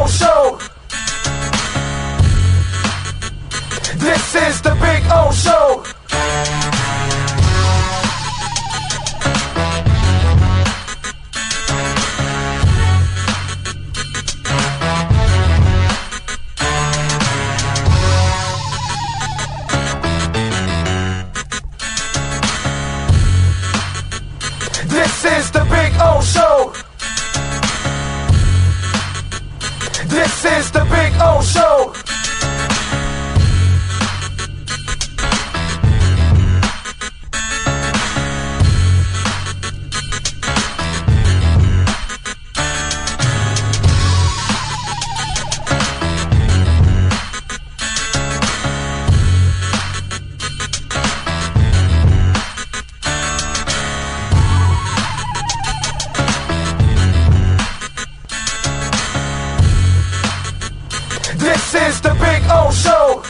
O Show. This is the Big O Show. This is the Big O Show. This is the Big O Show. This is the Big O Show.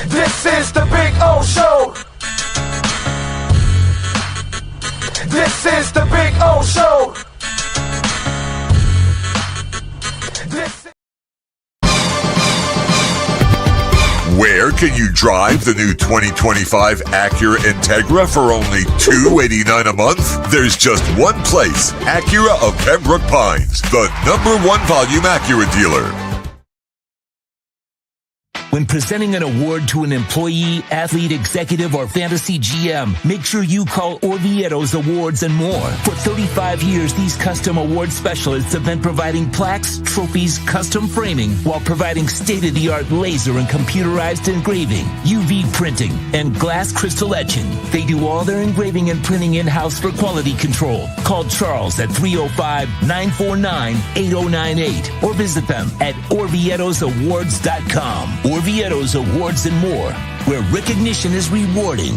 This is the Big O Show. This is the Big O Show. Where can you drive the new 2025 Acura Integra for only $289 a month? There's just one place, Acura of Pembroke Pines, the #1 volume Acura dealer. When presenting an award to an employee, athlete, executive, or fantasy GM, make sure you call Orvietto's Awards and More. For 35 years, these custom award specialists have been providing plaques, trophies, custom framing, while providing state-of-the-art laser and computerized engraving, UV printing, and glass crystal etching. They do all their engraving and printing in-house for quality control. Call Charles at 305-949-8098 or visit them at orviettosawards.com. Orvietto's Awards and More, where recognition is rewarding.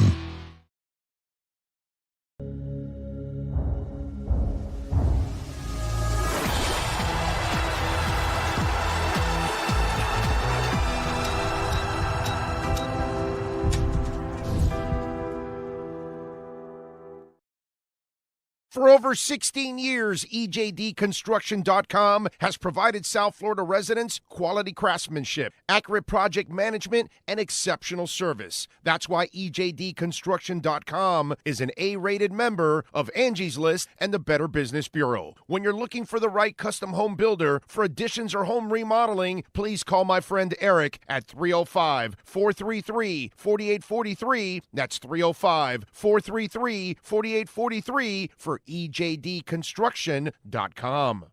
For over 16 years, EJDconstruction.com has provided South Florida residents quality craftsmanship, accurate project management, and exceptional service. That's why EJDconstruction.com is an A-rated member of Angie's List and the Better Business Bureau. When you're looking for the right custom home builder for additions or home remodeling, please call my friend Eric at 305-433-4843. That's 305-433-4843 for EJDconstruction.com.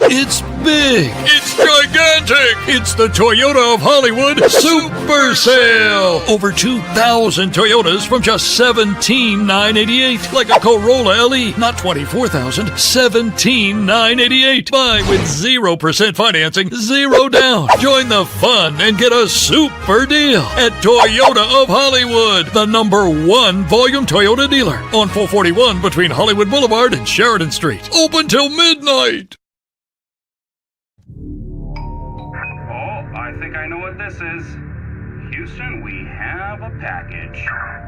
It's big. It's gigantic. It's the Toyota of Hollywood Super Sale. Over 2,000 Toyotas from just $17,988. Like a Corolla LE, not $24,000, $17,988. Buy with 0% financing, 0 down. Join the fun and get a super deal at Toyota of Hollywood, the #1 volume Toyota dealer on 441 between Hollywood Boulevard and Sheridan Street. Open till midnight. I think I know what this is. Houston, we have a package.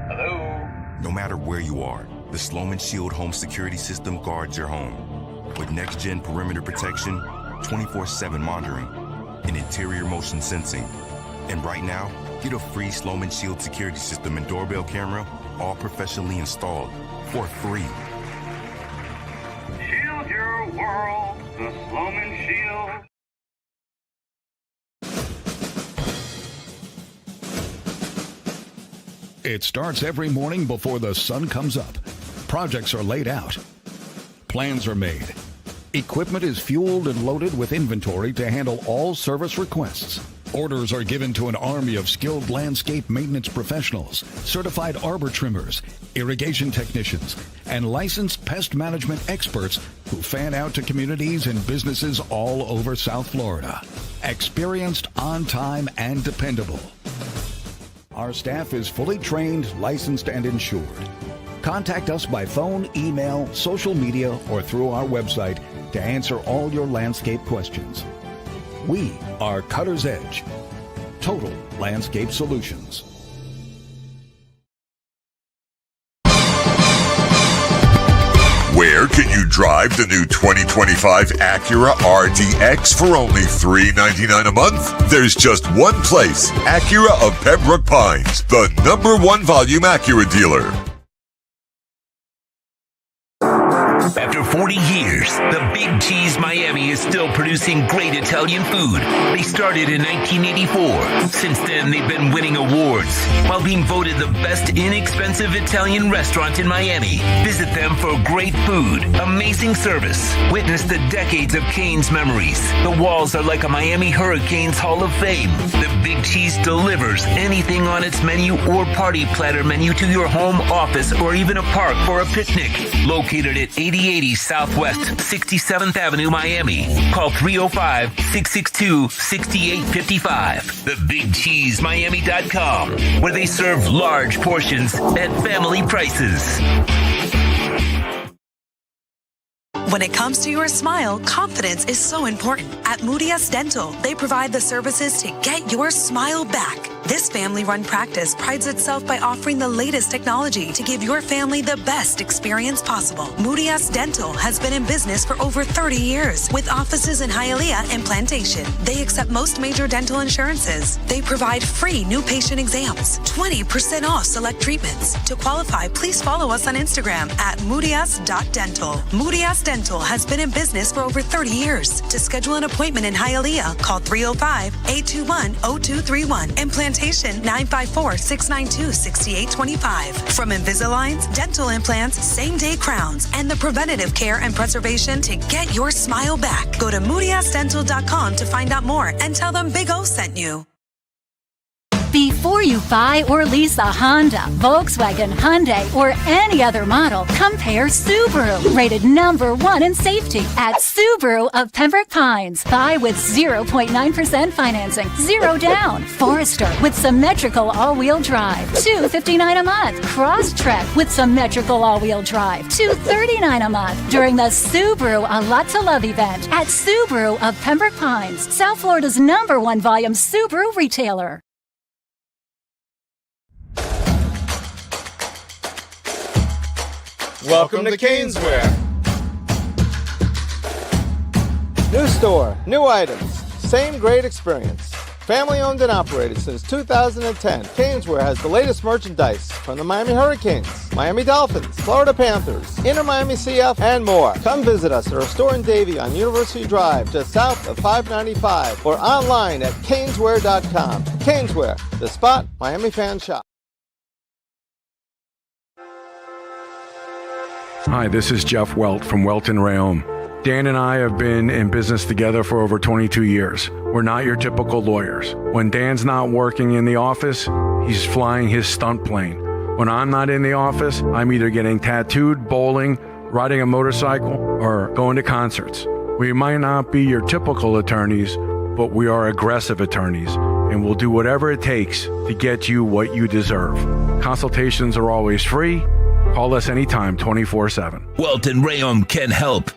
Hello? No matter where you are, the Sloman Shield Home Security System guards your home. With next-gen perimeter protection, 24/7 monitoring, and interior motion sensing. And right now, get a free Sloman Shield security system and doorbell camera, all professionally installed, for free. Shield your world, the Sloman Shield. It starts every morning before the sun comes up. Projects are laid out. Plans are made. Equipment is fueled and loaded with inventory to handle all service requests. Orders are given to an army of skilled landscape maintenance professionals, certified arbor trimmers, irrigation technicians, and licensed pest management experts who fan out to communities and businesses all over South Florida. Experienced, on time, and dependable. Our staff is fully trained, licensed, and insured. Contact us by phone, email, social media, or through our website to answer all your landscape questions. We are Cutter's Edge. Total Landscape Solutions. Where can you drive the new 2025 Acura RTX for only $399 a month? There's just one place, Acura of Pembroke Pines, the #1 volume Acura dealer. After 40 years, the Big Cheese Miami is still producing great Italian food. They started in 1984. Since then, they've been winning awards while being voted the best inexpensive Italian restaurant in Miami. Visit them for great food, amazing service. Witness the decades of Cane's memories. The walls are like a Miami Hurricanes Hall of Fame. The Big Cheese delivers anything on its menu or party platter menu to your home, office, or even a park for a picnic. Located at 8080 Southwest 67th Avenue, Miami. Call 305-662-6855. TheBigCheeseMiami.com, where they serve large portions at family prices. When it comes to your smile, confidence is so important. At Moody S Dental, they provide the services to get your smile back. This family-run practice prides itself by offering the latest technology to give your family the best experience possible. Moody S Dental has been in business for over 30 years with offices in Hialeah and Plantation. They accept most major dental insurances. They provide free new patient exams, 20% off select treatments. To qualify, please follow us on Instagram at moodys.dental. Moody S Dental has been in business for over 30 years. To schedule an appointment in Hialeah, call 305-821-0231 and Plantation 954-692-6825. From Invisaligns, dental implants, same-day crowns, and the preventative care and preservation to get your smile back. Go to moodysdental.com to find out more and tell them Big O sent you. Before you buy or lease a Honda, Volkswagen, Hyundai, or any other model, compare Subaru, rated #1 in safety at Subaru of Pembroke Pines. Buy with 0.9% financing, 0 down. Forester with symmetrical all-wheel drive, $259 a month. Crosstrek with symmetrical all-wheel drive, $239 a month. During the Subaru A Lot to Love event at Subaru of Pembroke Pines, South Florida's #1 volume Subaru retailer. Welcome to Caneswear. New store, new items, same great experience. Family owned and operated since 2010, Caneswear has the latest merchandise from the Miami Hurricanes, Miami Dolphins, Florida Panthers, Inter Miami CF, and more. Come visit us at our store in Davie on University Drive, just south of 595, or online at caneswear.com. Caneswear, the spot Miami fans shop. Hi, this is Jeff Welt from Welt & Rayom. Dan and I have been in business together for over 22 years. We're not your typical lawyers. When Dan's not working in the office, he's flying his stunt plane. When I'm not in the office, I'm either getting tattooed, bowling, riding a motorcycle, or going to concerts. We might not be your typical attorneys, but we are aggressive attorneys, and we'll do whatever it takes to get you what you deserve. Consultations are always free. Call us anytime, 24/7. Welt & Rayom can help.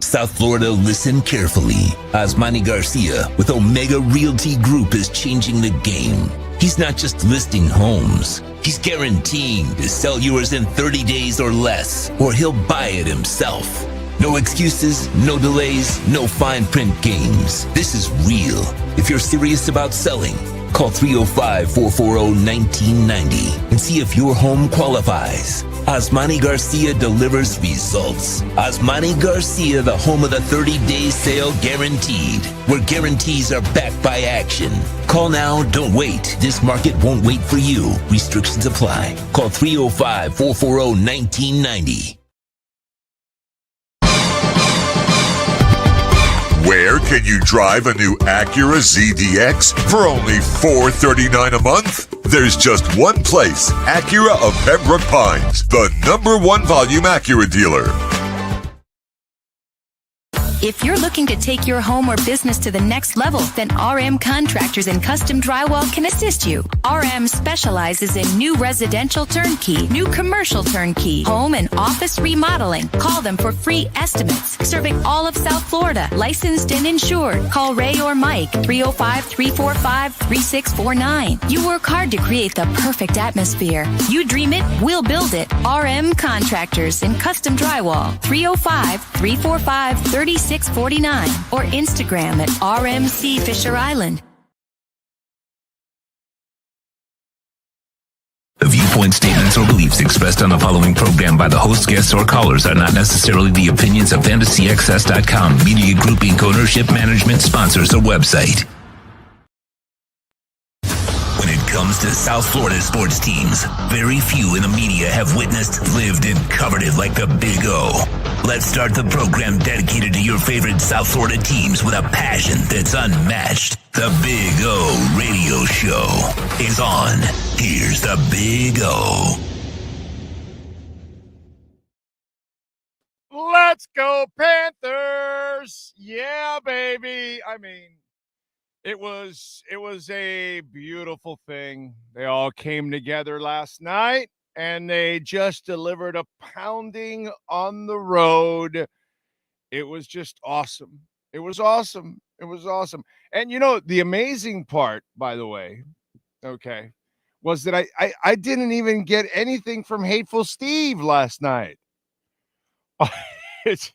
South Florida, listen carefully. Asmani Garcia with Omega Realty Group is changing the game. He's not just listing homes. He's guaranteeing to sell yours in 30 days or less, or he'll buy it himself. No excuses, no delays, no fine print games. This is real. If you're serious about selling, call 305-440-1990 and see if your home qualifies. Asmani Garcia delivers results. Asmani Garcia, the home of the 30-day sale guaranteed, where guarantees are backed by action. Call now, don't wait. This market won't wait for you. Restrictions apply. Call 305-440-1990. Where can you drive a new Acura ZDX for only $439 a month? There's just one place, Acura of Pembroke Pines, the #1 volume Acura dealer. If you're looking to take your home or business to the next level, then RM Contractors and Custom Drywall can assist you. RM specializes in new residential turnkey, new commercial turnkey, home and office remodeling. Call them for free estimates. Serving all of South Florida, licensed and insured. Call Ray or Mike, 305-345-3649. You work hard to create the perfect atmosphere. You dream it, we'll build it. RM Contractors and Custom Drywall, 305-345-3649 or Instagram at RMC Fisher Island. The viewpoint, statements, or beliefs expressed on the following program by the host, guests, or callers are not necessarily the opinions of FantasyXS.com, Media Group Inc. ownership, management, sponsors, or website. When it comes to South Florida sports teams, very few in the media have witnessed, lived, and covered it like the Big O. Let's start the program dedicated to your favorite South Florida teams with a passion that's unmatched. The Big O Radio Show is on. Here's the Big O. Let's go, Panthers! Yeah, baby. I mean, it was a beautiful thing. They all came together last night, and they just delivered a pounding on the road. It was just awesome. It was awesome. It was awesome. And, you know, the amazing part, by the way, okay, was that I didn't even get anything from Hateful Steve last night. It's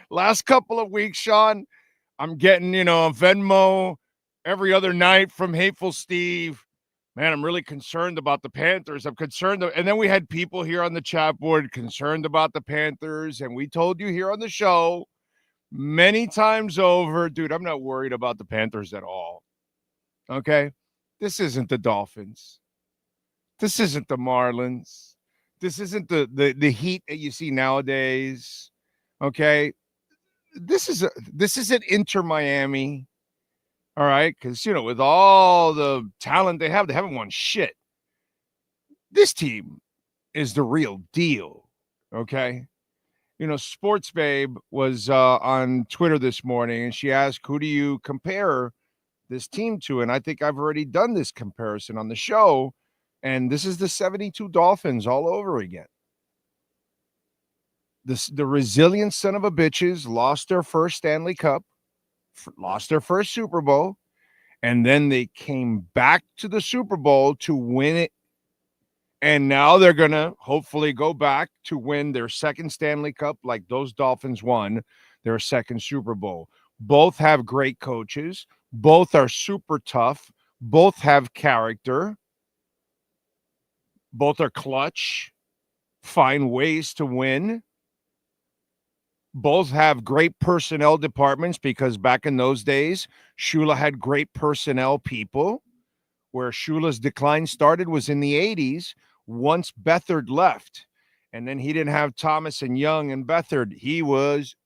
last couple of weeks, Sean, I'm getting, a Venmo every other night from Hateful Steve. Man, I'm really concerned about the Panthers. I'm concerned. And then we had people here on the chat board concerned about the Panthers. And we told you here on the show many times over, dude, I'm not worried about the Panthers at all. Okay? This isn't the Dolphins. This isn't the Marlins. This isn't the Heat that you see nowadays. Okay? This isn't Inter Miami. All right? Because, with all the talent they haven't won shit. This team is the real deal. Okay? Sports Babe was on Twitter this morning, and she asked, who do you compare this team to? And I think I've already done this comparison on the show, and this is the 72 Dolphins all over again. The resilient son of a bitches lost their first Stanley Cup, lost their first Super Bowl, and then they came back to the Super Bowl to win it. And now they're going to hopefully go back to win their second Stanley Cup like those Dolphins won their second Super Bowl. Both have great coaches. Both are super tough. Both have character. Both are clutch. Find ways to win. Both have great personnel departments because back in those days, Shula had great personnel people. Where Shula's decline started was in the 80s. Once Beathard left, and then he didn't have Thomas and Young and Beathard, he was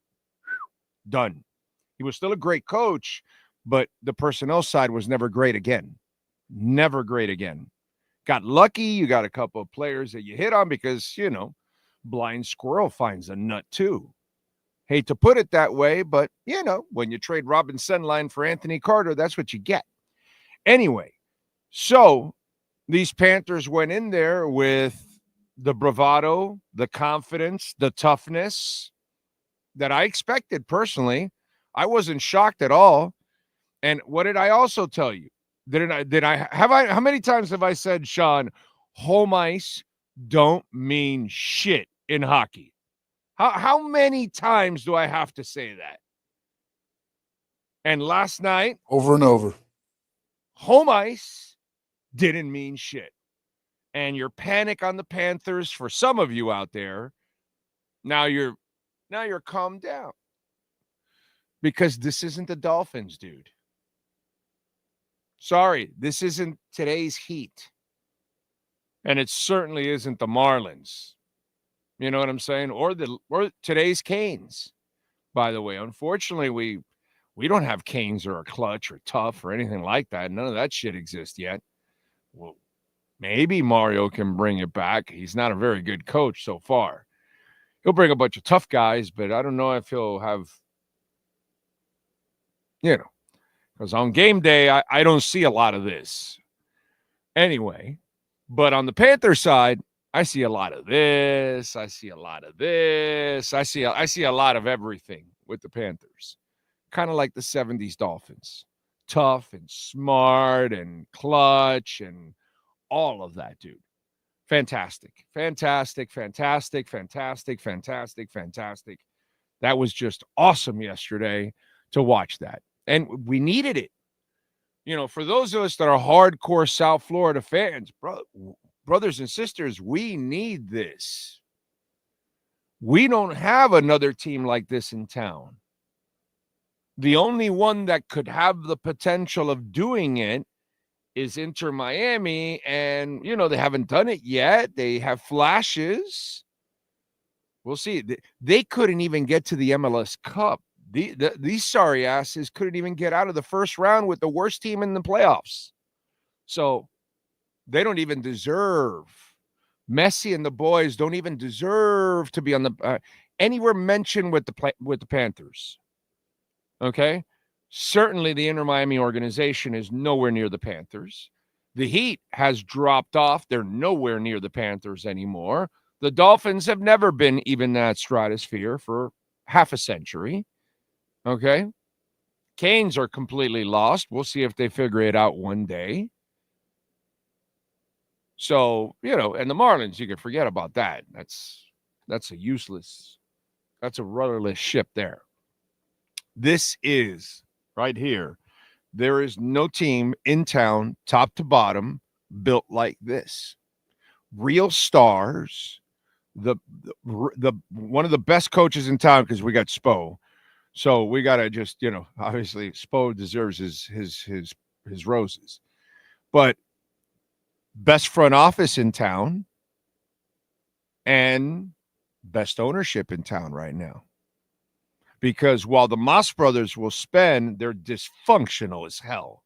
done. He was still a great coach, but the personnel side was never great again. Never great again. Got lucky. You got a couple of players that you hit on because, blind squirrel finds a nut too. Hate to put it that way, but, when you trade Robin Senline for Anthony Carter, that's what you get. Anyway, so these Panthers went in there with the bravado, the confidence, the toughness that I expected personally. I wasn't shocked at all. And what did I also tell you? How many times have I said, Sean, home ice don't mean shit in hockey? How many times do I have to say that? And last night, over and over, home ice didn't mean shit. And your panic on the Panthers, for some of you out there, now you're calmed down. Because this isn't the Dolphins, dude. Sorry, this isn't today's Heat. And it certainly isn't the Marlins. You know what I'm saying? Or today's Canes. By the way, unfortunately, we don't have Canes or a clutch or tough or anything like that. None of that shit exists yet. Well, maybe Mario can bring it back. He's not a very good coach so far. He'll bring a bunch of tough guys, but I don't know if he'll have because on game day, I don't see a lot of this. Anyway, but on the Panther side, I see a lot of this. I see a lot of this. I see a lot of everything with the Panthers. Kind of like the 70s Dolphins. Tough and smart and clutch and all of that, dude. Fantastic. Fantastic, fantastic, fantastic, fantastic, fantastic. That was just awesome yesterday to watch that. And we needed it. For those of us that are hardcore South Florida fans, brothers and sisters, we need this. We don't have another team like this in town. The only one that could have the potential of doing it is Inter Miami, and, they haven't done it yet. They have flashes. We'll see. They couldn't even get to the MLS Cup. These sorry asses couldn't even get out of the first round with the worst team in the playoffs. So they don't even deserve. Messi and the boys don't even deserve to be on the anywhere mentioned with the Panthers. Okay? Certainly the Inter Miami organization is nowhere near the Panthers. The Heat has dropped off. They're nowhere near the Panthers anymore. The Dolphins have never been even that stratosphere for half a century. Okay? Canes are completely lost. We'll see if they figure it out one day. So, and the Marlins, you can forget about that. That's a useless, that's a rudderless ship there. This is right here. There is no team in town, top to bottom, built like this. Real stars. The one of the best coaches in town, because we got Spo. So we got to just, obviously Spo deserves his roses. But best front office in town and best ownership in town right now. Because while the Moss brothers will spend, they're dysfunctional as hell.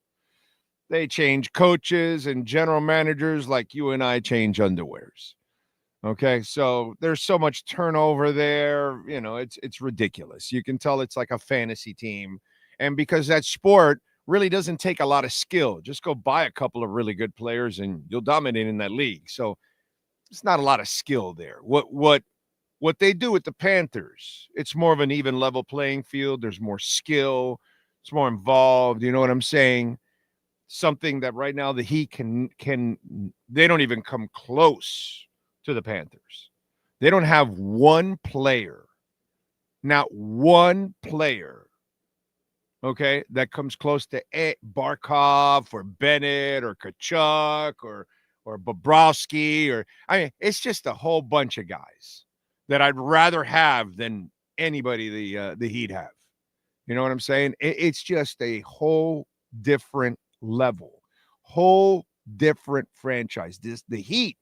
They change coaches and general managers like you and I change underwears. Okay, so there's so much turnover there. It's ridiculous. You can tell it's like a fantasy team. And because that sport really doesn't take a lot of skill. Just go buy a couple of really good players and you'll dominate in that league. So it's not a lot of skill there. What they do with the Panthers, it's more of an even level playing field. There's more skill. It's more involved. You know what I'm saying? Something that right now the Heat can they don't even come close to the Panthers. They don't have one player, not one player, okay, that comes close to Barkov or Bennett or Kachuk or Bobrovsky it's just a whole bunch of guys that I'd rather have than anybody the Heat have. You know what I'm saying? It's just a whole different level, whole different franchise. The Heat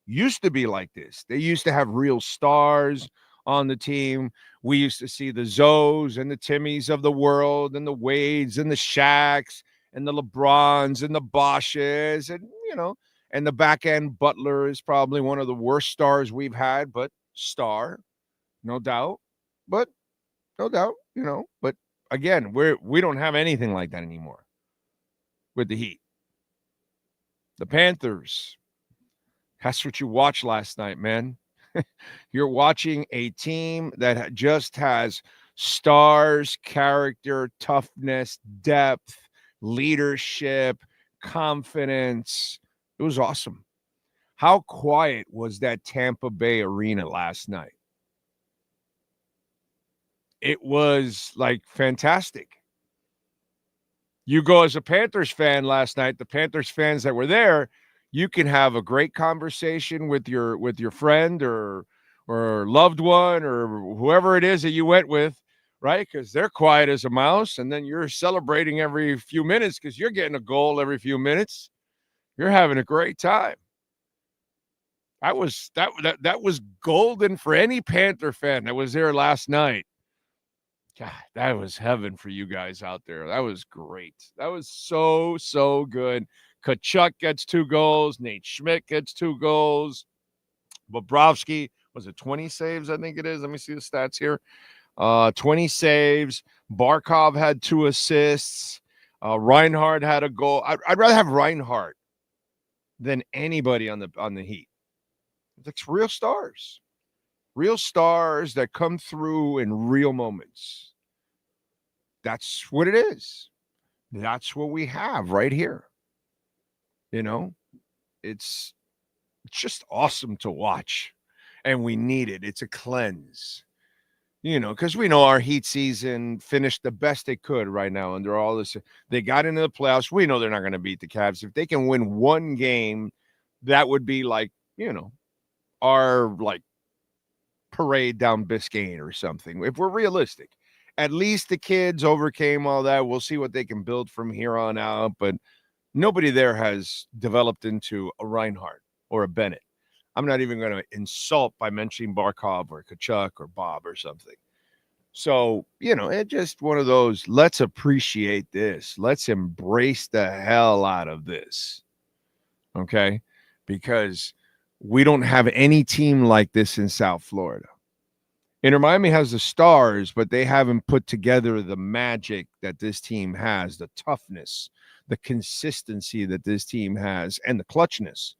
used to be like this. They used to have real stars on the team. We used to see the Zoes and the Timmys of the world and the Wades and the Shaqs and the LeBrons and the Bosches and, and the back end Butler is probably one of the worst stars we've had, but star, no doubt. But again, we don't have anything like that anymore with the Heat. The Panthers, that's what you watched last night, man. You're watching a team that just has stars, character, toughness, depth, leadership, confidence. It was awesome. How quiet was that Tampa Bay arena last night? It was like fantastic. You go as a Panthers fan last night, the Panthers fans that were there, you can have a great conversation with your friend or loved one or whoever it is that you went with, right? Because they're quiet as a mouse, and then you're celebrating every few minutes because you're getting a goal every few minutes. You're having a great time. That was golden for any Panther fan that was there last night. God, that was heaven for you guys out there. That was great. That was so good. Kachuk gets 2 goals. Nate Schmidt gets 2 goals. Bobrovsky, was it 20 saves? I think it is. Let me see the stats here. 20 saves. Barkov had 2 assists. Reinhardt had a goal. I'd rather have Reinhardt than anybody on the Heat. It's real stars that come through in real moments. That's what it is. That's what we have right here. You know, it's just awesome to watch, and we need it. It's a cleanse, you know, because we know our Heat season finished the best they could right now under all this. They got into the playoffs. We know they're not going to beat the Cavs. If they can win one game, that would be like, you know, our like parade down Biscayne or something. If we're realistic, at least the kids overcame all that. We'll see what they can build from here on out, but nobody there has developed into a Reinhardt or a Bennett. I'm not even going to insult by mentioning Barkov or Kachuk or Bob or something. So, you know, it's just one of those, let's appreciate this. Let's embrace the hell out of this. Okay? Because we don't have any team like this in South Florida. Inter Miami has the stars, but they haven't put together the magic that this team has, the toughness, the consistency that this team has, and the clutchness.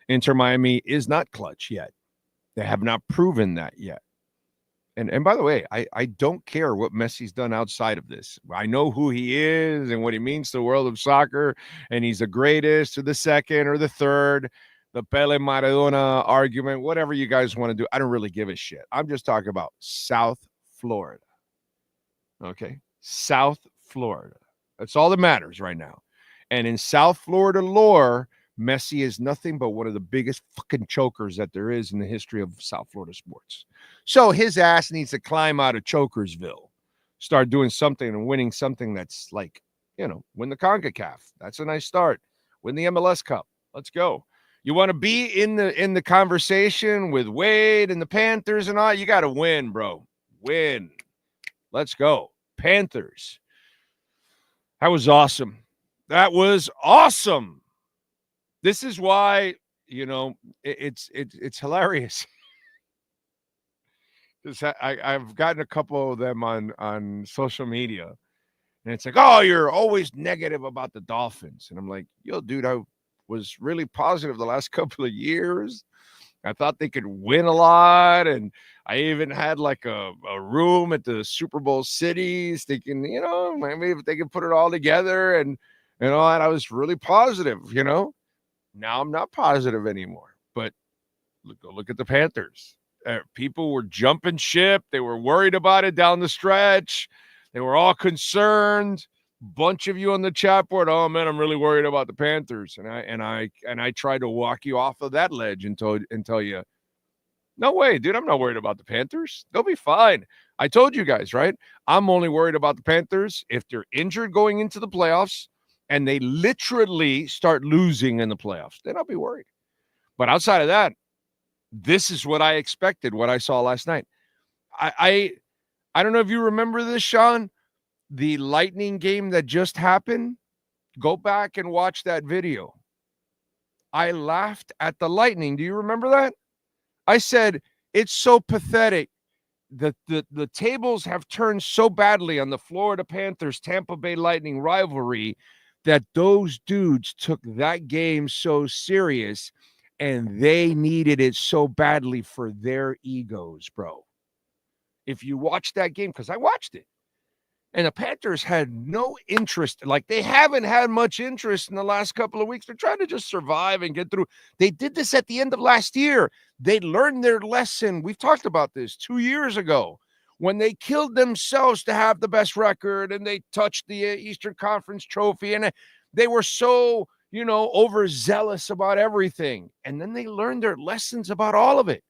Inter Miami is not clutch yet. They have not proven that yet. And by the way, I don't care what Messi's done outside of this. I know who he is and what he means to the world of soccer, and he's the greatest or the second or the third, the Pele Maradona argument, whatever you guys want to do. I don't really give a shit. I'm just talking about South Florida. Okay? South Florida. That's all that matters right now. And in South Florida lore, Messi is nothing but one of the biggest fucking chokers that there is in the history of South Florida sports. So his ass needs to climb out of Chokersville, start doing something and winning something that's like, you know, win the CONCACAF. That's a nice start. Win the MLS Cup. Let's go. You want to be in the conversation with Wade and the Panthers and all, you got to win, bro. Win. Let's go. Panthers. That was awesome. That was awesome. This is why, you know, it's hilarious. I've gotten a couple of them on social media, and it's like, oh, you're always negative about the Dolphins. And I'm like, yo, dude, I was really positive the last couple of years. I thought they could win a lot, and I even had like a room at the Super Bowl cities thinking, you know, maybe if they could put it all together and all that. I was really positive, you know. Now I'm not positive anymore, but look at the Panthers. People were jumping ship. They were worried about it down the stretch. They were all concerned. Bunch of you on the chat board, oh man, I'm really worried about the Panthers. And I tried to walk you off of that ledge and tell you, no way, dude, I'm not worried about the Panthers. They'll be fine. I told you guys, right? I'm only worried about the Panthers if they're injured going into the playoffs and they literally start losing in the playoffs. Then I'll be worried. But outside of that, this is what I expected, what I saw last night. I don't know if you remember this, Sean. The Lightning game that just happened, go back and watch that video. I laughed at the Lightning. Do you remember that? I said, it's so pathetic that the tables have turned so badly on the Florida Panthers Tampa Bay Lightning rivalry that those dudes took that game so serious and they needed it so badly for their egos, bro. If you watch that game, because I watched it, and the Panthers had no interest. Like, they haven't had much interest in the last couple of weeks. They're trying to just survive and get through. They did this at the end of last year. They learned their lesson. We've talked about this 2 years ago when they killed themselves to have the best record and they touched the Eastern Conference trophy. And they were so, you know, overzealous about everything. And then they learned their lessons about all of it.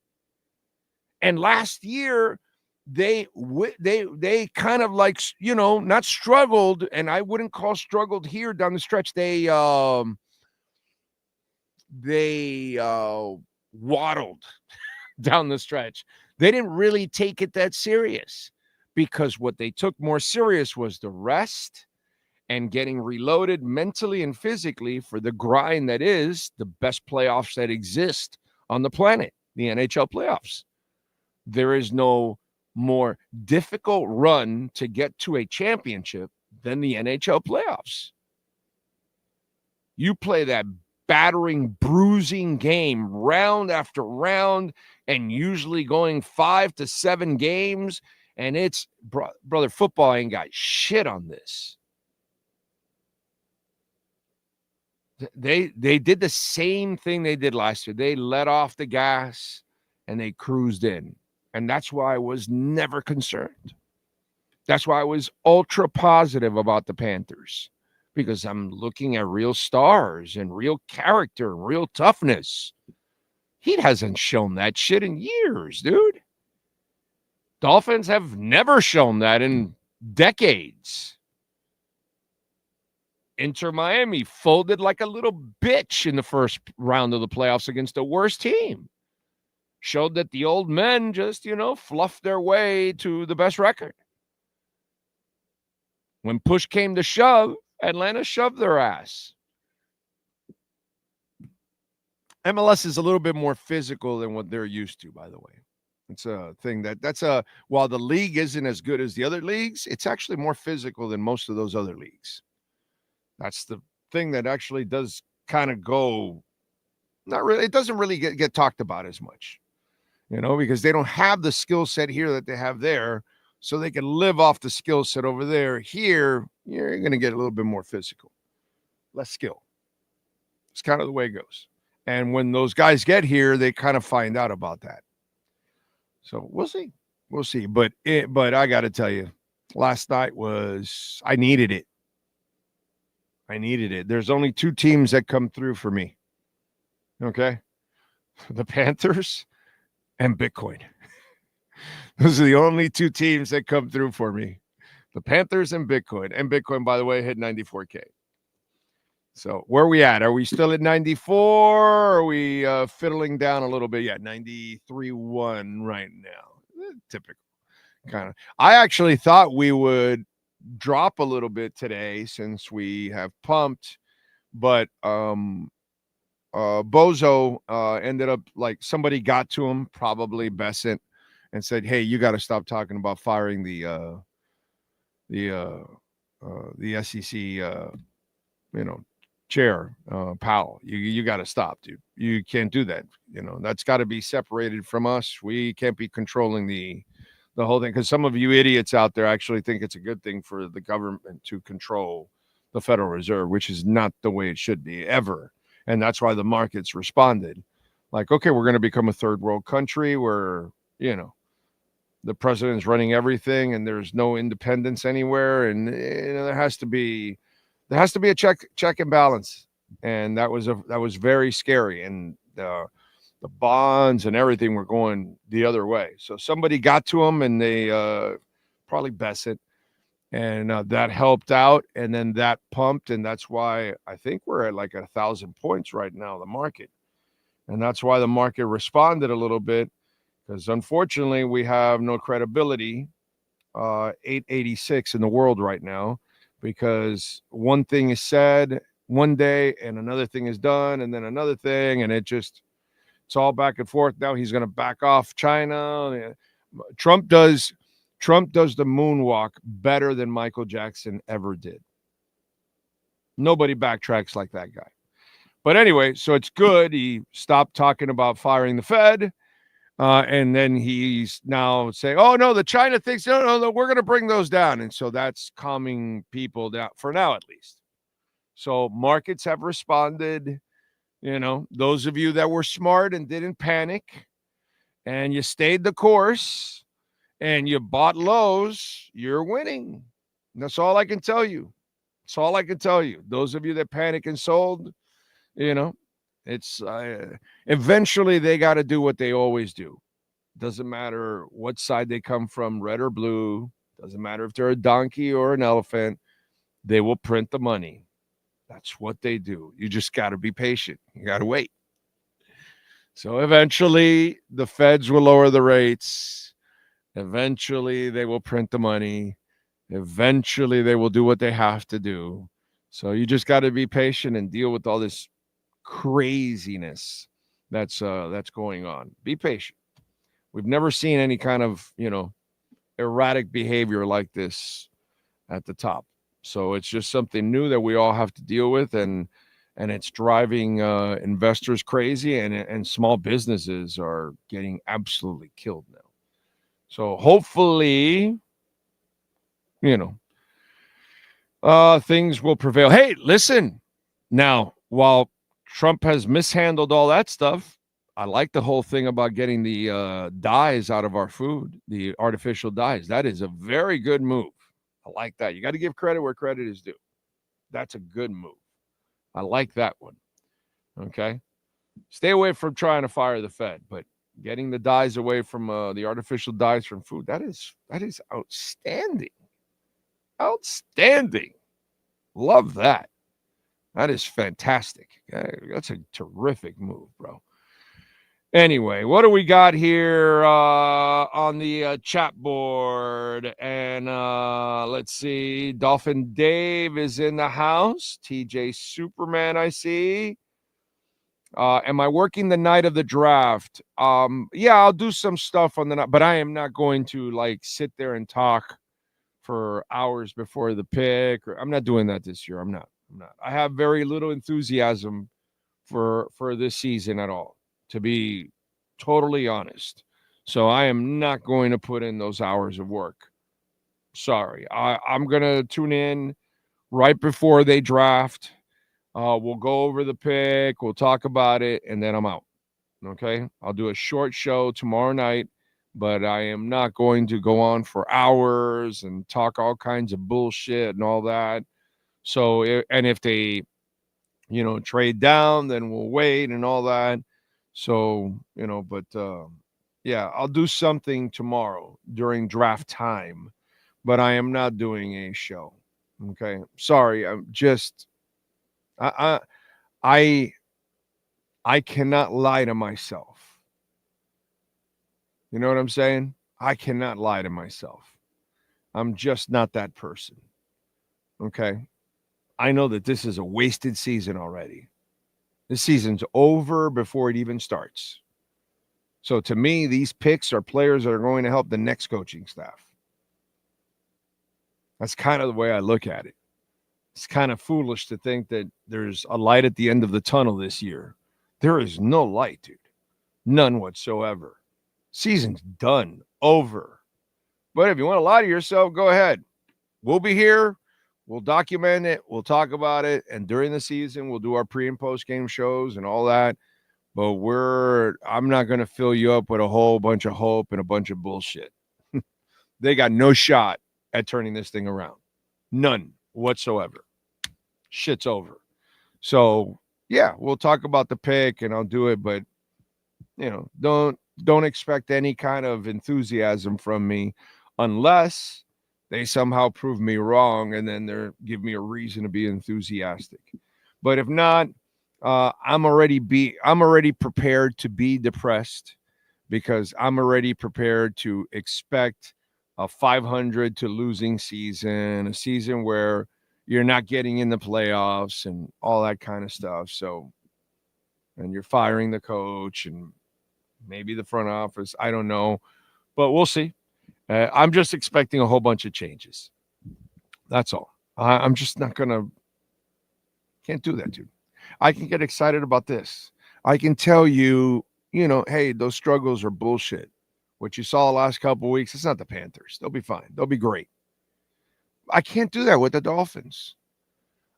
And last year, they kind of like, you know, not struggled, and I wouldn't call struggled here down the stretch. They waddled down the stretch. They didn't really take it that serious because what they took more serious was the rest and getting reloaded mentally and physically for the grind that is the best playoffs that exist on the planet, the NHL playoffs. There is no more difficult run to get to a championship than the NHL playoffs. You play that battering, bruising game round after round, and usually going 5 to 7 games, and it's, brother, football ain't got shit on this. They did the same thing they did last year. They let off the gas and they cruised in. And that's why I was never concerned. That's why I was ultra positive about the Panthers, because I'm looking at real stars and real character and real toughness. He hasn't shown that shit in years, dude. Dolphins have never shown that in decades. Inter Miami folded like a little bitch in the first round of the playoffs against the worst team. Showed that the old men just, fluffed their way to the best record. When push came to shove, Atlanta shoved their ass. MLS is a little bit more physical than what they're used to, by the way. It's a thing while the league isn't as good as the other leagues, it's actually more physical than most of those other leagues. That's the thing that actually does kind of go, not really, it doesn't really get talked about as much, because they don't have the skill set here that they have there, so they can live off the skill set over there. Here, you're going to get a little bit more physical, less skill. It's kind of the way it goes. And when those guys get here, they kind of find out about that. So we'll see. We'll see. But I got to tell you, last night I needed it. I needed it. There's only 2 teams that come through for me. Okay? The Panthers and Bitcoin. Those are the only 2 teams that come through for me. The Panthers and Bitcoin. And Bitcoin, by the way, hit 94K. So where are we at? Are we still at 94? Or are we fiddling down a little bit? Yeah, 93.1 right now. Typical. Kind of. I actually thought we would drop a little bit today since we have pumped, but Bozo ended up, like, somebody got to him, probably Besant, and said, "Hey, you got to stop talking about firing the SEC chair, Powell. You got to stop, dude. You can't do that. That's got to be separated from us. We can't be controlling the whole thing, because some of you idiots out there actually think it's a good thing for the government to control the Federal Reserve, which is not the way it should be ever. And that's why the markets responded like, okay, we're going to become a third world country where, the president is running everything and there's no independence anywhere. And there has to be a check and balance. And that was very scary. And the bonds and everything were going the other way. So somebody got to them, and they probably Besant, and that helped out. And then that pumped, and that's why I think we're at like 1,000 points right now, the market. And that's why the market responded a little bit, because unfortunately we have no credibility, 886 in the world right now, because one thing is said one day and another thing is done, and then another thing, and it's all back and forth. Now he's going to back off China. Trump does the moonwalk better than Michael Jackson ever did. Nobody backtracks like that guy. But anyway, so it's good. He stopped talking about firing the Fed. And then he's now saying, oh, no, the China thinks, no, we're going to bring those down. And so that's calming people down, for now at least. So markets have responded. Those of you that were smart and didn't panic, and you stayed the course, and you bought lows, you're winning. And that's all I can tell you. That's all I can tell you. Those of you that panic and sold, it's eventually they got to do what they always do. Doesn't matter what side they come from, red or blue. Doesn't matter if they're a donkey or an elephant. They will print the money. That's what they do. You just got to be patient. You got to wait. So eventually the feds will lower the rates. Eventually they will print the money. Eventually they will do what they have to do. So you just got to be patient and deal with all this craziness that's going on. Be patient. We've never seen any kind of, erratic behavior like this at the top. So it's just something new that we all have to deal with, and it's driving investors crazy, and small businesses are getting absolutely killed now. So hopefully, things will prevail. Hey, listen, now, while Trump has mishandled all that stuff, I like the whole thing about getting the dyes out of our food, the artificial dyes. That is a very good move. I like that. You got to give credit where credit is due. That's a good move. I like that one. Okay. Stay away from trying to fire the Fed, but getting the dyes away from the artificial dyes from food, that is outstanding. Outstanding. Love that. That is fantastic. That's a terrific move, bro. Anyway, what do we got here on the chat board? And let's see. Dolphin Dave is in the house. TJ Superman, I see. Am I working the night of the draft? Yeah, I'll do some stuff on the night, but I am not going to sit there and talk for hours before the pick. I'm not doing that this year. I'm not. I have very little enthusiasm for this season at all, to be totally honest. So I am not going to put in those hours of work. Sorry. I'm going to tune in right before they draft. We'll go over the pick. We'll talk about it, and then I'm out. Okay? I'll do a short show tomorrow night, but I am not going to go on for hours and talk all kinds of bullshit and all that. So, and if they, trade down, then we'll wait and all that. So, yeah, I'll do something tomorrow during draft time, but I am not doing a show. Okay. Sorry. I'm just, I cannot lie to myself. You know what I'm saying? I cannot lie to myself. I'm just not that person. Okay. I know that this is a wasted season already. This season's over before it even starts. So to me, these picks are players that are going to help the next coaching staff. That's kind of the way I look at it. It's kind of foolish to think that there's a light at the end of the tunnel this year. There is no light, dude. None whatsoever. Season's done. Over. But if you want to lie to yourself, go ahead. We'll be here. We'll document it. We'll talk about it. And during the season, we'll do our pre and post game shows and all that. But I'm not going to fill you up with a whole bunch of hope and a bunch of bullshit. They got no shot at turning this thing around. None whatsoever. Shit's over. So, yeah, we'll talk about the pick and I'll do it. But, don't expect any kind of enthusiasm from me unless they somehow prove me wrong and then they give me a reason to be enthusiastic. But if not, I'm already prepared to be depressed because I'm already prepared to expect a 500 to losing season, a season where you're not getting in the playoffs and all that kind of stuff. So, and you're firing the coach and maybe the front office. I don't know, but we'll see. I'm just expecting a whole bunch of changes. That's all. I'm just not can't do that, dude. I can get excited about this. I can tell you, hey, those struggles are bullshit. What you saw the last couple of weeks, it's not the Panthers. They'll be fine. They'll be great. I can't do that with the Dolphins.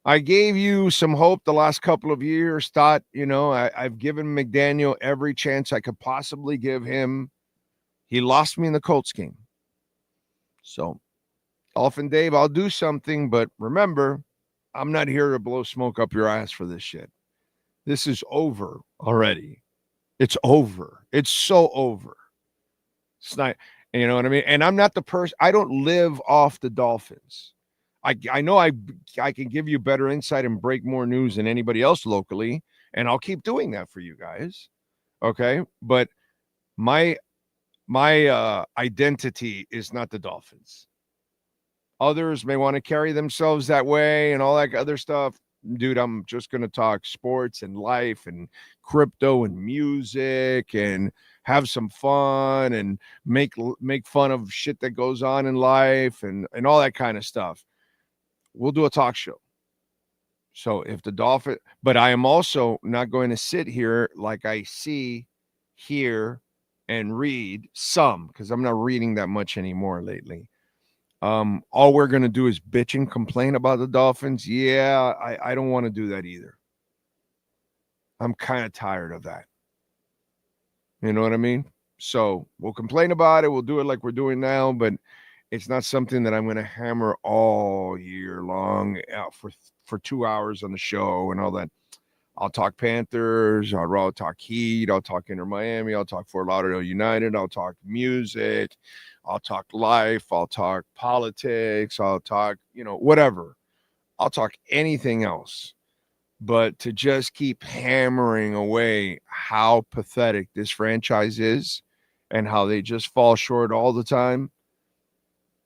I gave you some hope the last couple of years. Thought, I've given McDaniel every chance I could possibly give him. He lost me in the Colts game. So, Dolphin Dave, I'll do something, but remember, I'm not here to blow smoke up your ass for this shit. This is over already. It's over. It's so over. It's not, you know what I mean? And I'm not the person, I don't live off the Dolphins. I know I can give you better insight and break more news than anybody else locally, and I'll keep doing that for you guys. Okay? But my identity is not the Dolphins. Others may want to carry themselves that way and all that other stuff. Dude, I'm just going to talk sports and life and crypto and music and have some fun and make fun of shit that goes on in life and all that kind of stuff. We'll do a talk show. So if the Dolphins, but I am also not going to sit here like I see, hear, and read some, because I'm not reading that much anymore lately. All we're going to do is bitch and complain about the Dolphins. Yeah, I don't want to do that either. I'm kind of tired of that. You know what I mean? So we'll complain about it. We'll do it like we're doing now, but it's not something that I'm going to hammer all year long out for 2 hours on the show and all that. I'll talk Panthers. I'll talk Heat. I'll talk Inter Miami. I'll talk Fort Lauderdale United. I'll talk music. I'll talk life. I'll talk politics. I'll talk, whatever. I'll talk anything else. But to just keep hammering away how pathetic this franchise is and how they just fall short all the time,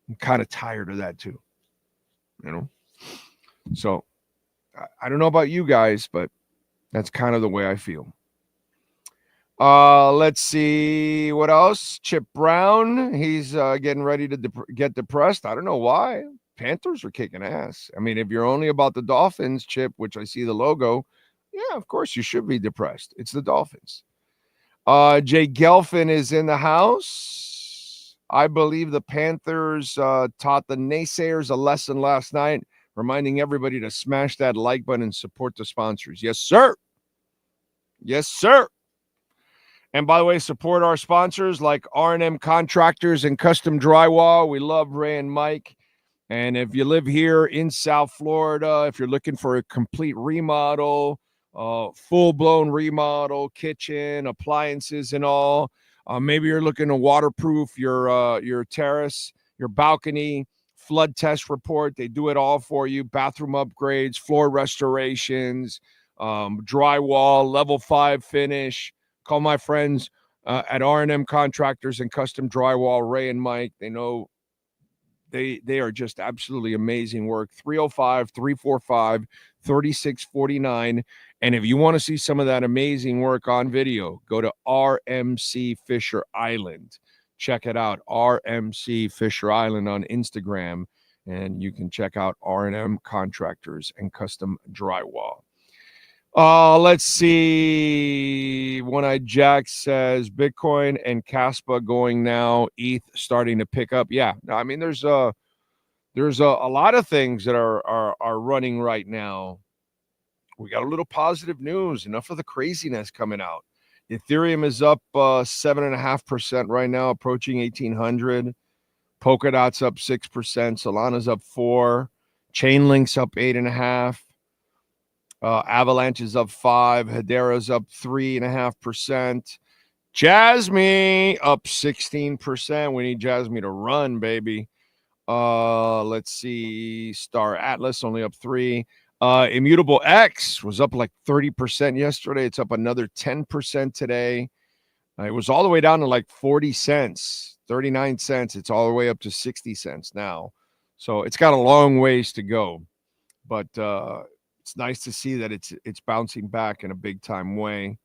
I'm kind of tired of that too. So I don't know about you guys, but that's kind of the way I feel. Let's see what else. Chip Brown, he's getting ready to get depressed. I don't know why. Panthers are kicking ass. I mean, if you're only about the Dolphins, Chip, which I see the logo, yeah, of course you should be depressed. It's the Dolphins. Jay Gelfin is in the house. I believe the Panthers taught the naysayers a lesson last night, reminding everybody to smash that like button and support the sponsors. Yes, sir. Yes, sir. And by the way, support our sponsors like R&M Contractors and Custom Drywall. We love Ray and Mike. And if you live here in South Florida, if you're looking for a complete remodel, full-blown remodel, kitchen, appliances and all, maybe you're looking to waterproof your terrace, your balcony, flood test report. They do it all for you. Bathroom upgrades, floor restorations, drywall, level 5 finish. Call my friends at R&M Contractors and Custom Drywall, Ray and Mike. They know they are just absolutely amazing work. 305-345-3649. And if you want to see some of that amazing work on video, go to RMC Fisher Island. Check it out, RMC Fisher Island on Instagram, and you can check out R&M Contractors and Custom Drywall. Let's see. One-Eyed Jack says Bitcoin and Caspa going now. ETH starting to pick up. Yeah, I mean there's a lot of things that are running right now. We got a little positive news. Enough of the craziness coming out. Ethereum is up 7.5% right now, approaching 1,800. Polkadot's up 6%. Solana's up 4%. Chainlink's up 8.5%. Avalanche is up 5%. Hedera's up 3.5%. Jasmy up 16%. We need Jasmy to run, baby. Let's see. Star Atlas only up 3%. Immutable X was up like 30% yesterday. It's up another 10% today. It was all the way down to like 40 cents, 39 cents. It's all the way up to 60 cents now. So it's got a long ways to go. But it's nice to see that it's bouncing back in a big time way.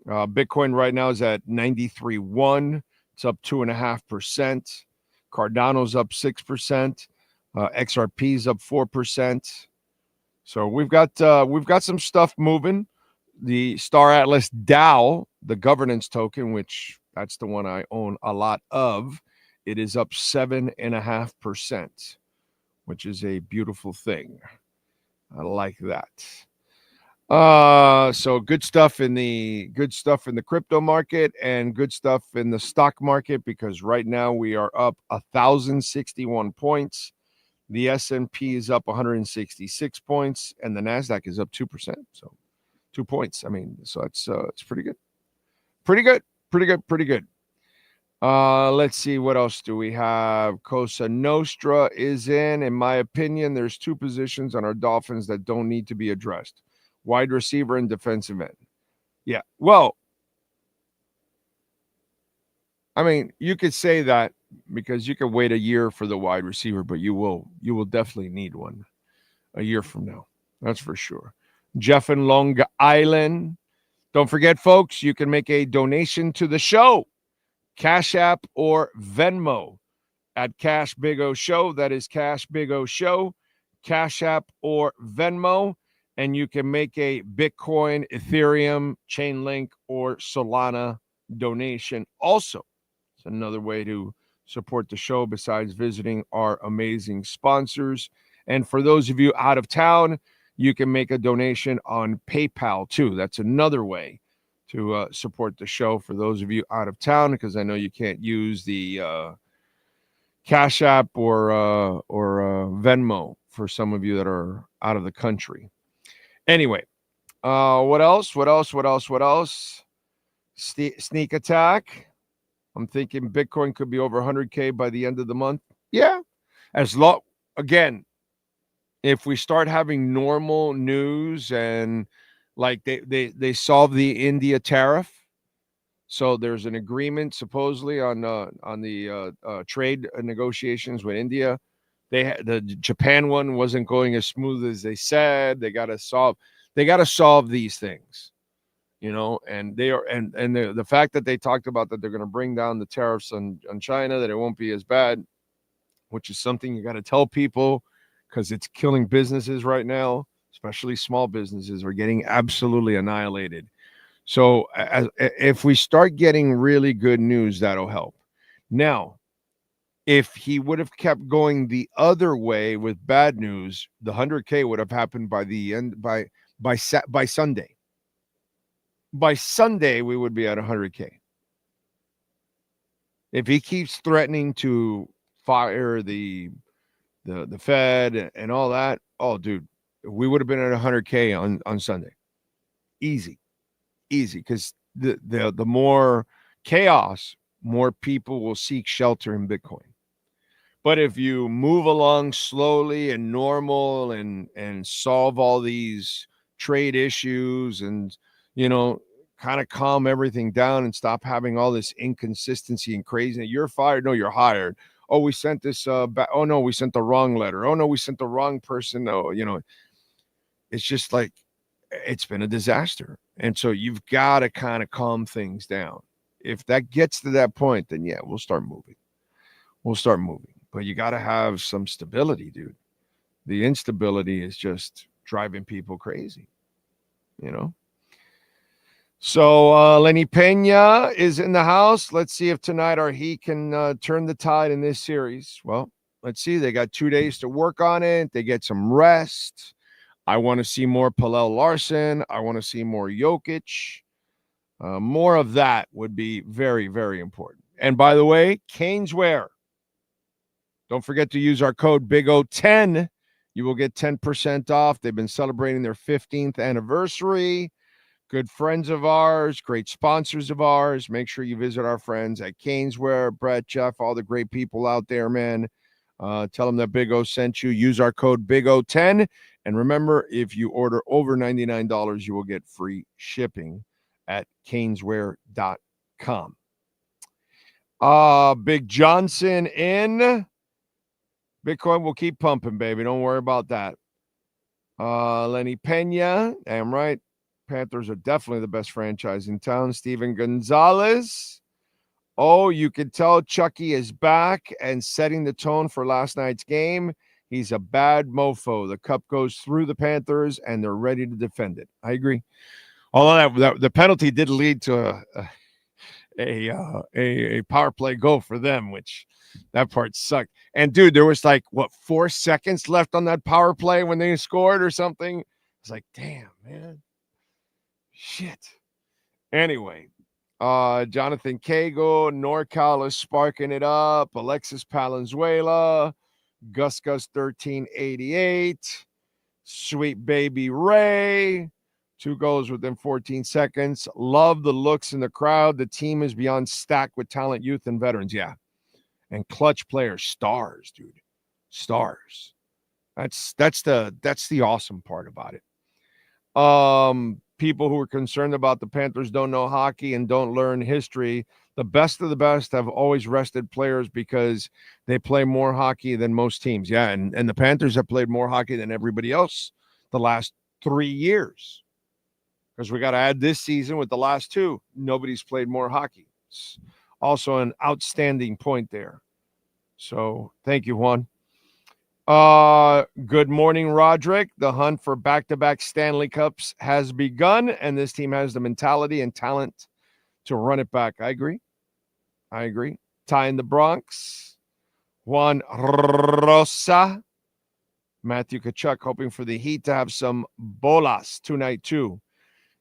Bitcoin right now is at 93.1. It's up 2.5%. Cardano's up 6%. XRP's up 4%. So we've got some stuff moving. The Star Atlas DAO, the governance token, which that's the one I own a lot of, it is up 7.5%, which is a beautiful thing. I like that. So good stuff in the crypto market and good stuff in the stock market, because right now we are up 1,061 points. The S&P is up 166 points, and the NASDAQ is up 2%. So 2 points. I mean, so it's pretty good. Pretty good. Let's see, what else do we have? Cosa Nostra is in my opinion, there's 2 positions on our Dolphins that don't need to be addressed. Wide receiver and defensive end. Yeah, well, I mean, you could say that because you could wait a year for the wide receiver, but you will definitely need one a year from now. That's for sure. Jeff in Long Island Don't forget, folks, you can make a donation to the show, Cash App or Venmo at Cash Big O Show. That is Cash Big O Show, Cash App or Venmo. And you can make a Bitcoin, Ethereum, Chainlink, or Solana donation also. It's another way to support the show besides visiting our amazing sponsors. And for those of you out of town, you can make a donation on PayPal too. That's another way to support the show for those of you out of town, because I know you can't use the Cash App or Venmo for some of you that are out of the country. Anyway, what else? Sneak attack. I'm thinking Bitcoin could be over 100K by the end of the month. Yeah. Again, if we start having normal news and like they solve the India tariff, so there's an agreement supposedly on the trade negotiations with India. The Japan one wasn't going as smooth as they said. They got to solve these things, and they are and the fact that they talked about that they're going to bring down the tariffs on China, that it won't be as bad, which is something you got to tell people, because it's killing businesses right now, especially small businesses are getting absolutely annihilated. So if we start getting really good news, that'll help. Now, if he would have kept going the other way with bad news, the 100K would have happened by the end by Sunday. By Sunday, we would be at 100K. If he keeps threatening to fire the Fed and all that, oh, dude, we would have been at 100K on Sunday. Easy, because the more chaos, more people will seek shelter in Bitcoin. But if you move along slowly and normal and solve all these trade issues and, kind of calm everything down and stop having all this inconsistency and craziness, you're fired. No, you're hired. Oh, we sent this back. Oh, no, we sent the wrong letter. Oh, no, we sent the wrong person. No, it's just like it's been a disaster. And so you've got to kind of calm things down. If that gets to that point, then yeah, we'll start moving. But you got to have some stability, dude. The instability is just driving people crazy, So Lenny Pena is in the house. Let's see if tonight our Heat can turn the tide in this series. Well, let's see. They got 2 days to work on it. They get some rest. I want to see more Pallel Larson. I want to see more Jokic. More of that would be very, very important. And by the way, Caneswear. Don't forget to use our code BIGO10. You will get 10% off. They've been celebrating their 15th anniversary. Good friends of ours, great sponsors of ours. Make sure you visit our friends at Caneswear, Brett, Jeff, all the great people out there, man. Tell them that Big O sent you. Use our code BIGO10. And remember, if you order over $99, you will get free shipping at caneswear.com. Big Johnson in. Bitcoin will keep pumping, baby. Don't worry about that. Lenny Pena. Damn right. Panthers are definitely the best franchise in town. Steven Gonzalez. Oh, you can tell Chucky is back and setting the tone for last night's game. He's a bad mofo. The cup goes through the Panthers, and they're ready to defend it. I agree. Although that the penalty did lead to a power play goal for them, which that part sucked. And, dude, there was 4 seconds left on that power play when they scored or something. It's like, damn, man. Shit. Anyway, Jonathan Cago, NorCal is sparking it up. Alexis Palenzuela, Gus 1388, Sweet Baby Ray, 2 goals within 14 seconds. Love the looks in the crowd. The team is beyond stacked with talent, youth, and veterans. Yeah. And clutch players, stars, dude. Stars. That's the awesome part about it. People who are concerned about the Panthers don't know hockey and don't learn history. The best of the best have always rested players because they play more hockey than most teams. Yeah, and the Panthers have played more hockey than everybody else the last 3 years because we got to add this season with the last two. Nobody's played more hockey. It's also an outstanding point there. So thank you, Juan. Good morning, Roderick. The hunt for back-to-back Stanley Cups has begun, and this team has the mentality and talent to run it back. I agree. Ty in the Bronx. Juan Rosa. Matthew Tkachuk hoping for the Heat to have some bolas tonight, too.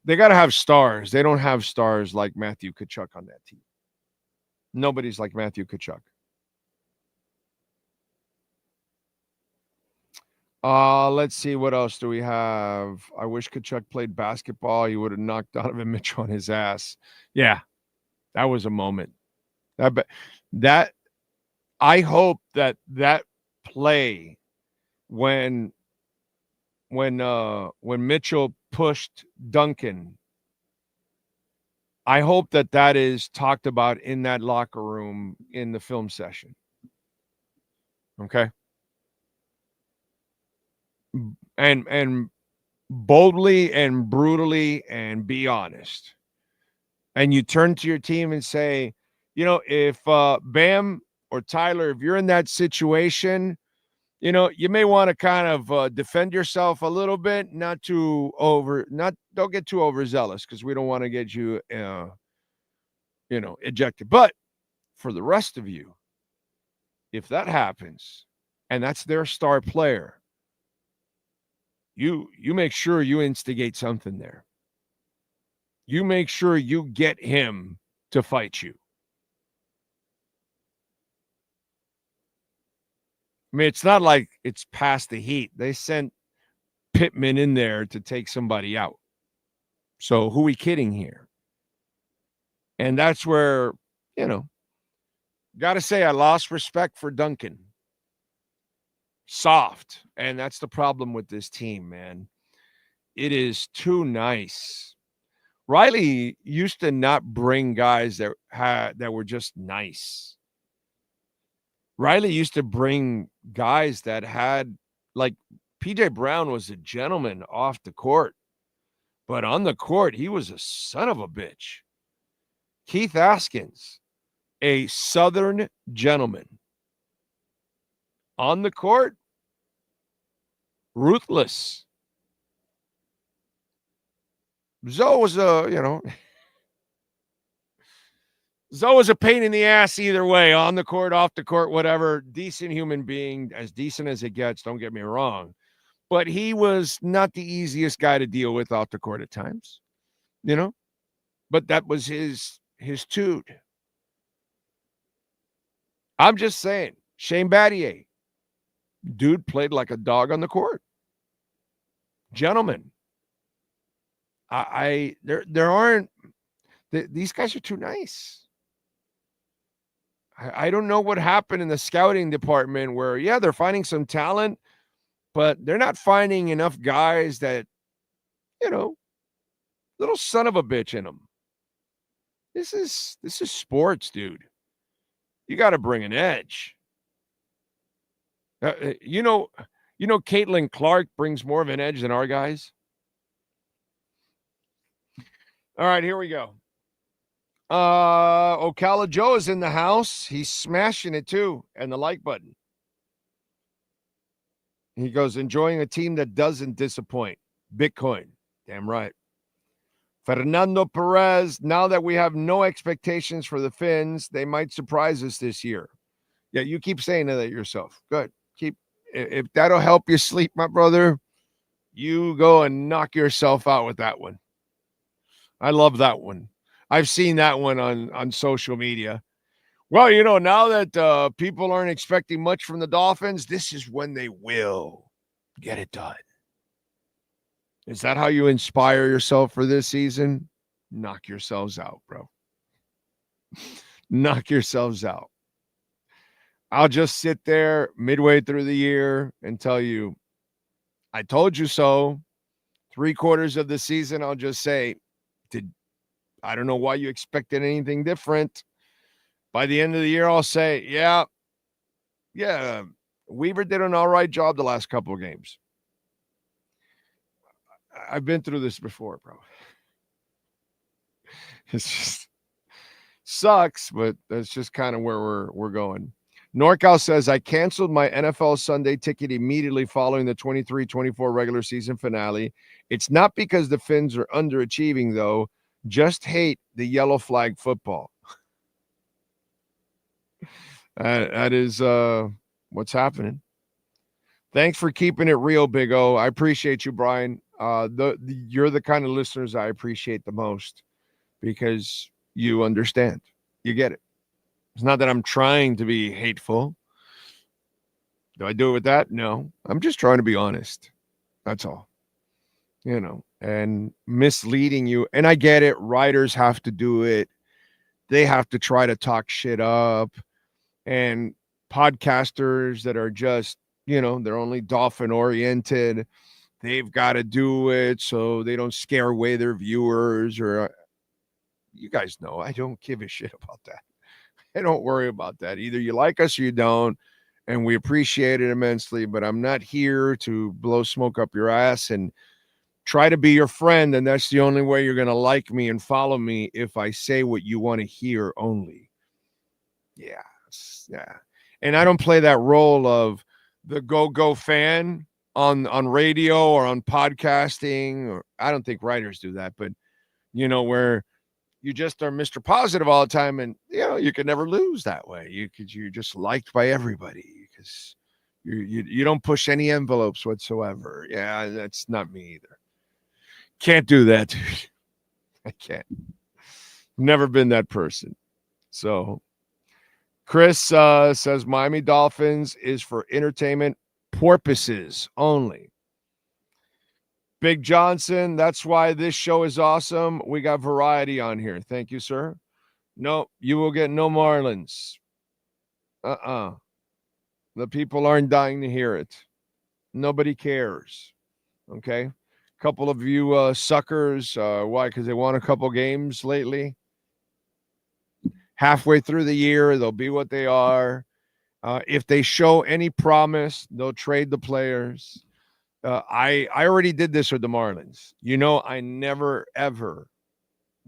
They got to have stars. They don't have stars like Matthew Tkachuk on that team. Nobody's like Matthew Tkachuk. Let's see, what else do we have? I wish Tkachuk played basketball. He would have knocked Donovan Mitchell on his ass. Yeah, that was a moment. That I hope that play when Mitchell pushed Duncan, I hope that is talked about in that locker room in the film session. Okay. And boldly and brutally and be honest. And you turn to your team and say, if Bam or Tyler, if you're in that situation, you may want to kind of defend yourself a little bit, don't get too overzealous, because we don't want to get you, ejected. But for the rest of you, if that happens and that's their star player, you make sure you instigate something there. You make sure you get him to fight you. I mean, it's not like it's past the Heat. They sent Pittman in there to take somebody out. So who are we kidding here? And that's where, got to say I lost respect for Duncan. Soft. And that's the problem with this team, man. It is too nice. Riley used to not bring guys that were just nice. Riley used to bring guys that had, like, PJ Brown was a gentleman off the court, but on the court, he was a son of a bitch. Keith Askins, a Southern gentleman. On the court, ruthless. Zoe was Zoe was a pain in the ass either way, on the court, off the court, whatever. Decent human being, as decent as it gets, don't get me wrong. But he was not the easiest guy to deal with off the court at times, But that was his dude. I'm just saying, Shane Battier, dude played like a dog on the court. Gentlemen. There aren't, these guys are too nice. I don't know what happened in the scouting department where, they're finding some talent, but they're not finding enough guys that, little son of a bitch in them. This is sports, dude. You got to bring an edge. Caitlin Clark brings more of an edge than our guys. All right, here we go. Ocala Joe is in the house. He's smashing it too, and the like button. He goes, enjoying a team that doesn't disappoint. Bitcoin. Damn right. Fernando Perez, now that we have no expectations for the Finns, they might surprise us this year. Yeah, you keep saying that yourself. Good. If that'll help you sleep, my brother, you go and knock yourself out with that one. I love that one. I've seen that one on social media. Well, now that people aren't expecting much from the Dolphins, this is when they will get it done. Is that how you inspire yourself for this season? Knock yourselves out, bro. Knock yourselves out. I'll just sit there midway through the year and tell you, I told you so. 3/4 of the season, I'll just say, I don't know why you expected anything different. By the end of the year, I'll say, yeah, Weaver did an all right job the last couple of games. I've been through this before, bro. It's just sucks, but that's just kind of where we're going. NorCal says, I canceled my NFL Sunday ticket immediately following the 23-24 regular season finale. It's not because the Fins are underachieving, though. Just hate the yellow flag football. That is what's happening. Thanks for keeping it real, Big O. I appreciate you, Brian. You're the kind of listeners I appreciate the most because you understand. You get it. It's not that I'm trying to be hateful. Do I do it with that? No. I'm just trying to be honest. That's all. And misleading you. And I get it. Writers have to do it. They have to try to talk shit up. And podcasters that are just, they're only Dolphin oriented. They've got to do it so they don't scare away their viewers. Or you guys know I don't give a shit about that. I don't worry about that. Either you like us or you don't, and we appreciate it immensely, but I'm not here to blow smoke up your ass and try to be your friend, and that's the only way you're going to like me and follow me if I say what you want to hear only. Yeah. And I don't play that role of the go-go fan on radio or on podcasting, or I don't think writers do that, but, where you just are Mr. Positive all the time, and you can never lose that way. You're just liked by everybody because you don't push any envelopes whatsoever. Yeah, that's not me either. Can't do that, dude. I can't. Never been that person. So Chris says Miami Dolphins is for entertainment purposes only. Big Johnson, that's why this show is awesome. We got variety on here. Thank you, sir. No, you will get no Marlins. The people aren't dying to hear it. Nobody cares. Okay? A couple of you suckers. Why? Because they won a couple games lately. Halfway through the year, they'll be what they are. If they show any promise, they'll trade the players. I already did this with the Marlins. I never, ever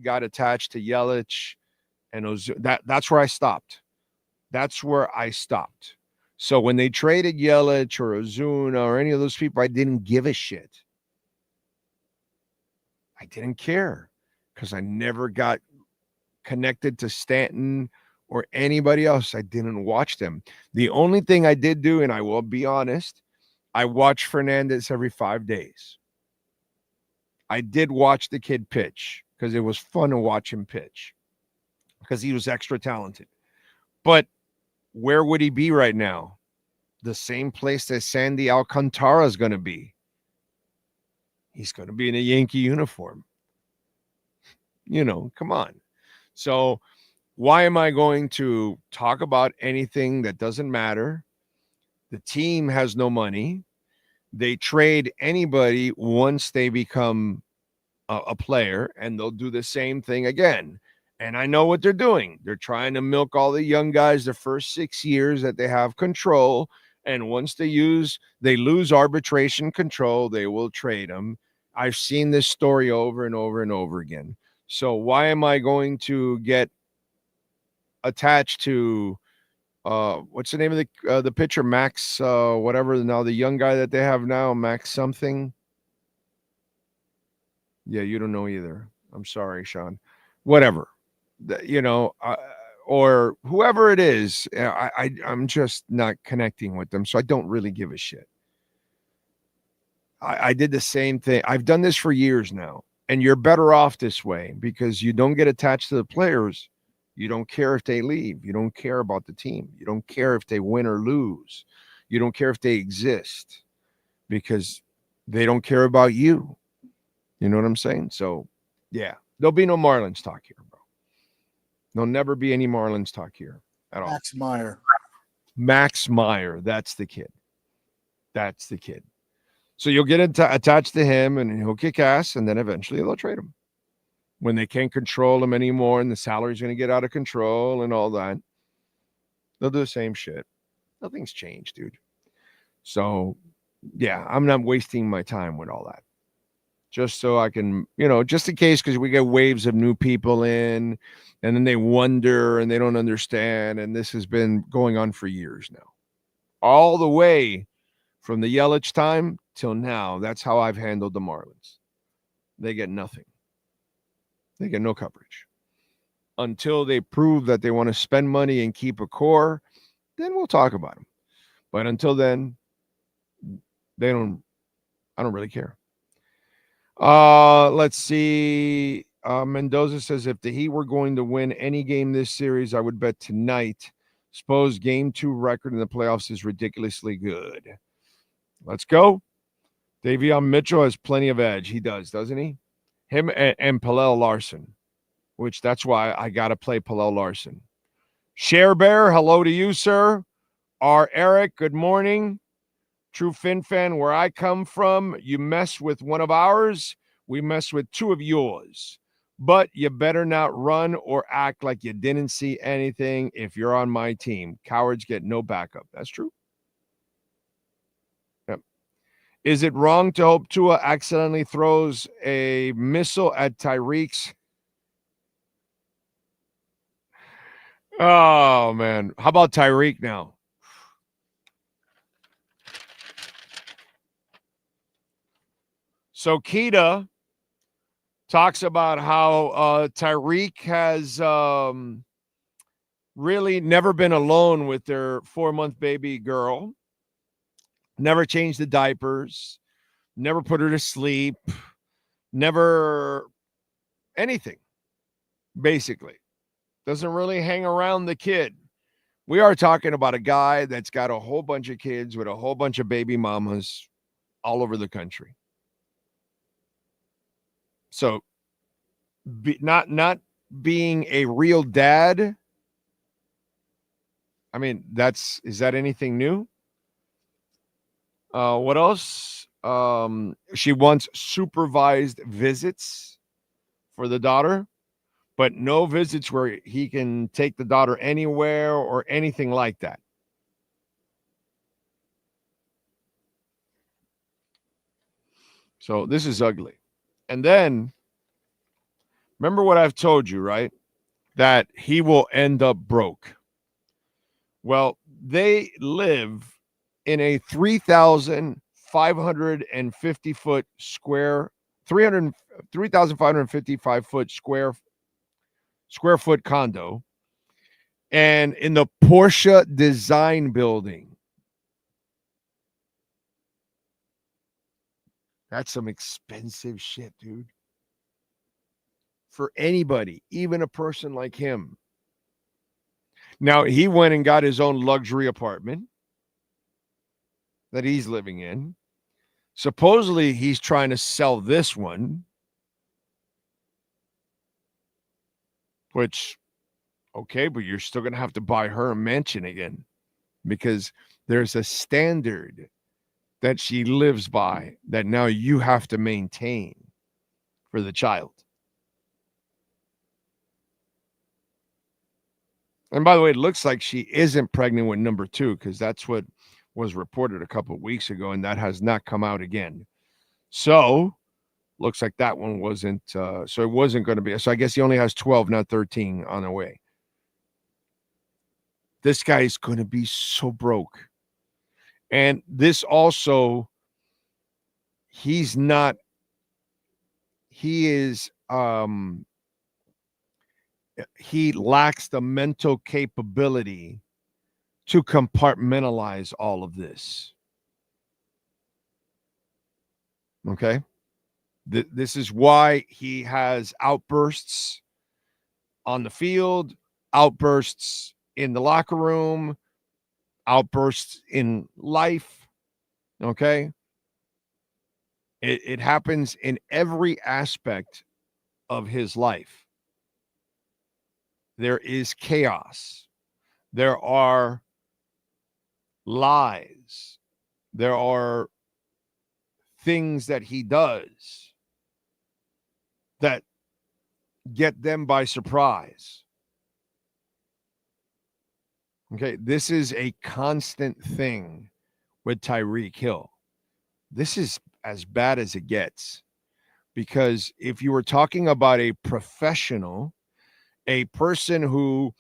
got attached to Yelich and Ozuna. That's where I stopped. That's where I stopped. So when they traded Yelich or Ozuna or any of those people, I didn't give a shit. I didn't care because I never got connected to Stanton or anybody else. I didn't watch them. The only thing I did do, and I will be honest, I watched Fernandez every 5 days. I did watch the kid pitch because it was fun to watch him pitch because he was extra talented. But where would he be right now? The same place that Sandy Alcantara is going to be. He's going to be in a Yankee uniform. Come on. So why am I going to talk about anything that doesn't matter? The team has no money. They trade anybody once they become a player, and they'll do the same thing again. And I know what they're doing. They're trying to milk all the young guys the first 6 years that they have control. And once they lose arbitration control, they will trade them. I've seen this story over and over and over again. So why am I going to get attached to what's the name of the pitcher? Max whatever now, the young guy that they have now, Max something. Yeah, you don't know either. I'm sorry, Sean. Whatever. Or whoever it is, I'm just not connecting with them, so I don't really give a shit. I did the same thing. I've done this for years now, and you're better off this way because you don't get attached to the players. You don't care if they leave. You don't care about the team. You don't care if they win or lose. You don't care if they exist because they don't care about you. You know what I'm saying? So, yeah, there'll be no Marlins talk here, bro. There'll never be any Marlins talk here at all. Max Meyer. That's the kid. So you'll get attached to him, and he'll kick ass, and then eventually they'll trade him. When they can't control him anymore and the salary's going to get out of control and all that, they'll do the same shit. Nothing's changed, dude. So, yeah, I'm not wasting my time with all that. just so I can, just in case, because we get waves of new people in, and then they wonder and they don't understand. And this has been going on for years now, all the way from the Yelich time till now. That's how I've handled the Marlins. They get nothing. They get no coverage until they prove that they want to spend money and keep a core. Then we'll talk about them. But until then, I don't really care. Let's see. Mendoza says, if the Heat were going to win any game this series, I would bet tonight. Suppose game 2 record in the playoffs is ridiculously good. Let's go. Davion Mitchell has plenty of edge. He does, doesn't he? Him and Pallel Larson, which that's why I got to play Pallel Larson. Share Bear, hello to you, sir. R. Eric, good morning. True Fin Fan, where I come from, you mess with one of ours, we mess with 2 of yours. But you better not run or act like you didn't see anything if you're on my team. Cowards get no backup. That's true. Yep. Is it wrong to hope Tua accidentally throws a missile at Tyreek's? Oh, man. How about Tyreek now? So Keita talks about how Tyreek has really never been alone with their 4-month baby girl, never changed the diapers, never put her to sleep, never anything, basically. Doesn't really hang around the kid. We are talking about a guy that's got a whole bunch of kids with a whole bunch of baby mamas all over the country. So not being a real dad, I mean, is that anything new? What else? She wants supervised visits for the daughter, but no visits where he can take the daughter anywhere or anything like that. So this is ugly. And then, remember what I've told you, right? That he will end up broke. Well, they live in a 3,550 foot square, 3,555 foot square foot condo, and in the Porsche Design Building. That's some expensive shit, dude. For anybody, even a person like him. Now, he went and got his own luxury apartment that he's living in. Supposedly, he's trying to sell this one, which, okay, but you're still going to have to buy her a mansion again because there's a standard that she lives by that now you have to maintain for the child. And by the way, it looks like she isn't pregnant with number 2 because that's what was reported a couple of weeks ago, and that has not come out again. So looks like that one wasn't, so it wasn't going to be. So I guess he only has 12, not 13 on the way. This guy is going to be so broke. And this also, he lacks the mental capability to compartmentalize all of this. Okay? This is why he has outbursts on the field, outbursts in the locker room, outbursts in life. Okay? It happens in every aspect of his life. There is chaos. There are lies. There are things that he does that get them by surprise. Okay, this is a constant thing with Tyreek Hill. This is as bad as it gets. Because if you were talking about a professional, a person who,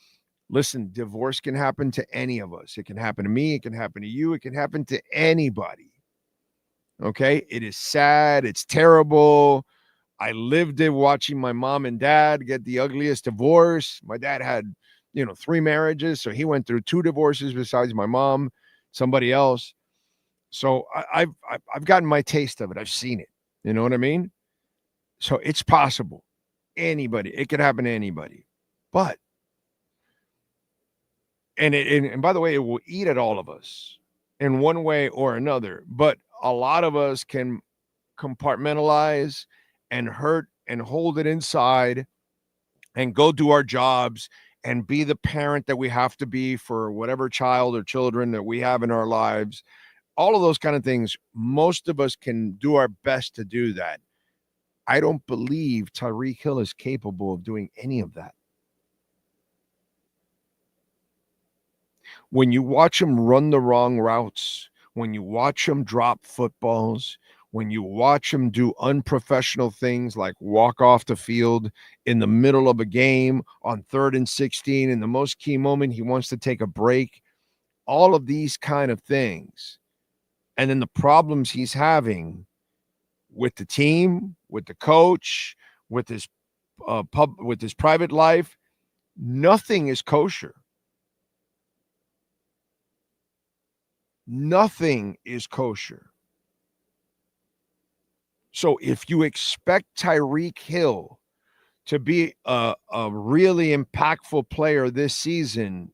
listen, divorce can happen to any of us. It can happen to me. It can happen to you. It can happen to anybody. Okay? It is sad. It's terrible. I lived it watching my mom and dad get the ugliest divorce. My dad had, 3 marriages. So he went through 2 divorces besides my mom, somebody else. So I've gotten my taste of it. I've seen it. You know what I mean? So it's possible. Anybody. It could happen to anybody. But, and by the way, it will eat at all of us in one way or another. But a lot of us can compartmentalize and hurt and hold it inside and go do our jobs and be the parent that we have to be for whatever child or children that we have in our lives. All of those kind of things, most of us can do our best to do that. I don't believe Tyreek Hill is capable of doing any of that. When you watch him run the wrong routes, when you watch him drop footballs, when you watch him do unprofessional things like walk off the field in the middle of a game on 3rd and 16, in the most key moment, he wants to take a break, all of these kind of things. And then the problems he's having with the team, with the coach, with his with his private life, nothing is kosher. Nothing is kosher. So if you expect Tyreek Hill to be a really impactful player this season,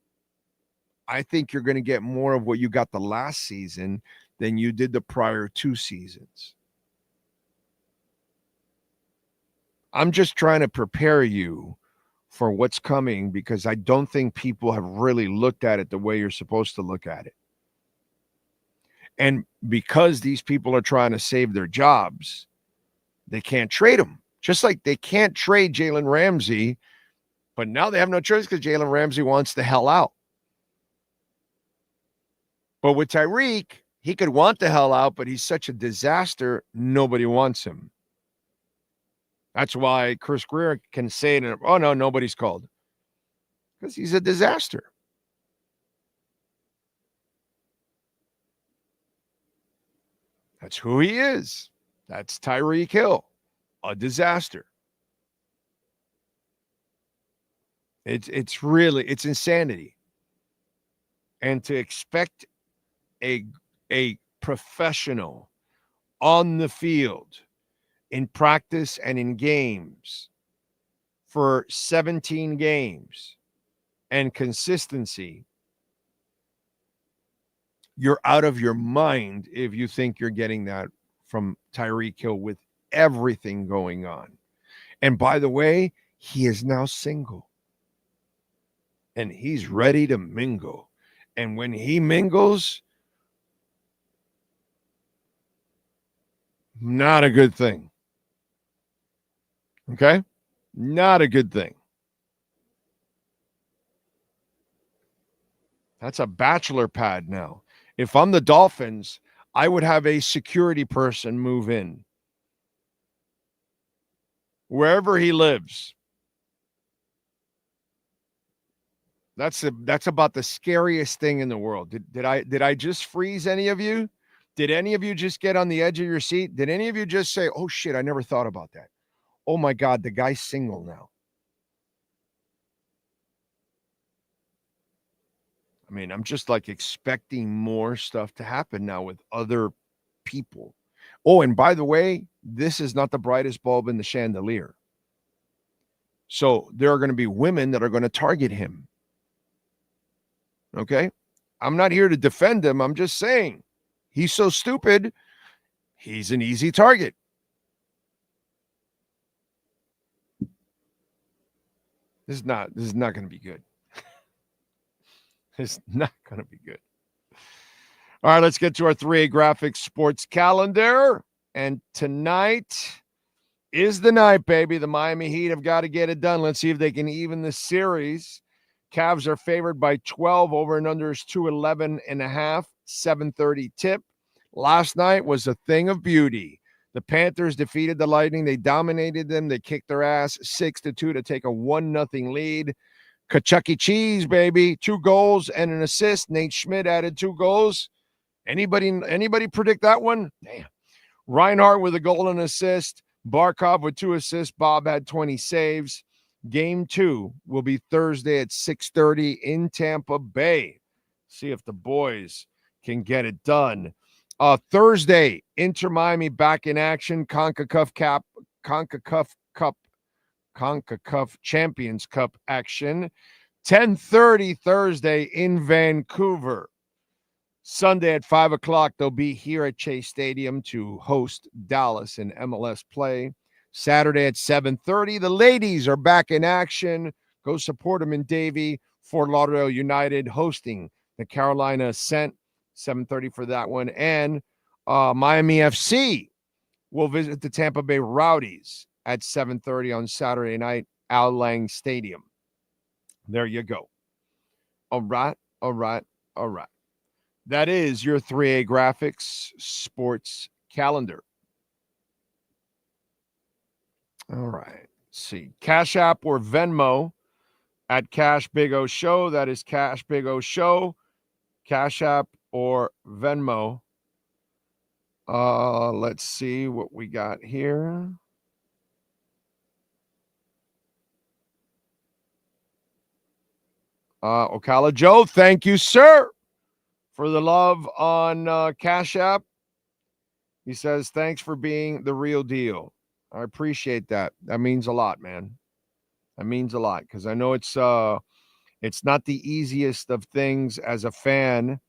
I think you're going to get more of what you got the last season than you did the prior 2 seasons. I'm just trying to prepare you for what's coming because I don't think people have really looked at it the way you're supposed to look at it. And because these people are trying to save their jobs, they can't trade them. Just like they can't trade Jalen Ramsey, but now they have no choice because Jalen Ramsey wants the hell out. But with Tyreek, he could want the hell out, but he's such a disaster, nobody wants him. That's why Chris Greer can say, oh, no, nobody's called. Because he's a disaster. That's who he is. That's Tyreek Hill, a disaster. It's insanity. And to expect a professional on the field in practice and in games for 17 games and consistency, you're out of your mind if you think you're getting that from Tyreek Hill with everything going on. And by the way, he is now single. And he's ready to mingle. And when he mingles, not a good thing. Okay? Not a good thing. That's a bachelor pad now. If I'm the Dolphins, I would have a security person move in. Wherever he lives. That's about the scariest thing in the world. Did I just freeze any of you? Did any of you just get on the edge of your seat? Did any of you just say, oh shit, I never thought about that? Oh my God, the guy's single now. I mean, I'm just like expecting more stuff to happen now with other people. Oh, and by the way, this is not the brightest bulb in the chandelier. So there are going to be women that are going to target him. Okay? I'm not here to defend him. I'm just saying he's so stupid. He's an easy target. This is not going to be good. It's not going to be good. All right, let's get to our 3A Graphics sports calendar. And tonight is the night, baby. The Miami Heat have got to get it done. Let's see if they can even the series. Cavs are favored by 12. Over and under is 211.5. 7:30 tip. Last night was a thing of beauty. The Panthers defeated the Lightning. They dominated them. They kicked their ass 6-2 to take a 1-0 lead. Chuck E. Cheese, baby. 2 goals and an assist. Nate Schmidt added 2 goals. Anybody predict that one? Damn. Reinhardt with a goal and assist. Barkov with 2 assists. Bob had 20 saves. Game 2 will be Thursday at 6:30 in Tampa Bay. See if the boys can get it done. Thursday, Inter Miami back in action. CONCACAF Champions Cup action. 10:30 Thursday in Vancouver. Sunday at 5 o'clock, they'll be here at Chase Stadium to host Dallas in MLS play. Saturday at 7:30, the ladies are back in action. Go support them in Davie. Fort Lauderdale United hosting the Carolina Ascent. 7:30 for that one. And Miami FC will visit the Tampa Bay Rowdies at 7:30 on Saturday night, Al Lang Stadium. There you go. All right. That is your 3A Graphics sports calendar. All right. Let's see. Cash App or Venmo at Cash Big O Show. That is Cash Big O Show. Cash App or Venmo. Let's see what we got here. Ocala Joe, thank you, sir, for the love on Cash App. He says, thanks for being the real deal. I appreciate that. That means a lot, man. That means a lot because I know it's not the easiest of things as a fan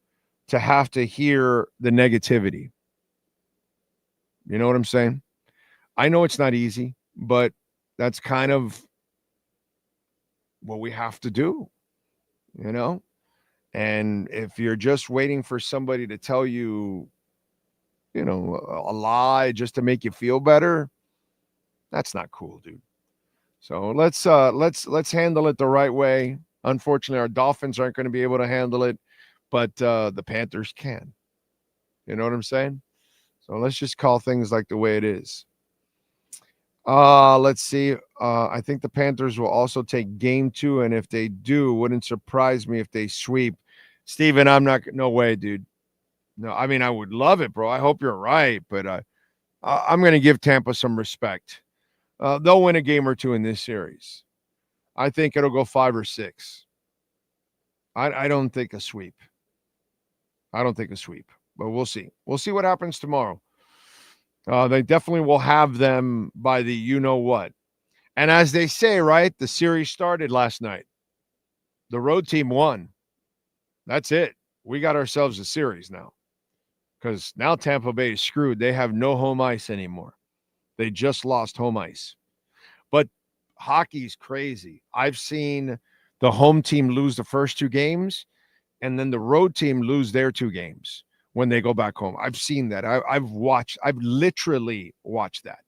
to have to hear the negativity. You know what I'm saying? I know it's not easy, but that's kind of what we have to do, you know? And if you're just waiting for somebody to tell you, you know, a lie just to make you feel better, that's not cool, dude. So let's handle it the right way. Unfortunately, our Dolphins aren't going to be able to handle it, but the Panthers can. You know what I'm saying? So let's just call things like the way it is. Let's see. I think the Panthers will also take game 2, and if they do, wouldn't surprise me if they sweep. Steven, no way, dude. No, I mean, I would love it, bro. I hope you're right, but I'm going to give Tampa some respect. They'll win a game or 2 in this series. I think it'll go 5 or 6. I don't think a sweep. But we'll see. We'll see what happens tomorrow. They definitely will have them by the you-know-what. And as they say, right, the series started last night. The road team won. That's it. We got ourselves a series now. Because now Tampa Bay is screwed. They have no home ice anymore. They just lost home ice. But hockey's crazy. I've seen the home team lose the first 2 games, and then the road team lose their 2 games when they go back home. I've seen that. I've literally watched that.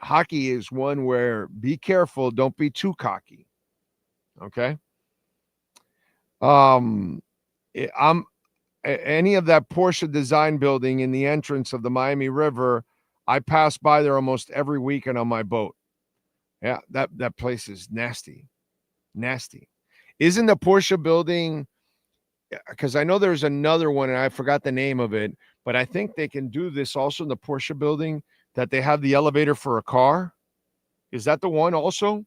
Hockey is one where be careful. Don't be too cocky. Okay. Any of that Porsche design building in the entrance of the Miami River, I pass by there almost every weekend on my boat. Yeah, that place is nasty. Nasty. Isn't the Porsche building, because I know there's another one and I forgot the name of it, but I think they can do this also in the Porsche building, that they have the elevator for a car. Is that the one also?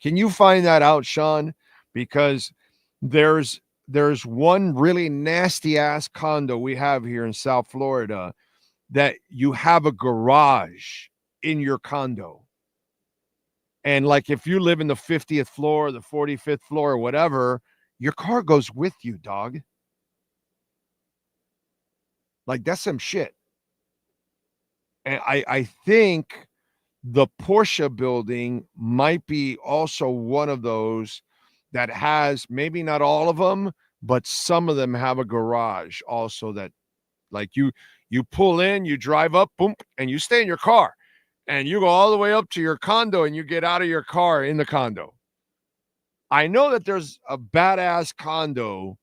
Can you find that out, Sean? Because there's one really nasty ass condo we have here in South Florida that you have a garage in your condo. And like if you live in the 50th floor, the 45th floor, or whatever, your car goes with you, dog. Like that's some shit. And I think the Porsche building might be also one of those that has, maybe not all of them, but some of them have a garage also that like you pull in, you drive up, boom, and you stay in your car. And you go all the way up to your condo and you get out of your car in the condo. I know that there's a badass condo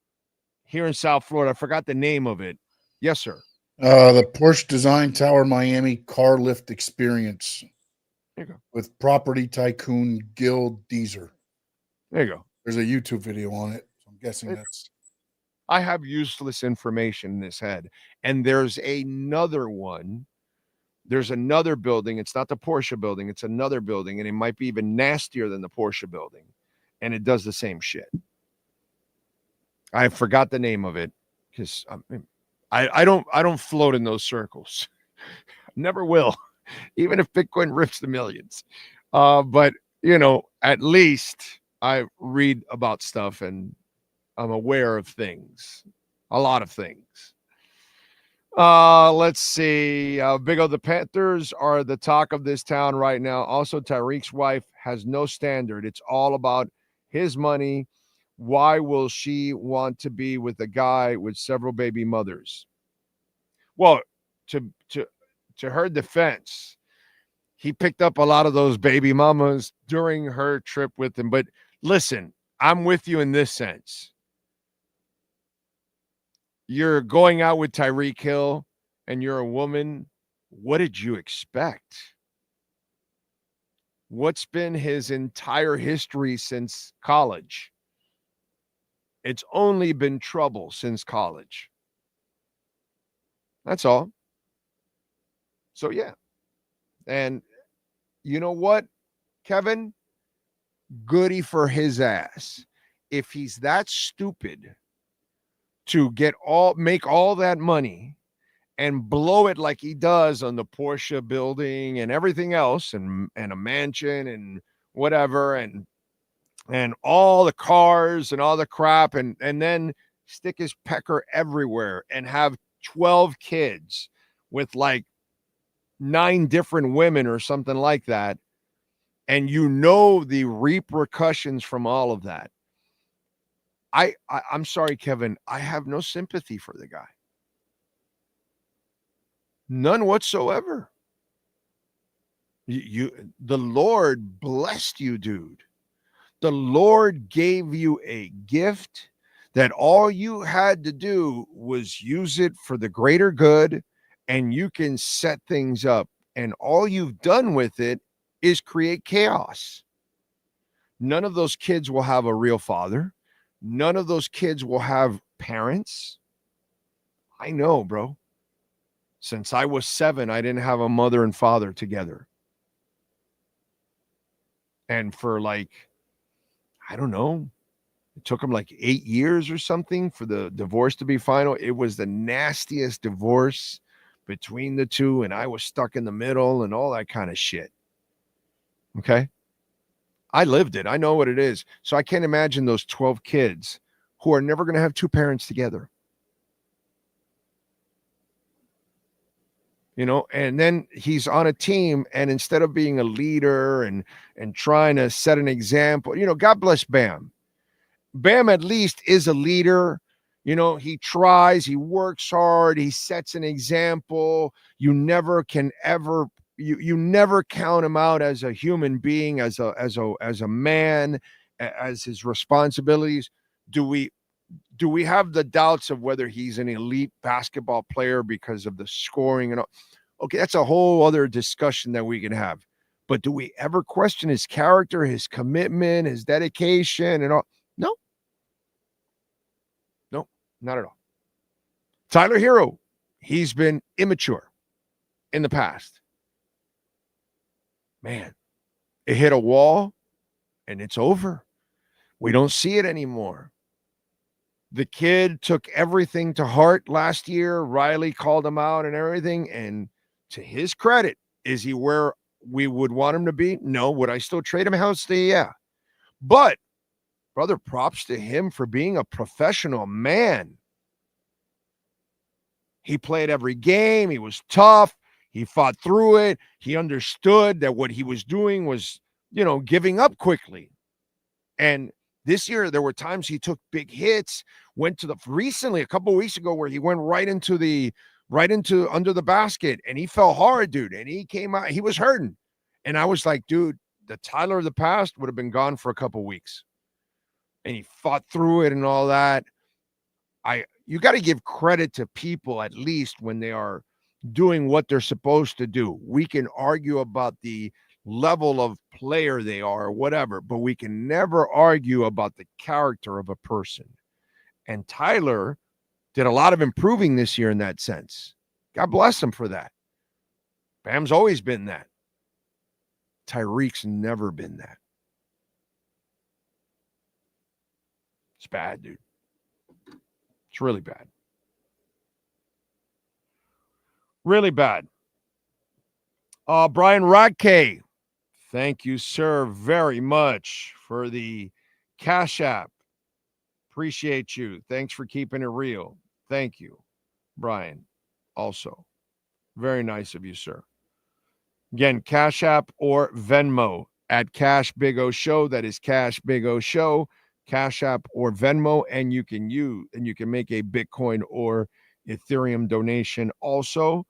here in South Florida. I forgot the name of it. Yes, sir. The Porsche Design Tower Miami car lift experience. There you go. With property tycoon Gil Deezer. There you go. There's a YouTube video on it. So I'm guessing that's. I have useless information in this head. And there's another one. There's another building. It's not the Porsche building. It's another building. And it might be even nastier than the Porsche building. And it does the same shit. I forgot the name of it because I don't float in those circles. Never will, even if Bitcoin rips the millions. But at least I read about stuff and I'm aware of things, a lot of things. Let's see. Big O, the Panthers are the talk of this town right now. Also, Tyreek's wife has no standard. It's all about his money. Why will she want to be with a guy with several baby mothers? Well, to her defense, he picked up a lot of those baby mamas during her trip with him. But listen, I'm with you in this sense. You're going out with Tyreek Hill and you're a woman. What did you expect? What's been his entire history since college? It's only been trouble since college. That's all. So, yeah. And you know what, Kevin? Goody for his ass. If he's that stupid to make all that money and blow it like he does on the Porsche building and everything else and a mansion and whatever and all the cars and all the crap and then stick his pecker everywhere and have 12 kids with like 9 different women or something like that. And the repercussions from all of that. I'm sorry, Kevin. I have no sympathy for the guy. None whatsoever. The Lord blessed you, dude. The Lord gave you a gift that all you had to do was use it for the greater good, and you can set things up. And all you've done with it is create chaos. None of those kids will have a real father. None of those kids will have parents. I know, bro. Since I was 7, I didn't have a mother and father together. And for I don't know, it took him 8 years or something for the divorce to be final. It was the nastiest divorce between the two, and I was stuck in the middle and all that kind of shit. Okay? I lived it. I know what it is. So I can't imagine those 12 kids who are never going to have 2 parents together. And then he's on a team, and instead of being a leader and trying to set an example, God bless Bam. Bam at least is a leader. He tries, he works hard, he sets an example. You never can ever, you never count him out as a human being, as a man, as his responsibilities. Do we have the doubts of whether he's an elite basketball player because of the scoring and all? Okay, that's a whole other discussion that we can have. But do we ever question his character, his commitment, his dedication and all? No. No, not at all. Tyler Hero, he's been immature in the past. Man, it hit a wall and it's over. We don't see it anymore. The kid took everything to heart last year. Riley called him out and everything. And to his credit, is he where we would want him to be? No. Would I still trade him? Yeah. But, brother, props to him for being a professional man. He played every game. He was tough. He fought through it. He understood that what he was doing was, giving up quickly. And this year, there were times he took big hits, recently, a couple of weeks ago, where he went right into under the basket, and he fell hard, dude. And he came out, he was hurting. And I was like, dude, the Tyler of the past would have been gone for a couple of weeks. And he fought through it and all that. you got to give credit to people at least when they are doing what they're supposed to do. We can argue about the level of player they are or whatever, but we can never argue about the character of a person. And Tyler did a lot of improving this year in that sense. God bless him for that. Bam's always been that. Tyreek's never been that. It's bad, dude. It's really bad. Really bad. Brian Radke, thank you, sir, very much for the Cash App. Appreciate you. Thanks for keeping it real. Thank you, Brian. Also, very nice of you, sir. Again, Cash App or Venmo at Cash Big O Show. That is Cash Big O Show. Cash App or Venmo, and you can make a Bitcoin or Ethereum donation also.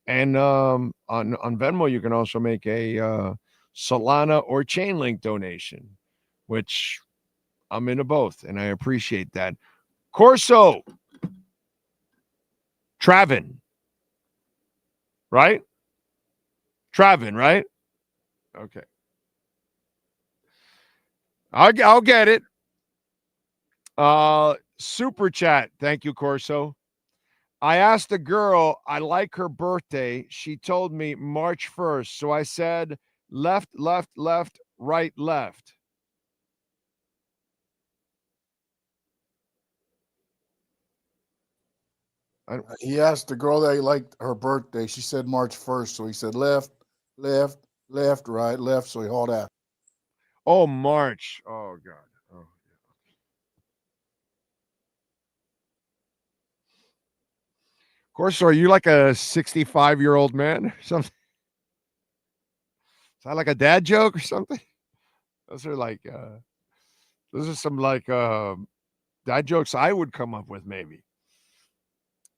And on Venmo, you can also make a Solana or Chainlink donation, which I'm into both, and I appreciate that. Corso, Travin, right? Travin, right? Okay. I'll get it. Super chat. Thank you, Corso. I asked a girl, I like her birthday. She told me March 1st. So I said, left, left, left, right, left. He asked the girl that he liked her birthday. She said March 1st. So he said left, left, left, right, left. So he hauled out. Oh, March. Oh, God. Oh, yeah. Of course, are you like a 65-year-old man or something? Is that like a dad joke or something? Those are some dad jokes I would come up with maybe.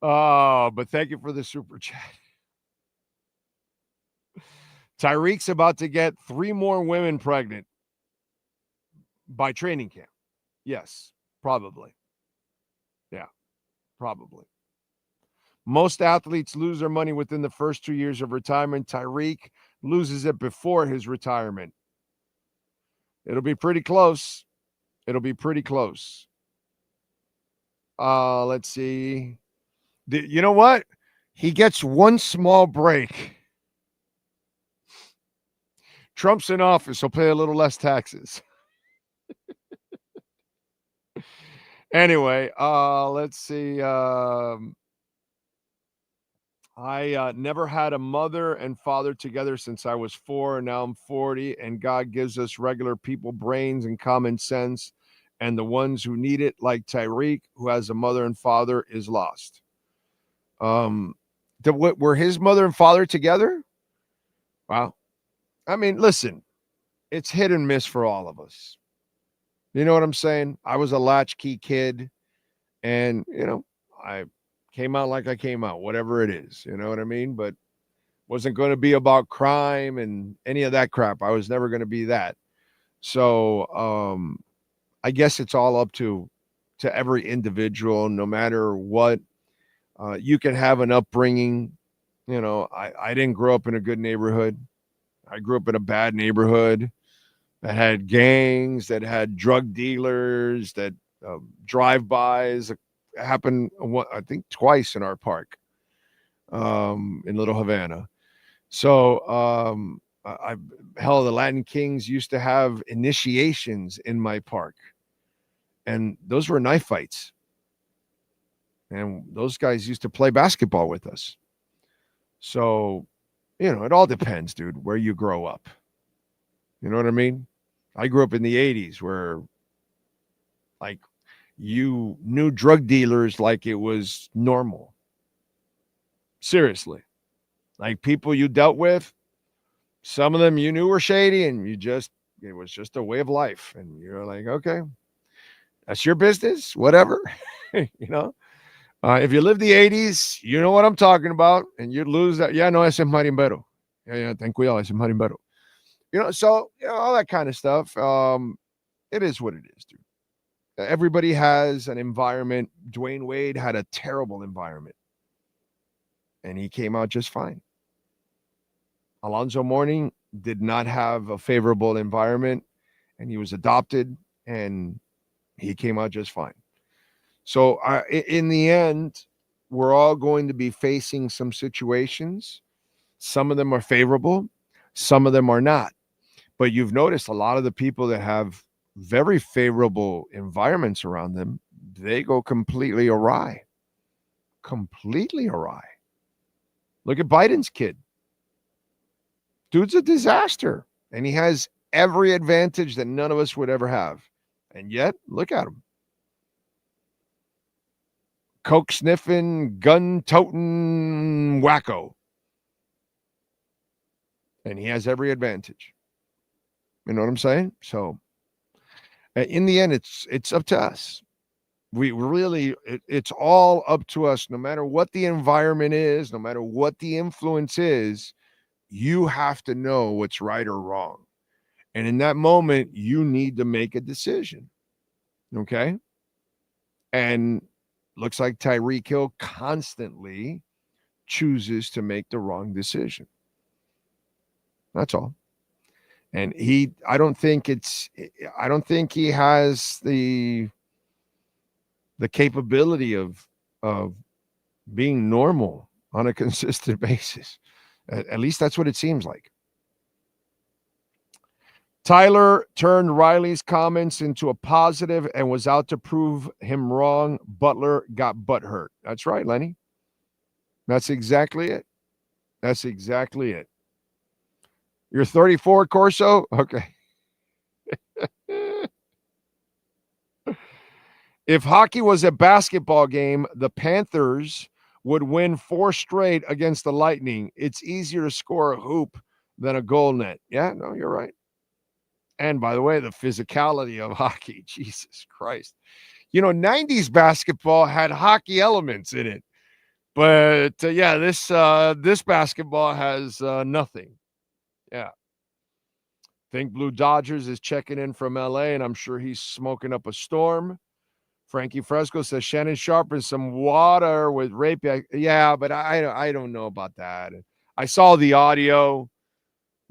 Oh, but thank you for the super chat. Tyreek's about to get 3 more women pregnant by training camp. Yes, probably. Yeah, probably. Most athletes lose their money within the first 2 years of retirement. Tyreek loses it before his retirement. It'll be pretty close. Let's see. You know what? He gets one small break. Trump's in office. He'll pay a little less taxes. Anyway, let's see. I never had a mother and father together since I was 4, and now I'm 40, and God gives us regular people brains and common sense, and the ones who need it, like Tyreek, who has a mother and father, is lost. Were his mother and father together? Wow. I mean, listen, it's hit and miss for all of us. You know what I'm saying? I was a latchkey kid, and, I came out like I came out, whatever it is. You know what I mean? But wasn't going to be about crime and any of that crap. I was never going to be that. So I guess it's all up to every individual, no matter what. You can have an upbringing. I didn't grow up in a good neighborhood. I grew up in a bad neighborhood that had gangs, that had drug dealers, that drive-bys. Happened, I think, twice in our park in Little Havana. So the Latin Kings used to have initiations in my park, and those were knife fights. And those guys used to play basketball with us. So, it all depends, dude, where you grow up. You know what I mean? I grew up in the 80s where, you knew drug dealers like it was normal. Seriously. Like, people you dealt with, some of them you knew were shady, and it was just a way of life. And you're like, okay, that's your business, whatever. If you live the 80s, you know what I'm talking about, and you'd lose that. Yeah, no, ese marimbero. Yeah, ten cuidado, ese marimbero. So, all that kind of stuff. It is what it is, dude. Everybody has an environment. Dwayne Wade had a terrible environment, and he came out just fine. Alonzo Mourning did not have a favorable environment, and he was adopted, and he came out just fine. So in the end, we're all going to be facing some situations. Some of them are favorable. Some of them are not. But you've noticed a lot of the people that have very favorable environments around them, they go completely awry. Completely awry. Look at Biden's kid. Dude's a disaster. And he has every advantage that none of us would ever have. And yet, look at him. Coke sniffing, gun toting wacko. And he has every advantage. You know what I'm saying? So in the end, it's up to us. We really, it's all up to us. No matter what the environment is, no matter what the influence is, you have to know what's right or wrong. And in that moment, you need to make a decision. Okay? And looks like Tyreek Hill constantly chooses to make the wrong decision. That's all. And I don't think he has the capability of being normal on a consistent basis. At least that's what it seems like. Tyler turned Riley's comments into a positive and was out to prove him wrong. Butler got butthurt. That's right, Lenny. That's exactly it. That's exactly it. You're 34, Corso? Okay. If hockey was a basketball game, the Panthers would win 4 straight against the Lightning. It's easier to score a hoop than a goal net. Yeah, no, you're right. And by the way, the physicality of hockey, Jesus Christ. 90s basketball had hockey elements in it. But this basketball has nothing. Yeah. Think Blue Dodgers is checking in from LA, and I'm sure he's smoking up a storm. Frankie Fresco says Shannon Sharp is some water with rape. Yeah, but I don't know about that. I saw the audio,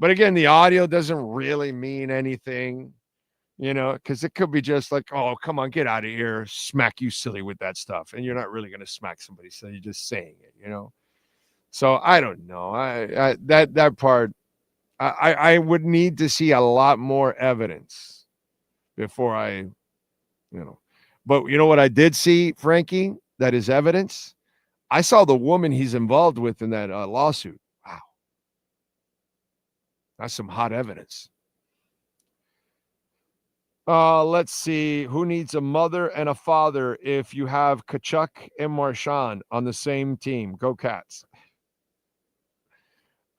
but again, the audio doesn't really mean anything, because it could be just like, oh, come on, get out of here, smack you silly with that stuff, and you're not really going to smack somebody, so you're just saying it, So I don't know. That part. I would need to see a lot more evidence before But you know what I did see, Frankie, that is evidence? I saw the woman he's involved with in that lawsuit. Wow. That's some hot evidence. Let's see. Who needs a mother and a father if you have Kachuk and Marshawn on the same team? Go Cats.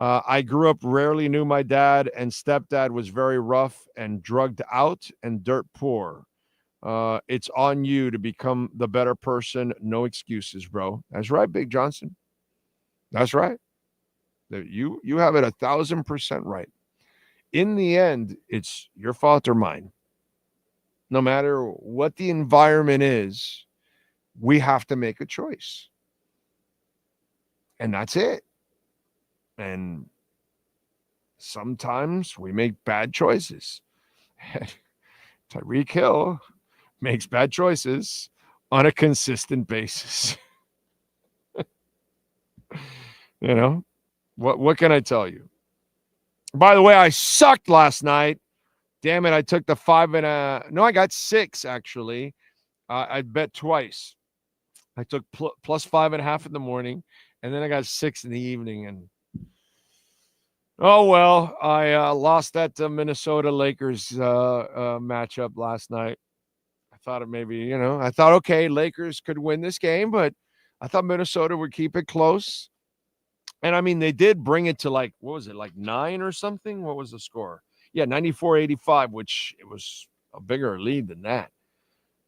I grew up, rarely knew my dad, and stepdad was very rough and drugged out and dirt poor. It's on you to become the better person. No excuses, bro. That's right, Big Johnson. That's right. You have it 1,000% right. In the end, it's your fault or mine. No matter what the environment is, we have to make a choice. And that's it. And sometimes we make bad choices. Tyreek Hill makes bad choices on a consistent basis. What can I tell you? By the way, I sucked last night. Damn it, I took the 5.5. No, I got 6 actually. I bet twice. I took plus 5.5 in the morning, and then I got 6 in the evening, and oh, well, I lost that Minnesota Lakers matchup last night. I thought I thought, okay, Lakers could win this game, but I thought Minnesota would keep it close. And, I mean, they did bring it to, what was it, 9 or something? What was the score? Yeah, 94-85, which it was a bigger lead than that.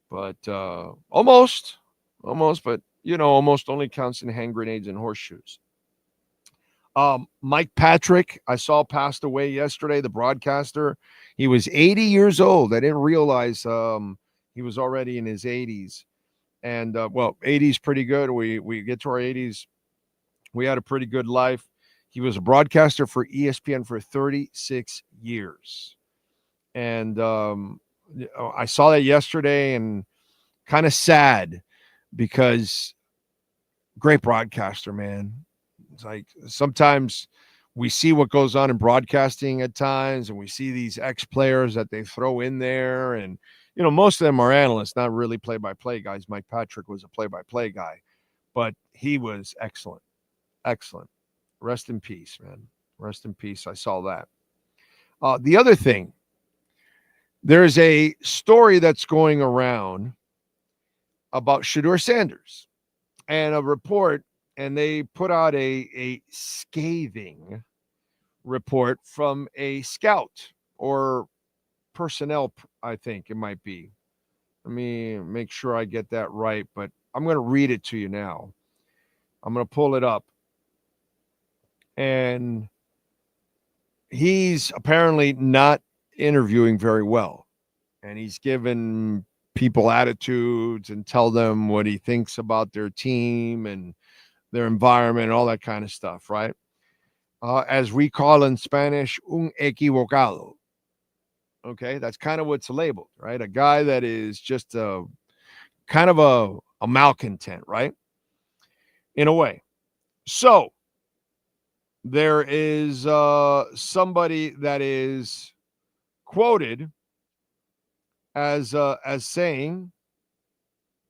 But almost, but, almost only counts in hand grenades and horseshoes. Mike Patrick, I saw passed away yesterday, the broadcaster. He was 80 years old. I didn't realize He was already in his 80s. And, 80s pretty good. We get to our 80s. We had a pretty good life. He was a broadcaster for ESPN for 36 years. And I saw that yesterday and kind of sad because great broadcaster, man. It's like sometimes we see what goes on in broadcasting at times, and we see these ex-players that they throw in there. And, most of them are analysts, not really play-by-play guys. Mike Patrick was a play-by-play guy, but he was excellent. Excellent. Rest in peace, man. Rest in peace. I saw that. The other thing, there's a story that's going around about Shedeur Sanders and a report, and they put out a scathing report from a scout or personnel, I think it might be. Let me make sure I get that right, but I'm going to read it to you now. I'm going to pull it up. And he's apparently not interviewing very well. And he's given people attitudes and tell them what he thinks about their team and their environment and all that kind of stuff, right? As we call in Spanish, un equivocado. Okay, that's kind of what's labeled, right? A guy that is just a kind of a malcontent, right? In a way. So there is somebody that is quoted as saying,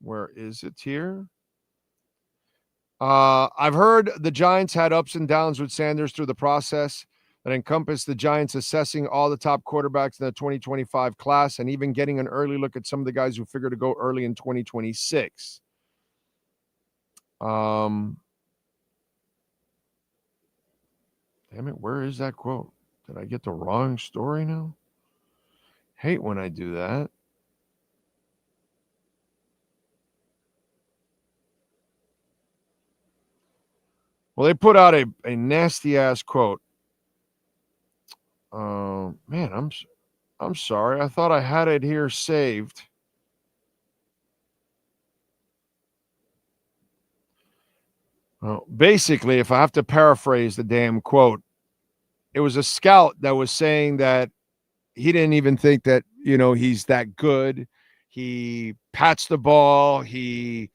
where is it here? I've heard the Giants had ups and downs with Sanders through the process that encompassed the Giants assessing all the top quarterbacks in the 2025 class and even getting an early look at some of the guys who figured to go early in 2026. Damn it, where is that quote? Did I get the wrong story now? Hate when I do that. Well, they put out a nasty ass quote. Man, I'm sorry. I thought I had it here saved. Well, basically, if I have to paraphrase the damn quote, it was a scout that was saying that he didn't even think that, he's that good. He pats the ball. He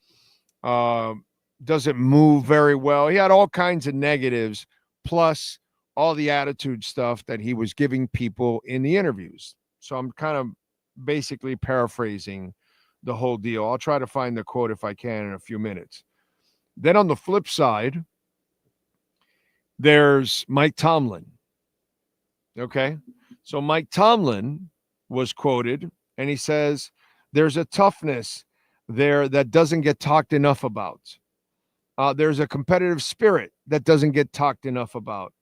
doesn't move very well. He had all kinds of negatives, plus all the attitude stuff that he was giving people in the interviews. So I'm kind of basically paraphrasing the whole deal. I'll try to find the quote if I can in a few minutes. Then on the flip side, there's Mike Tomlin. Okay. So Mike Tomlin was quoted and he says, there's a toughness there that doesn't get talked enough about. There's a competitive spirit that doesn't get talked enough about.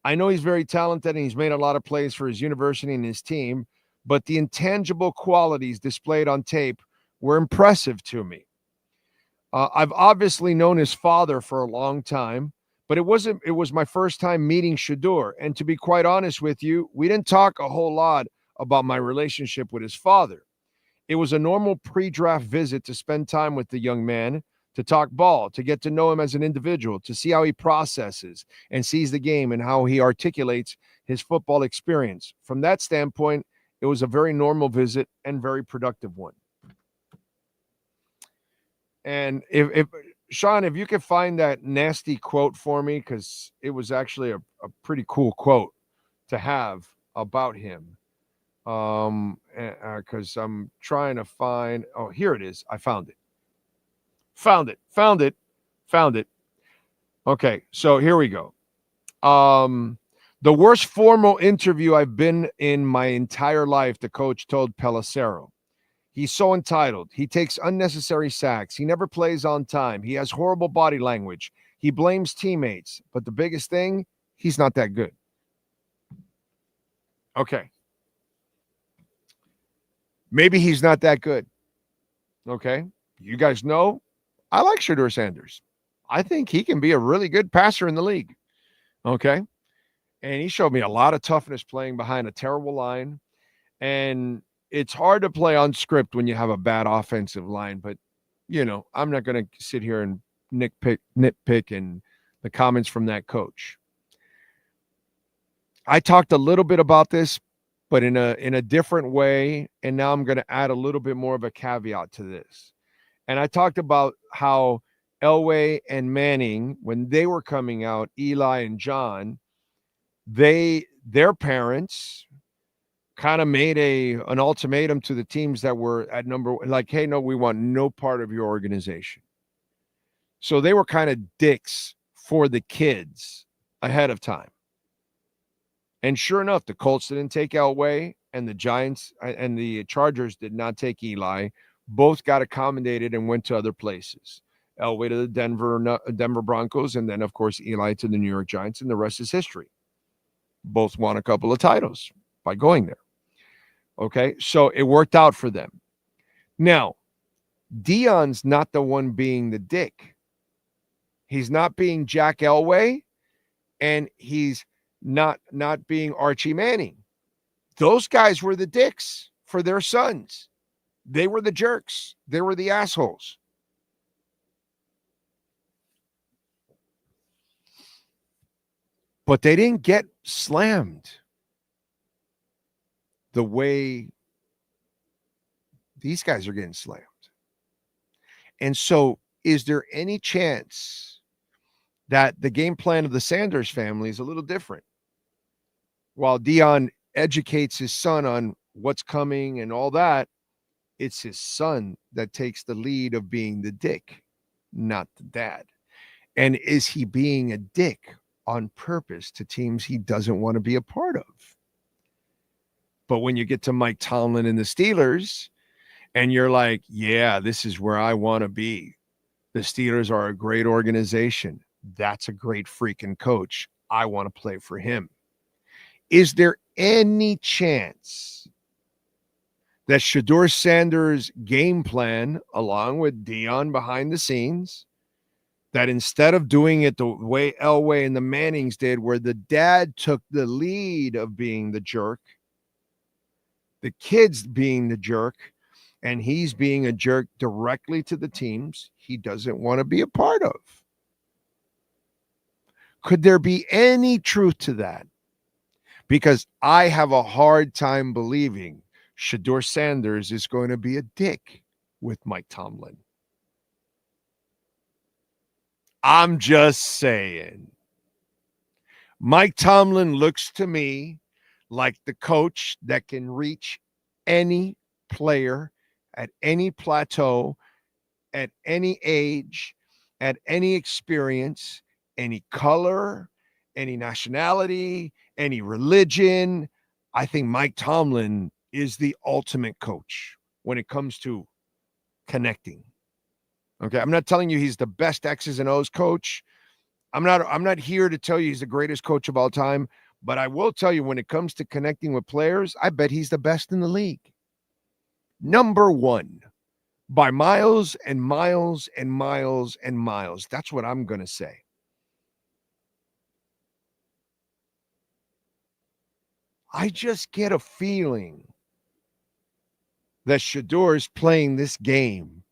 I know he's very talented and he's made a lot of plays for his university and his team, but the intangible qualities displayed on tape were impressive to me. I've obviously known his father for a long time, but it was my first time meeting Shedeur. And to be quite honest with you, we didn't talk a whole lot about my relationship with his father. It was a normal pre-draft visit to spend time with the young man, to talk ball, to get to know him as an individual, to see how he processes and sees the game and how he articulates his football experience. From that standpoint, it was a very normal visit and very productive one. And if Sean, if you could find that nasty quote for me, because it was actually a pretty cool quote to have about him. Because I'm trying to find, here it is. I found it. Found it. Okay, so here we go. The worst formal interview I've been in my entire life, the coach told Pelissero. He's so entitled. He takes unnecessary sacks. He never plays on time. He has horrible body language. He blames teammates. But the biggest thing, he's not that good. Okay. Maybe he's not that good. Okay. You guys know, I like Shedeur Sanders. I think he can be a really good passer in the league. Okay. And he showed me a lot of toughness playing behind a terrible line. And it's hard to play on script when you have a bad offensive line, but I'm not going to sit here and nitpick in the comments from that coach. I talked a little bit about this, but in a different way, and now I'm going to add a little bit more of a caveat to this. And I talked about how Elway and Manning, when they were coming out, Eli and John, their parents kind of made an ultimatum to the teams that were at number, like, hey, no, we want no part of your organization. So they were kind of dicks for the kids ahead of time. And sure enough, the Colts didn't take Elway, and the Giants and the Chargers did not take Eli. Both got accommodated and went to other places. Elway to the Denver Broncos, and then, of course, Eli to the New York Giants, and the rest is history. Both won a couple of titles by going there. Okay, so it worked out for them. Now, Deion's not the one being the dick. He's not being Jack Elway, and he's not being Archie Manning. Those guys were the dicks for their sons. They were the jerks. They were the assholes. But they didn't get slammed the way these guys are getting slammed. And so, is there any chance that the game plan of the Sanders family is a little different? While Deion educates his son on what's coming and all that, it's his son that takes the lead of being the dick, not the dad. And is he being a dick on purpose to teams he doesn't want to be a part of? But when you get to Mike Tomlin and the Steelers, and you're like, yeah, this is where I want to be. The Steelers are a great organization. That's a great freaking coach. I want to play for him. Is there any chance that Shedeur Sanders' game plan, along with Deion behind the scenes, that instead of doing it the way Elway and the Mannings did, where the dad took the lead of being the jerk, the kids being the jerk, and he's being a jerk directly to the teams he doesn't want to be a part of? Could there be any truth to that? Because I have a hard time believing Shedeur Sanders is going to be a dick with Mike Tomlin. I'm just saying. Mike Tomlin looks to me like the coach that can reach any player at any plateau, at any age, at any experience, any color, any nationality, any religion. I think Mike Tomlin is the ultimate coach when it comes to connecting. Okay, I'm not telling you he's the best X's and O's coach. I'm not here to tell you he's the greatest coach of all time, but I will tell you when it comes to connecting with players, I bet he's the best in the league. Number one, by miles and miles and miles and miles. That's what I'm going to say. I just get a feeling that Shedeur is playing this game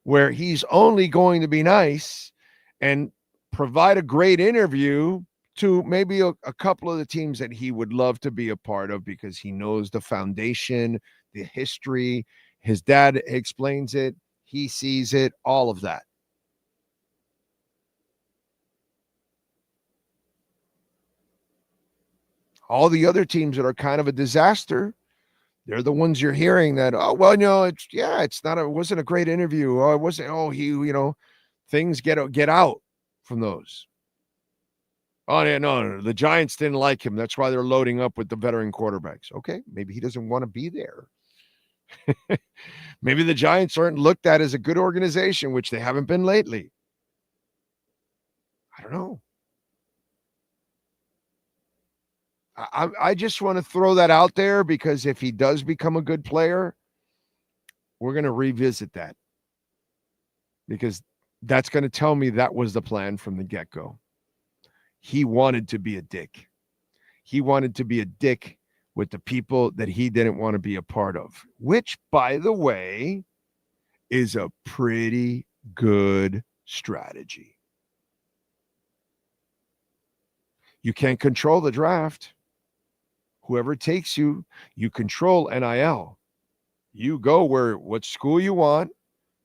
where he's only going to be nice and provide a great interview to maybe a couple of the teams that he would love to be a part of because he knows the foundation, the history. His dad explains it. He sees it, all of that. All the other teams that are kind of a disaster, they're the ones you're hearing that, oh, well, no, it wasn't a great interview. Oh, it wasn't, things get out from those. Oh, yeah, no, the Giants didn't like him. That's why they're loading up with the veteran quarterbacks. Okay, maybe he doesn't want to be there. Maybe the Giants aren't looked at as a good organization, which they haven't been lately. I don't know. I just want to throw that out there because if he does become a good player, we're going to revisit that because that's going to tell me that was the plan from the get-go. He wanted to be a dick. He wanted to be a dick with the people that he didn't want to be a part of, which, by the way, is a pretty good strategy. You can't control the draft. Whoever takes you, you control NIL. You go what school you want,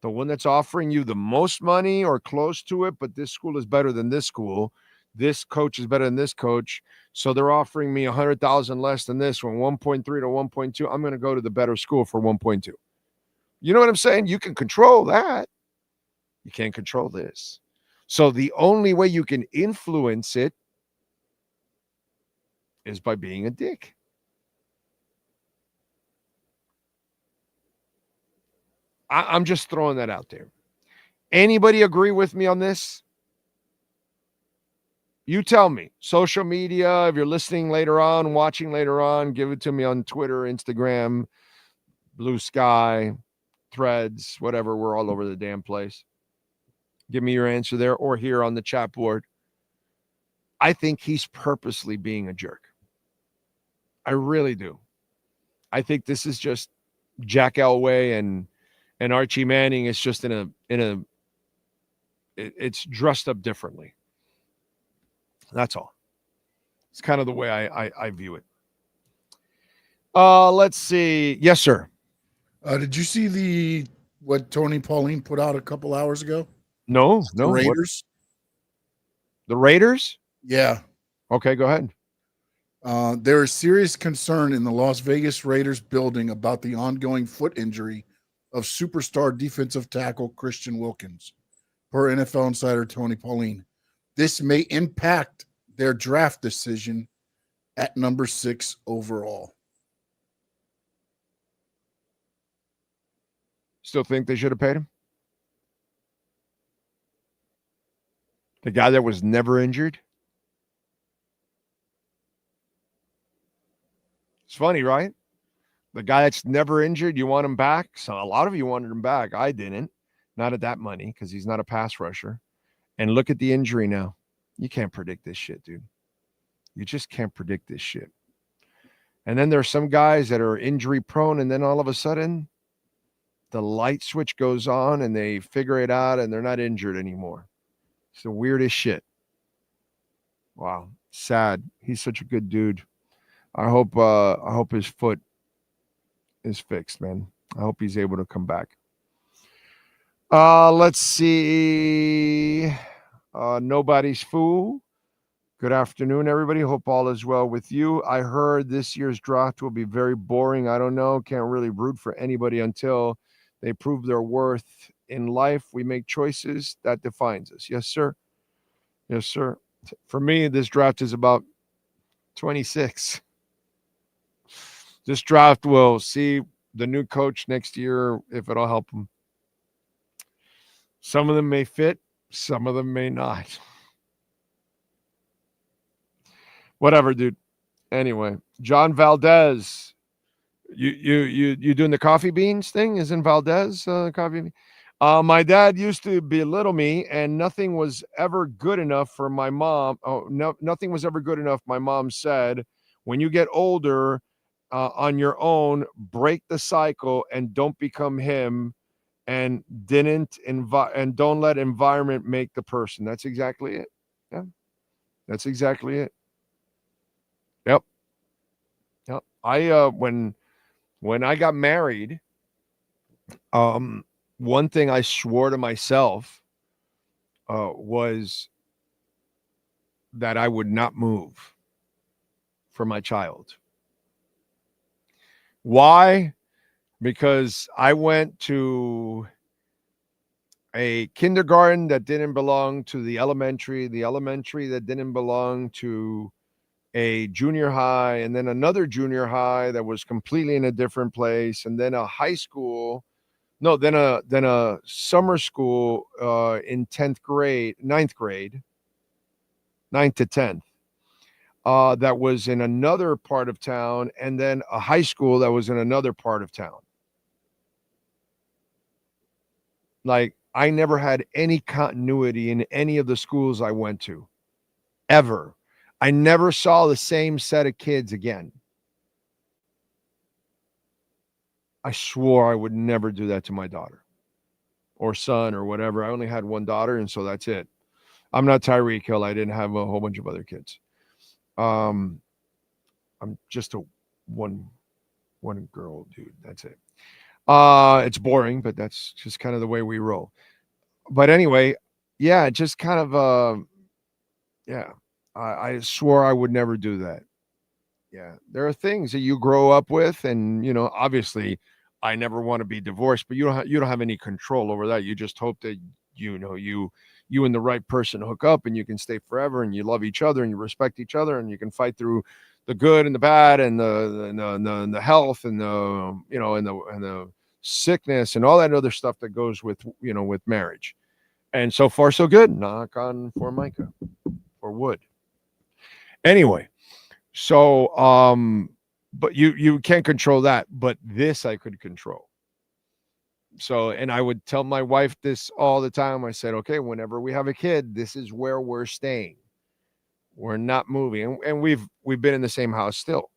the one that's offering you the most money or close to it, but this school is better than this school. This coach is better than this coach. So they're offering me 100,000 less than this one, 1.3 to 1.2. I'm going to go to the better school for 1.2. You know what I'm saying? You can control that. You can't control this. So the only way you can influence it is by being a dick. I'm just throwing that out there. Anybody agree with me on this? You tell me. Social media, if you're listening later on, watching later on, give it to me on Twitter, Instagram, Blue Sky, Threads, whatever. We're all over the damn place. Give me your answer there or here on the chat board. I think he's purposely being a jerk. I really do. I think this is just Jack Elway and Archie Manning is just it's dressed up differently. That's all. It's kind of the way I view it. Let's see. Yes, sir. Did you see what Tony Pauline put out a couple hours ago? No. The Raiders. The Raiders? Yeah. Okay, go ahead. There is serious concern in the Las Vegas Raiders building about the ongoing foot injury of superstar defensive tackle Christian Wilkins, per NFL insider Tony Pauline. This may impact their draft decision at number 6 overall. Still think they should have paid him? The guy that was never injured? It's funny, right? The guy that's never injured, you want him back? So a lot of you wanted him back. I didn't. Not at that money because he's not a pass rusher. And look at the injury now. You can't predict this shit, dude. You just can't predict this shit. And then there's some guys that are injury prone, and then all of a sudden, the light switch goes on, and they figure it out, and they're not injured anymore. It's the weirdest shit. Wow. Sad. He's such a good dude. I hope his foot is fixed, man. I hope he's able to come back. Let's see. Nobody's fool. Good afternoon, everybody. Hope all is well with you. I heard this year's draft will be very boring. I don't know. Can't really root for anybody until they prove their worth in life. We make choices that defines us. Yes, sir. Yes, sir. For me, this draft is about 26. This draft will see the new coach next year if it'll help them. Some of them may fit, some of them may not. Whatever, dude. Anyway, John Valdez. You doing the coffee beans thing? Isn't Valdez coffee bean? My dad used to belittle me, and nothing was ever good enough for my mom. Oh, no, nothing was ever good enough. My mom said, when you get older on your own, break the cycle and don't become him, and don't let environment make the person. That's exactly it. Yeah, that's exactly it. Yep. I when I got married, one thing I swore to myself was that I would not move for my child. Why? Because I went to a kindergarten that didn't belong to the elementary that didn't belong to a junior high, and then another junior high that was completely in a different place, and then a high school. No, then a summer school in 9th grade, 9th to 10th. That was in another part of town, and then a high school that was in another part of town. Like, I never had any continuity in any of the schools I went to, ever. I never saw the same set of kids again. I swore I would never do that to my daughter or son or whatever. I only had one daughter, and so that's it. I'm not Tyreek Hill. I didn't have a whole bunch of other kids. I'm just a one girl dude. That's it. It's boring, but that's just kind of the way we roll. But anyway, yeah, just kind of yeah. I swore I would never do that. Yeah, there are things that you grow up with, and obviously, I never want to be divorced, but you don't have any control over that. You just hope that you and the right person hook up, and you can stay forever, and you love each other, and you respect each other, and you can fight through the good and the bad, and the health, and the sickness, and all that other stuff that goes with with marriage. And so far, so good. Knock on Formica or wood. Anyway. So, but you can't control that, but this I could control. So, and I would tell my wife this all the time. I said, okay, whenever we have a kid, this is where we're staying. We're not moving. And we've been in the same house still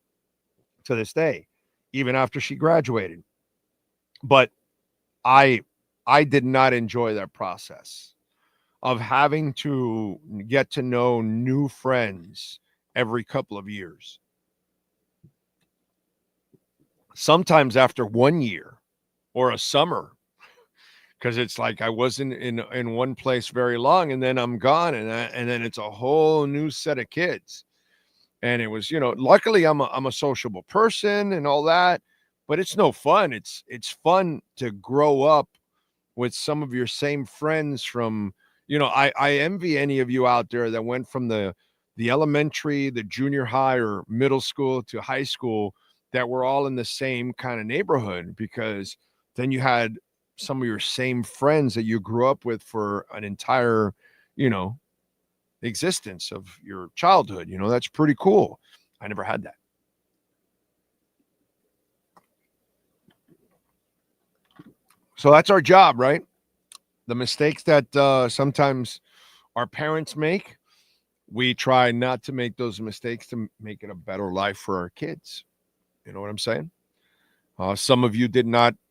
to this day, even after she graduated. But I did not enjoy that process of having to get to know new friends every couple of years. Sometimes after 1 year or a summer, because it's like I wasn't in one place very long, and then I'm gone, and then it's a whole new set of kids. And it was, luckily I'm a sociable person and all that, but it's no fun. It's fun to grow up with some of your same friends from, I envy any of you out there that went from the elementary, the junior high or middle school to high school that were all in the same kind of neighborhood, because then you had some of your same friends that you grew up with for an entire, existence of your childhood. That's pretty cool. I never had that. So that's our job, right? The mistakes that sometimes our parents make, we try not to make those mistakes to make it a better life for our kids. You know what I'm saying? Some of you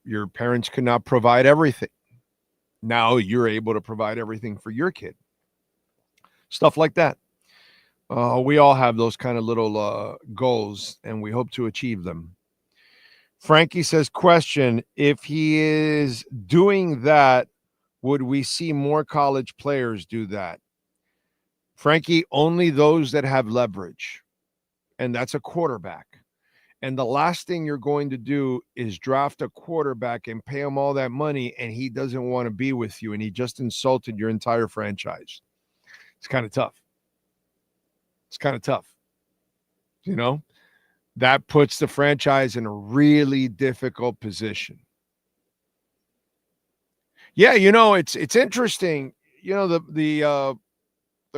your parents could not provide everything. Now you're able to provide everything for your kid. Stuff like that. We all have those kind of little goals, and we hope to achieve them. Frankie says, question, if he is doing that, would we see more college players do that? Frankie, only those that have leverage, and that's a quarterback. And the last thing you're going to do is draft a quarterback and pay him all that money, and he doesn't want to be with you, and he just insulted your entire franchise. It's kind of tough. That puts the franchise in a really difficult position. Yeah, it's interesting. The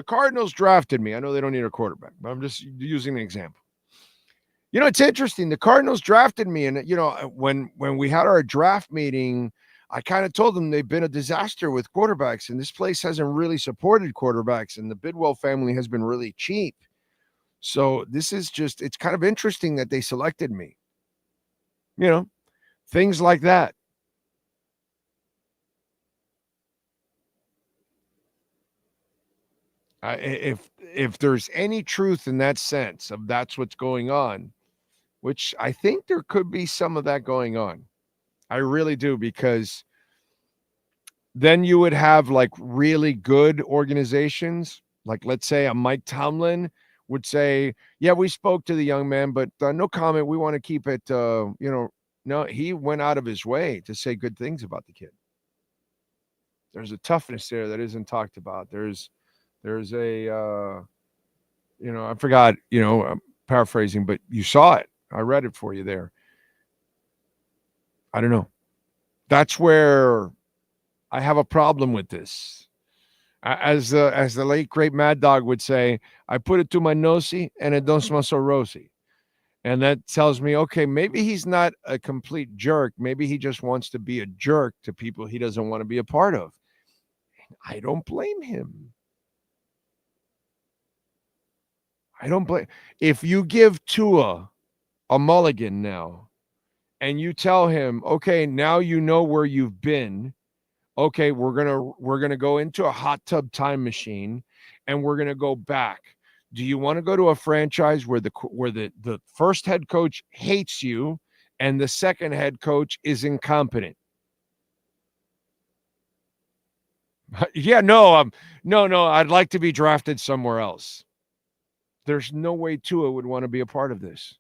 Cardinals drafted me. I know they don't need a quarterback, but I'm just using an example. It's interesting. The Cardinals drafted me, and when we had our draft meeting, I kind of told them they've been a disaster with quarterbacks, and this place hasn't really supported quarterbacks, and the Bidwell family has been really cheap. So this is it's kind of interesting that they selected me. Things like that. If there's any truth in that sense of that's what's going on, which I think there could be some of that going on. I really do, because then you would have like really good organizations. Like, let's say a Mike Tomlin would say, yeah, we spoke to the young man, but no comment. We want to keep it, no, he went out of his way to say good things about the kid. There's a toughness there that isn't talked about. There's a, I forgot, I'm paraphrasing, but you saw it. I read it for you there. I don't know. That's where I have a problem with this. As the late great Mad Dog would say, I put it to my nosy and it don't smell so rosy. And that tells me, okay, maybe he's not a complete jerk. Maybe he just wants to be a jerk to people he doesn't want to be a part of. I don't blame him. If you give Tua a mulligan now and you tell him, okay, now you know where you've been. Okay, we're gonna go into a hot tub time machine, and we're gonna go back. Do you want to go to a franchise where the first head coach hates you and the second head coach is incompetent? Yeah, no, no, I'd like to be drafted somewhere else. There's no way Tua would want to be a part of this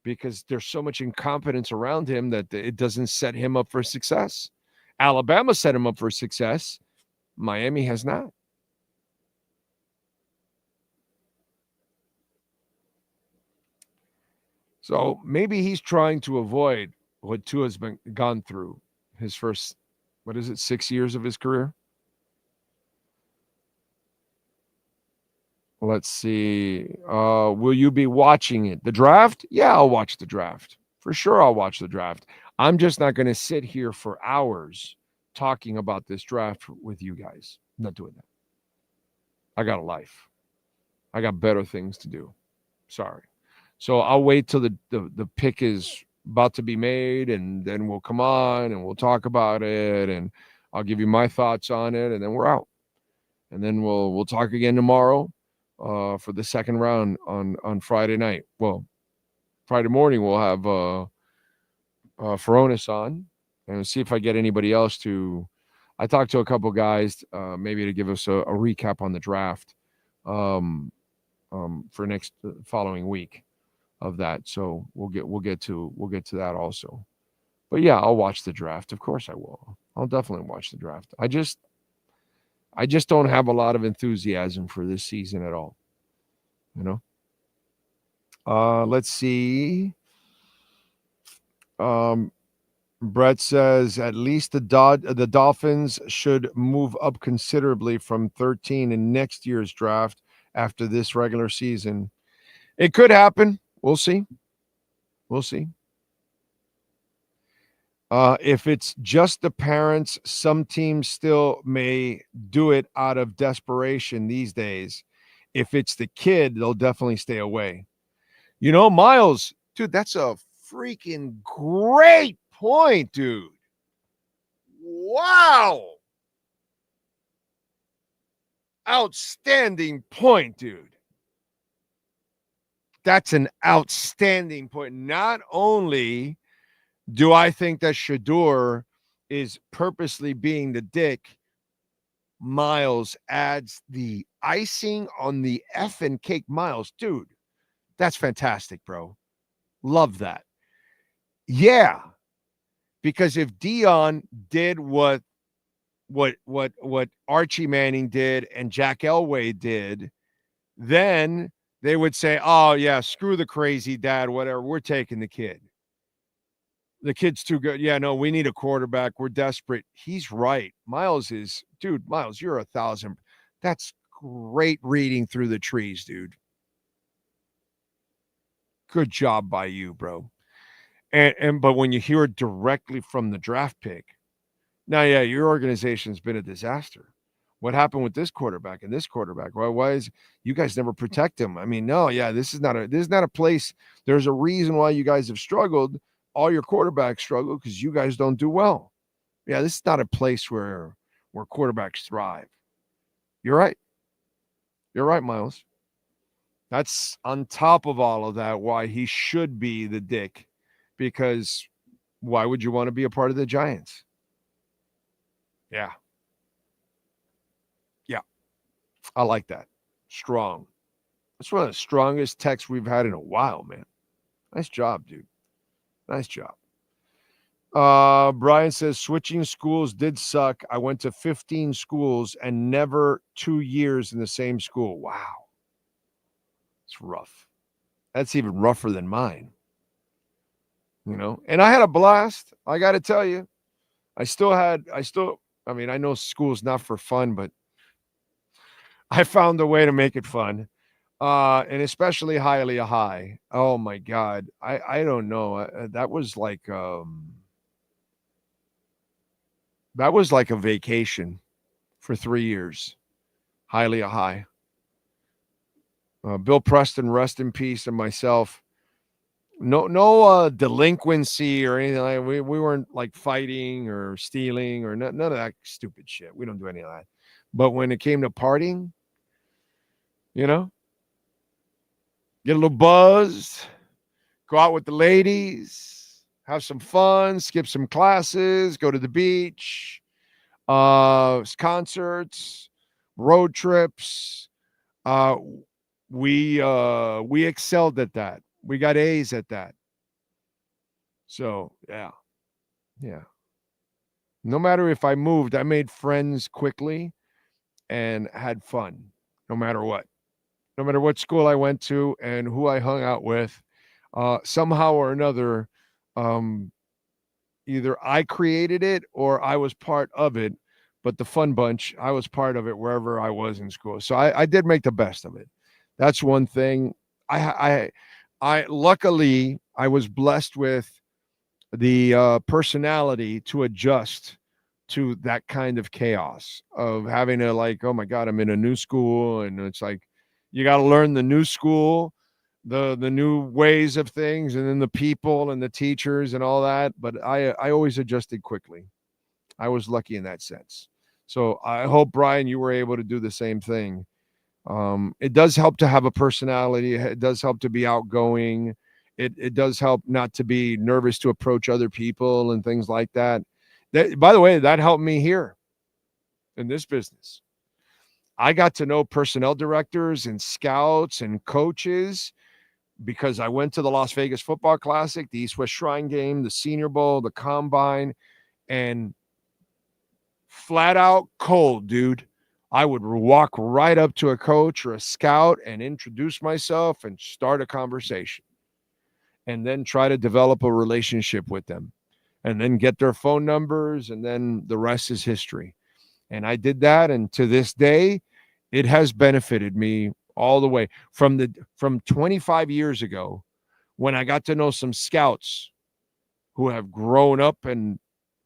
because there's so much incompetence around him that it doesn't set him up for success. Alabama set him up for success. Miami has not. So maybe he's trying to avoid what Tua's gone through his first, 6 years of his career? Let's see. Will you be watching it? The draft? Yeah, I'll watch the draft. For sure, I'll watch the draft. I'm just not going to sit here for hours talking about this draft with you guys. I'm not doing that. I got a life. I got better things to do. Sorry. So I'll wait till the pick is about to be made, and then we'll come on and we'll talk about it, and I'll give you my thoughts on it, and then we're out. And then we'll talk again tomorrow for the second round on Friday night. Well, Friday morning we'll have Furones on and see if I get anybody else to. I talked to a couple guys maybe to give us a recap on the draft for next following week of that. So we'll get to that also. But yeah, I'll watch the draft. Of course I will. I'll definitely watch the draft. I just don't have a lot of enthusiasm for this season at all. You know? Let's see. Brett says at least the Dolphins should move up considerably from 13 in next year's draft after this regular season. It could happen. We'll see. We'll see. If it's just the parents, some teams still may do it out of desperation these days. If it's the kid, they'll definitely stay away. You know, Miles, dude, that's a freaking great point, dude. Wow. Outstanding point, dude. That's an outstanding point. Not only do I think that Shedeur is purposely being the dick, Miles adds the icing on the effing cake. Miles, dude, that's fantastic, bro. Love that. Yeah, because if Dion did what Archie Manning did and Jack Elway did, then they would say, oh, yeah, screw the crazy dad, whatever. We're taking the kid. The kid's too good. Yeah, no, we need a quarterback. We're desperate. He's right. Miles, you're 1,000. That's great reading through the trees, dude. Good job by you, bro. But when you hear it directly from the draft pick, now, yeah, your organization's been a disaster. What happened with this quarterback and this quarterback? Why is you guys never protect him? I mean, no, yeah, this is not a place. There's a reason why you guys have struggled. All your quarterbacks struggle because you guys don't do well. Yeah, this is not a place where quarterbacks thrive. You're right. You're right, Miles. That's on top of all of that why he should be the dick, because why would you want to be a part of the Giants? Yeah. Yeah. I like that. Strong. That's one of the strongest texts we've had in a while, man. Nice job, dude. Nice job. Brian says, switching schools did suck. I went to 15 schools and never 2 years in the same school. Wow. It's rough. That's even rougher than mine. You know, and I had a blast. I got to tell you, I mean, I know school's not for fun, but I found a way to make it fun. And especially Hialeah High. Oh my God. I don't know. That was like a vacation for 3 years. Hialeah High. Bill Preston, rest in peace, and myself, No delinquency or anything like we weren't like fighting or stealing or none of that stupid shit. We don't do any of that. But when it came to partying, get a little buzzed, go out with the ladies, have some fun, skip some classes, go to the beach, concerts, road trips. We excelled at that. We got A's at that. So, yeah. No matter if I moved, I made friends quickly and had fun, no matter what. No matter what school I went to and who I hung out with, somehow or another, either I created it or I was part of it. But the fun bunch, I was part of it wherever I was in school. So I did make the best of it. That's one thing. I luckily I was blessed with the personality to adjust to that kind of chaos of having to like, oh my God, I'm in a new school. And it's like, you got to learn the new school, the new ways of things, and then the people and the teachers and all that. But I always adjusted quickly. I was lucky in that sense. So I hope, Brian, you were able to do the same thing. It does help to have a personality. It does help to be outgoing. It does help not to be nervous to approach other people and things like that. By the way, that helped me here in this business. I got to know personnel directors and scouts and coaches because I went to the Las Vegas Football Classic, the East West Shrine Game, the Senior Bowl, the Combine, and flat out cold, dude. I would walk right up to a coach or a scout and introduce myself and start a conversation and then try to develop a relationship with them and then get their phone numbers, and then the rest is history. And I did that, and to this day, it has benefited me all the way from 25 years ago when I got to know some scouts who have grown up and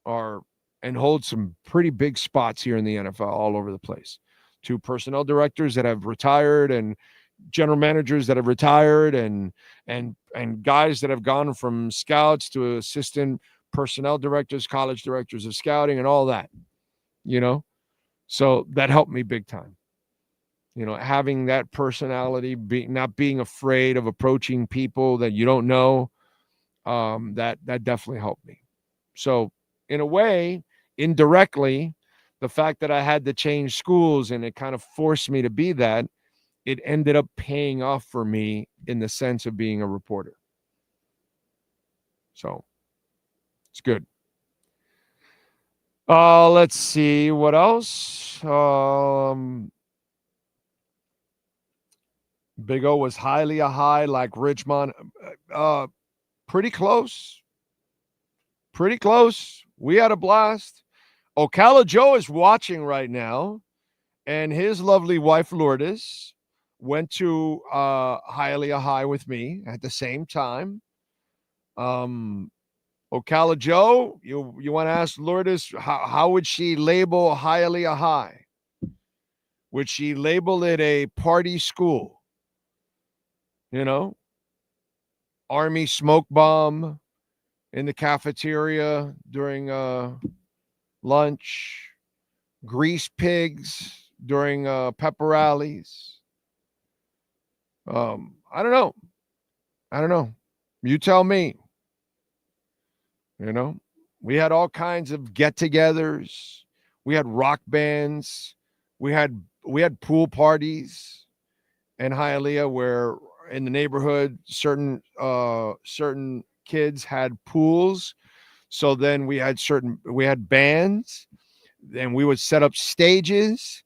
hold some pretty big spots here in the NFL all over the place, to personnel directors that have retired and general managers that have retired and guys that have gone from scouts to assistant personnel directors, college directors of scouting and all that, so that helped me big time. Having that personality, not being afraid of approaching people that you don't know, that definitely helped me. So in a way, indirectly, the fact that I had to change schools and it kind of forced me to be that, it ended up paying off for me in the sense of being a reporter. So it's good. Let's see what else. Big O was Hialeah high like Richmond. Pretty close. Pretty close. We had a blast. Ocala Joe is watching right now, and his lovely wife Lourdes went to Hialeah High with me at the same time. Ocala Joe, you want to ask Lourdes, how would she label Hialeah High? Would she label it a party school? Army smoke bomb in the cafeteria during lunch, grease pigs during pepper rallies. I don't know. You tell me. We had all kinds of get-togethers. We had rock bands. We had pool parties in Hialeah where in the neighborhood certain kids had pools. So then we had bands, and we would set up stages,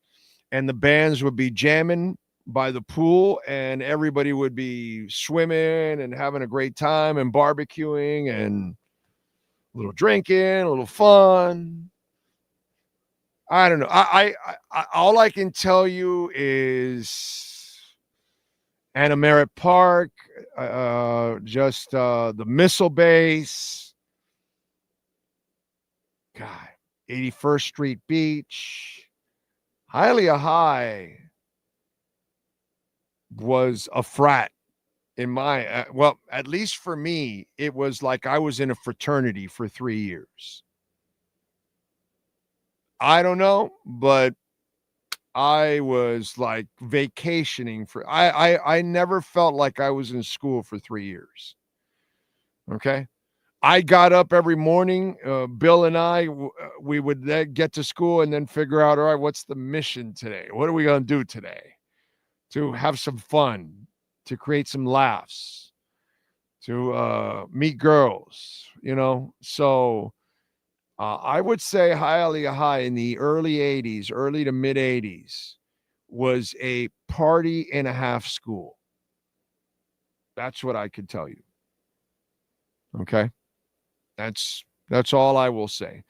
and the bands would be jamming by the pool, and everybody would be swimming and having a great time and barbecuing and a little drinking, a little fun. I don't know. I all I can tell you is Anna Merritt Park, just the missile base. God, 81st Street Beach. Hialeah High was a frat In my, well, at least for me, it was like I was in a fraternity for 3 years. I don't know, but I was like vacationing for, I never felt like I was in school for 3 years. Okay. I got up every morning. Bill and I, we would then get to school and then figure out, all right, what's the mission today? What are we going to do today? To have some fun, to create some laughs, to meet girls, you know? So I would say Hialeah High in the early 80s, early to mid 80s, was a party and a half school. That's what I could tell you. Okay. That's all I will say.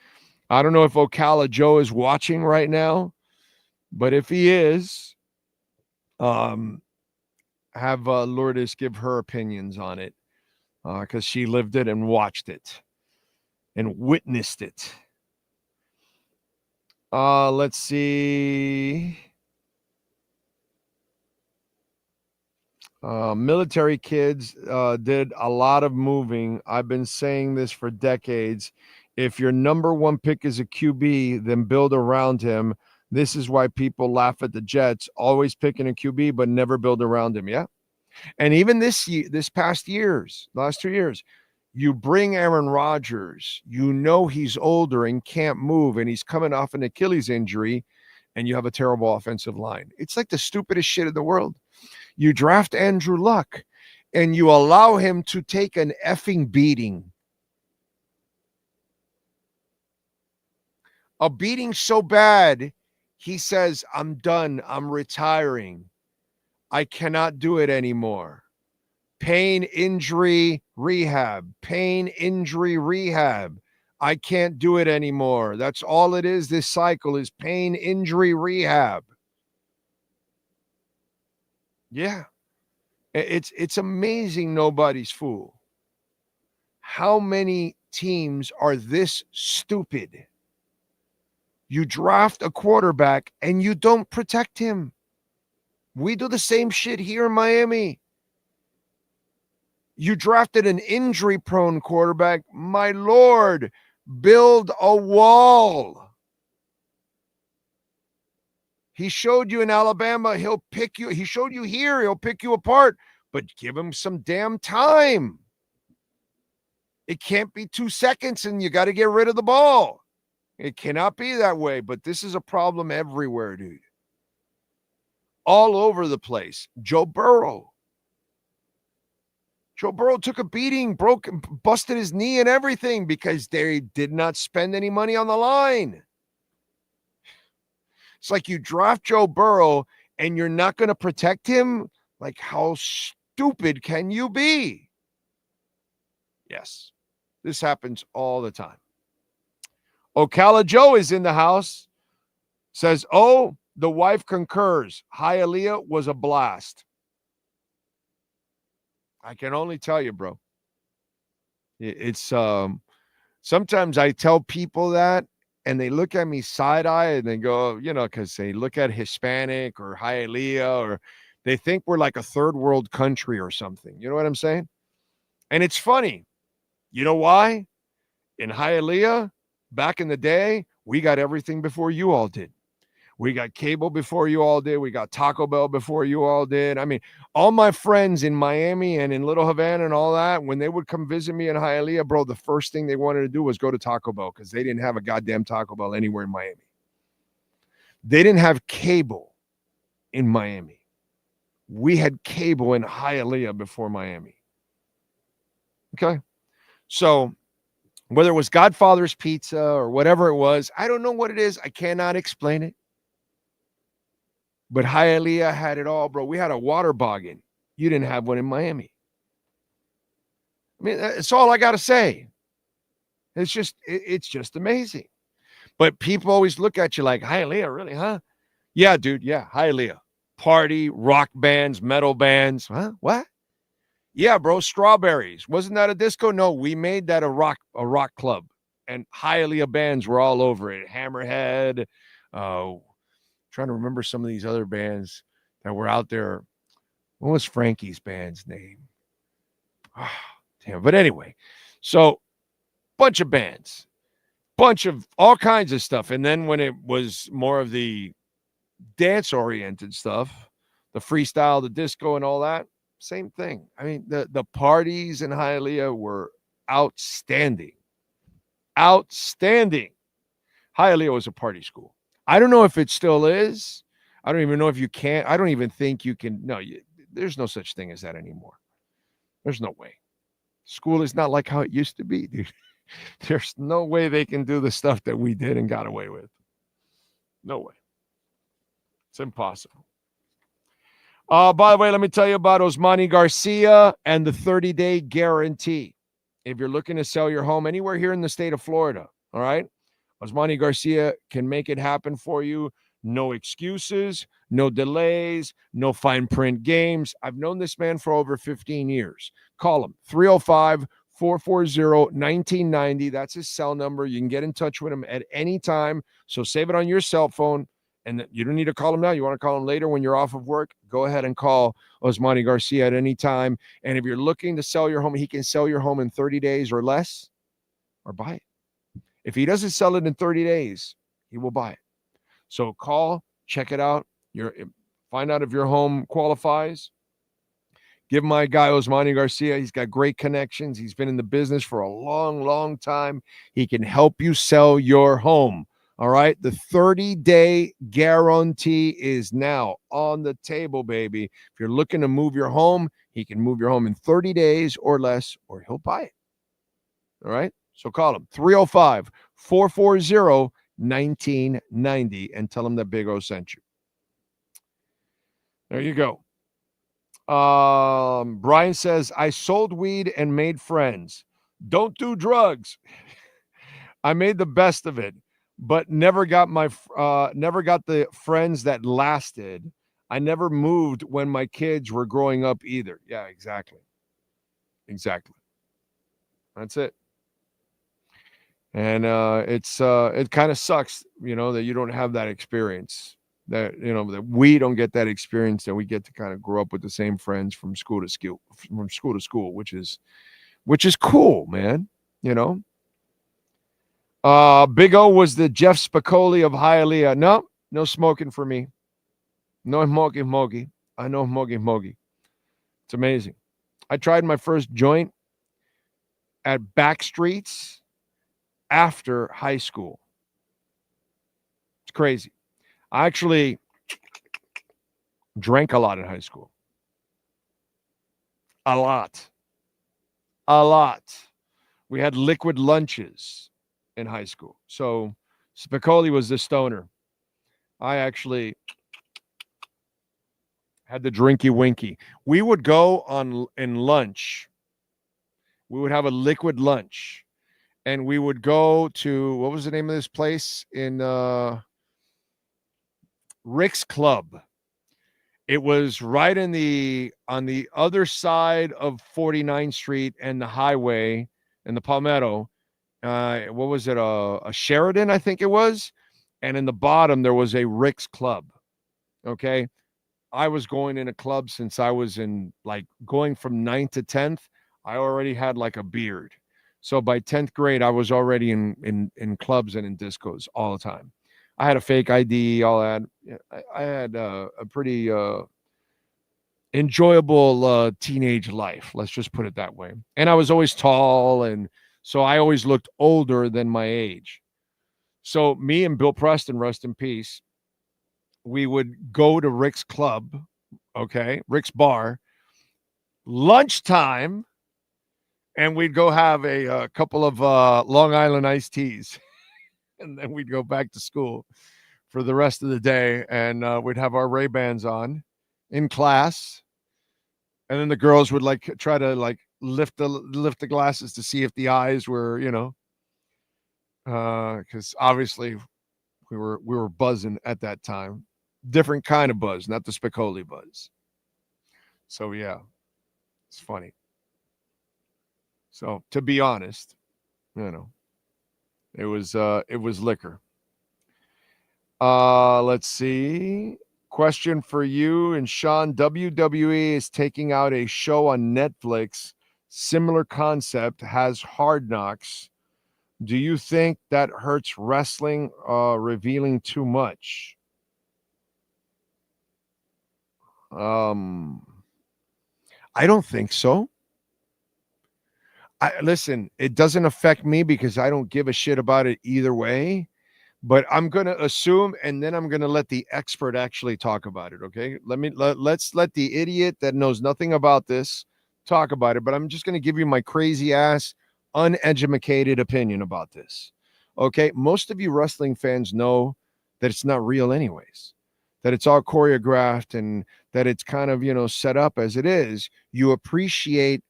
I don't know if Ocala Joe is watching right now, but if he is, have Lourdes give her opinions on it, because she lived it and watched it and witnessed it. Let's see. Military kids did a lot of moving. I've been saying this for decades. If your number one pick is a QB, then build around him. This is why people laugh at the Jets, always picking a QB, but never build around him. Yeah. And even this past years, last 2 years, you bring Aaron Rodgers, you know he's older and can't move, and he's coming off an Achilles injury, and you have a terrible offensive line. It's like the stupidest shit in the world. You draft Andrew Luck, and you allow him to take an effing beating. A beating so bad, he says, I'm done. I'm retiring. I cannot do it anymore. Pain, injury, rehab. Pain, injury, rehab. I can't do it anymore. That's all it is. This cycle is pain, injury, rehab. Yeah. It's amazing nobody's fool. How many teams are this stupid? You draft a quarterback and you don't protect him. We do the same shit here in Miami. You drafted an injury-prone quarterback. My Lord, build a wall. He showed you in Alabama, he'll pick you. He showed you here, he'll pick you apart, but give him some damn time. It can't be 2 seconds and you got to get rid of the ball. It cannot be that way, but this is a problem everywhere, dude. All over the place. Joe Burrow took a beating, busted his knee and everything because they did not spend any money on the line. It's like you draft Joe Burrow and you're not going to protect him. Like, how stupid can you be? Yes, this happens all the time. Ocala Joe is in the house. Says, oh, the wife concurs. Hialeah was a blast. I can only tell you, bro. It's sometimes I tell people that and they look at me side-eye and they go, you know, because they look at Hispanic or Hialeah, or they think we're like a third world country or something. You know what I'm saying? And it's funny. You know why? In Hialeah, back in the day, we got everything before you all did. We got cable before you all did. We got Taco Bell before you all did. I mean, all my friends in Miami and in Little Havana and all that, when they would come visit me in Hialeah, bro, the first thing they wanted to do was go to Taco Bell because they didn't have a goddamn Taco Bell anywhere in Miami. They didn't have cable in Miami. We had cable in Hialeah before Miami. Okay? So whether it was Godfather's Pizza or whatever it was, I don't know what it is. I cannot explain it. But Hialeah had it all, bro. We had a water boggin. You didn't have one in Miami. I mean, that's all I got to say. It's just amazing. But people always look at you like, Hialeah, really, huh? Yeah, dude. Yeah, Hialeah. Party, rock bands, metal bands. Huh? What? Yeah, bro. Strawberries. Wasn't that a disco? No, we made that a rock club. And Hialeah bands were all over it. Hammerhead, trying to remember some of these other bands that were out there. What was Frankie's band's name? Damn. But anyway, so bunch of bands, bunch of all kinds of stuff. And then when it was more of the dance-oriented stuff, the freestyle, the disco, and all that, same thing. I mean, the parties in Hialeah were outstanding. Outstanding. Hialeah was a party school. I don't know if it still is. I don't even know if you can. I don't even think you can. No, there's no such thing as that anymore. There's no way. School is not like how it used to be, dude. There's no way they can do the stuff that we did and got away with. No way. It's impossible. By the way, let me tell you about Osmani Garcia and the 30-day guarantee. If you're looking to sell your home anywhere here in the state of Florida, all right, Osmani Garcia can make it happen for you. No excuses, no delays, no fine print games. I've known this man for over 15 years. Call him, 305-440-1990. That's his cell number. You can get in touch with him at any time. So save it on your cell phone. And you don't need to call him now. You want to call him later when you're off of work? Go ahead and call Osmani Garcia at any time. And if you're looking to sell your home, he can sell your home in 30 days or less, or buy it. If he doesn't sell it in 30 days, he will buy it. So call, check it out. Find out if your home qualifies. Give my guy Osmani Garcia. He's got great connections. He's been in the business for a long, long time. He can help you sell your home. All right. The 30-day guarantee is now on the table, baby. If you're looking to move your home, he can move your home in 30 days or less, or he'll buy it. All right. So call him 305-440-1990 and tell him that Big O sent you. There you go. Brian says, I sold weed and made friends. Don't do drugs. I made the best of it, but never got the friends that lasted. I never moved when my kids were growing up either. Yeah, exactly. That's it. And it kind of sucks, that you don't have that experience, that we don't get that experience, that we get to kind of grow up with the same friends from school to school, which is cool, man. Big O was the Jeff Spicoli of Hialeah. No smoking for me. No mogi. I know mogi. It's amazing. I tried my first joint at Backstreets after high school. It's crazy. I actually drank a lot in high school. A lot. We had liquid lunches in high school. So Spicoli was the stoner. I actually had the drinky winky. We would go in lunch. We would have a liquid lunch. And we would go to, what was the name of this place? In Rick's Club. It was right on the other side of 49th Street and the highway and the Palmetto. What was it? A Sheridan, I think it was. And in the bottom, there was a Rick's Club. Okay. I was going in a club since I was going from 9th to 10th. I already had like a beard. So by 10th grade, I was already in clubs and in discos all the time. I had a fake ID, all that. I had a pretty enjoyable teenage life. Let's just put it that way. And I was always tall, and so I always looked older than my age. So me and Bill Preston, rest in peace, we would go to Rick's Club, okay, Rick's Bar, lunchtime, and we'd go have a couple of Long Island iced teas. And then we'd go back to school for the rest of the day. And we'd have our Ray-Bans on in class. And then the girls would try to lift the glasses to see if the eyes were, because obviously we were buzzing at that time. Different kind of buzz, not the Spicoli buzz. So, yeah, it's funny. So to be honest, it was liquor. Let's see. Question for you and Sean. WWE is taking out a show on Netflix similar concept, has Hard Knocks. Do you think that hurts wrestling revealing too much? I don't think so. Listen, it doesn't affect me because I don't give a shit about it either way. But I'm going to assume, and then I'm going to let the expert actually talk about it. Okay, let's let the idiot that knows nothing about this talk about it. But I'm just going to give you my crazy ass, uneducated opinion about this. Okay, most of you wrestling fans know that it's not real, anyways. That it's all choreographed and that it's kind of set up as it is. You appreciate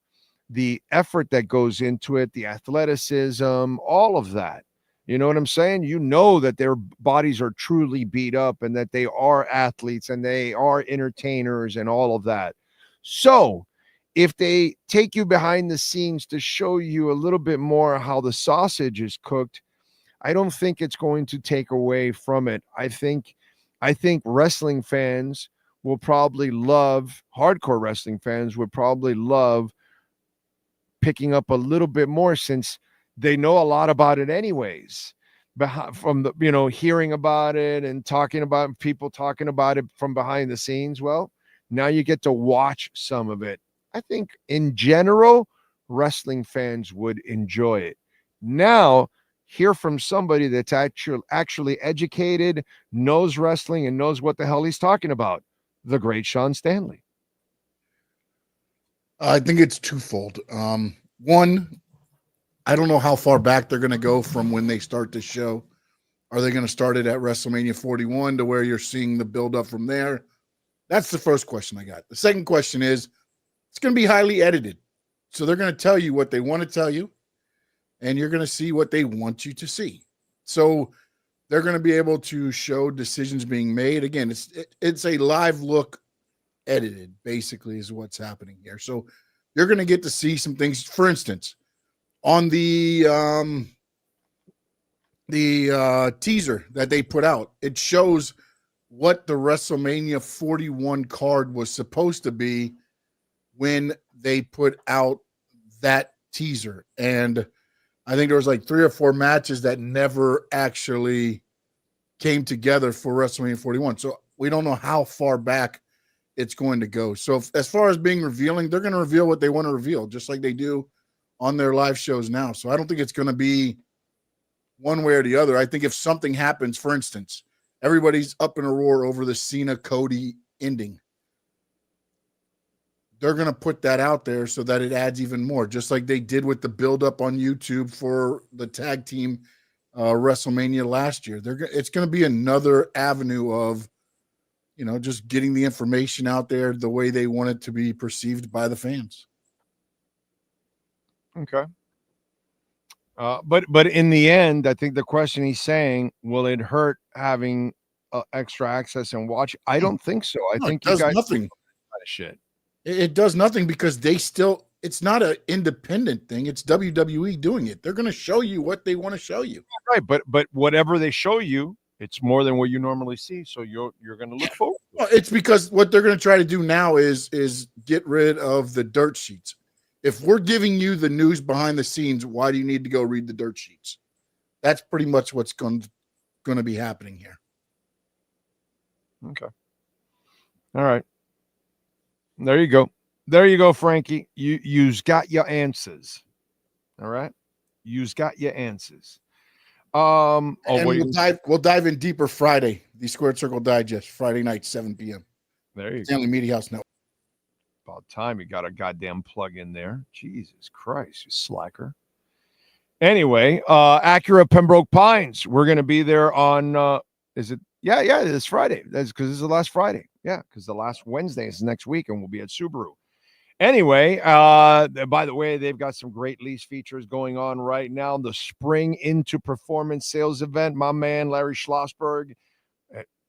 the effort that goes into it, the athleticism, all of that. You know what I'm saying? You know that their bodies are truly beat up and that they are athletes and they are entertainers and all of that. So if they take you behind the scenes to show you a little bit more how the sausage is cooked, I don't think it's going to take away from it. I think wrestling fans will probably love, hardcore wrestling fans would probably love picking up a little bit more since they know a lot about it anyways, from the hearing about it and talking about people talking about it from behind the scenes. Well, now you get to watch some of it. I think in general, wrestling fans would enjoy it. Now, hear from somebody that's actually educated, knows wrestling, and knows what the hell he's talking about. The great Sean Stanley. I think it's twofold. One, I don't know how far back they're going to go from when they start the show. Are they going to start it at WrestleMania 41 to where you're seeing the build up from there? That's the first question I got. The second question is, it's going to be highly edited. So they're going to tell you what they want to tell you, and you're going to see what they want you to see. So they're going to be able to show decisions being made. Again, it's a live look edited, basically, is what's happening here. So you're going to get to see some things. For instance, on the teaser that they put out, it shows what the WrestleMania 41 card was supposed to be when they put out that teaser. And I think there was like 3 or 4 matches that never actually came together for WrestleMania 41. So we don't know how far back it's going to go. So as far as being revealing, they're going to reveal what they want to reveal, just like they do on their live shows now. So I don't think it's going to be one way or the other. I think if something happens, for instance, everybody's up in a roar over the Cena-Cody ending, they're going to put that out there so that it adds even more, just like they did with the build-up on YouTube for the tag team WrestleMania last year. It's going to be another avenue of, just getting the information out there the way they want it to be perceived by the fans. Okay. But in the end, I think the question he's saying, will it hurt having extra access and watch? I don't think so. I think it does you guys nothing. Kind of shit. It does nothing because it's not an independent thing. It's WWE doing it. They're going to show you what they want to show you. Right. But whatever they show you, it's more than what you normally see. So you're going to look forward. Well, it's because what they're going to try to do now is get rid of the dirt sheets. If we're giving you the news behind the scenes, why do you need to go read the dirt sheets? That's pretty much what's going to be happening here. Okay. All right. There you go. There you go, Frankie. You've got your answers. All right. You've got your answers. And we'll dive in deeper Friday. The Squared Circle Digest, Friday night, 7 p.m. There you go. Stanley Media House Network. About time you got a goddamn plug in there. Jesus Christ, you slacker. Anyway, Acura Pembroke Pines. We're going to be there on, is it? Yeah, this Friday. That's because this is the last Friday. Yeah, because the last Wednesday is next week, and we'll be at Subaru. Anyway, by the way, they've got some great lease features going on right now. The Spring into Performance sales event. My man, Larry Schlossberg,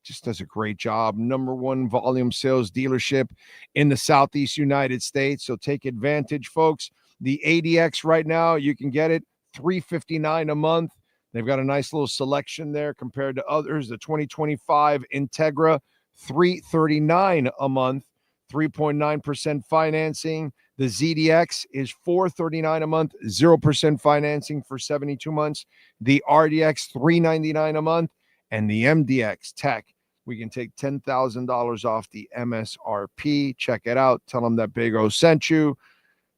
just does a great job. #1 volume sales dealership in the Southeast United States. So take advantage, folks. The ADX right now, you can get it $359 a month. They've got a nice little selection there compared to others. The 2025 Integra, $339 a month, 3.9% financing. The ZDX is $439 a month, 0% financing for 72 months. The RDX, $399 a month. And the MDX Tech, we can take $10,000 off the MSRP. Check it out. Tell them that Big O sent you.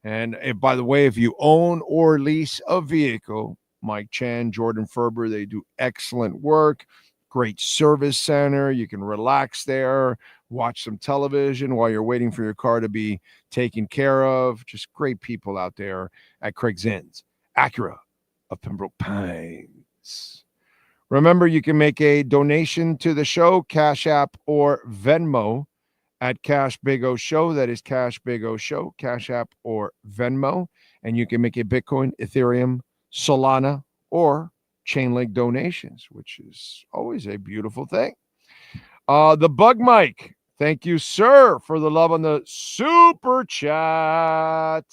And by the way, if you own or lease a vehicle, Mike Chan, Jordan Ferber, they do excellent work. Great service center. You can relax there, watch some television while you're waiting for your car to be taken care of. Just great people out there at Craig Zinn's, Acura of Pembroke Pines. Remember, you can make a donation to the show, Cash App or Venmo at Cash Big O Show. That is Cash Big O Show, Cash App or Venmo. And you can make a Bitcoin, Ethereum, Solana, or Chainlink donations, which is always a beautiful thing. The Bug Mike, thank you, sir, for the love on the super chat.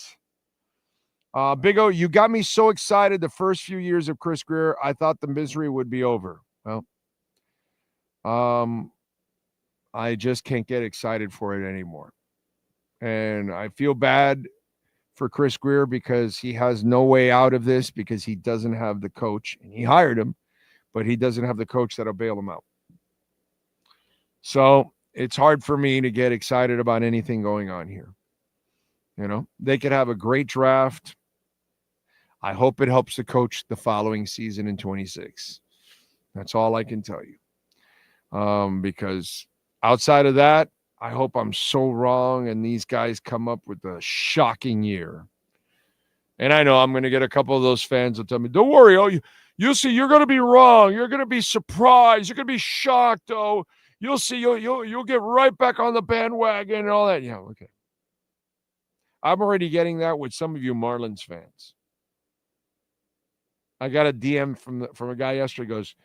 Big O, you got me so excited the first few years of Chris Greer, I thought the misery would be over. Well, I just can't get excited for it anymore. And I feel bad for Chris Greer because he has no way out of this because he doesn't have the coach. And he hired him, but he doesn't have the coach that'll bail him out. So it's hard for me to get excited about anything going on here. You know, they could have a great draft. I hope it helps the coach the following season in 26. That's all I can tell you. Because outside of that, I hope I'm so wrong and these guys come up with a shocking year. And I know I'm going to get a couple of those fans will tell me, don't worry, you'll see, you're going to be wrong. You're going to be surprised. You're going to be shocked, oh. You'll see, you'll get right back on the bandwagon and all that. Yeah, okay. I'm already getting that with some of you Marlins fans. I got a DM from a guy yesterday. Goes,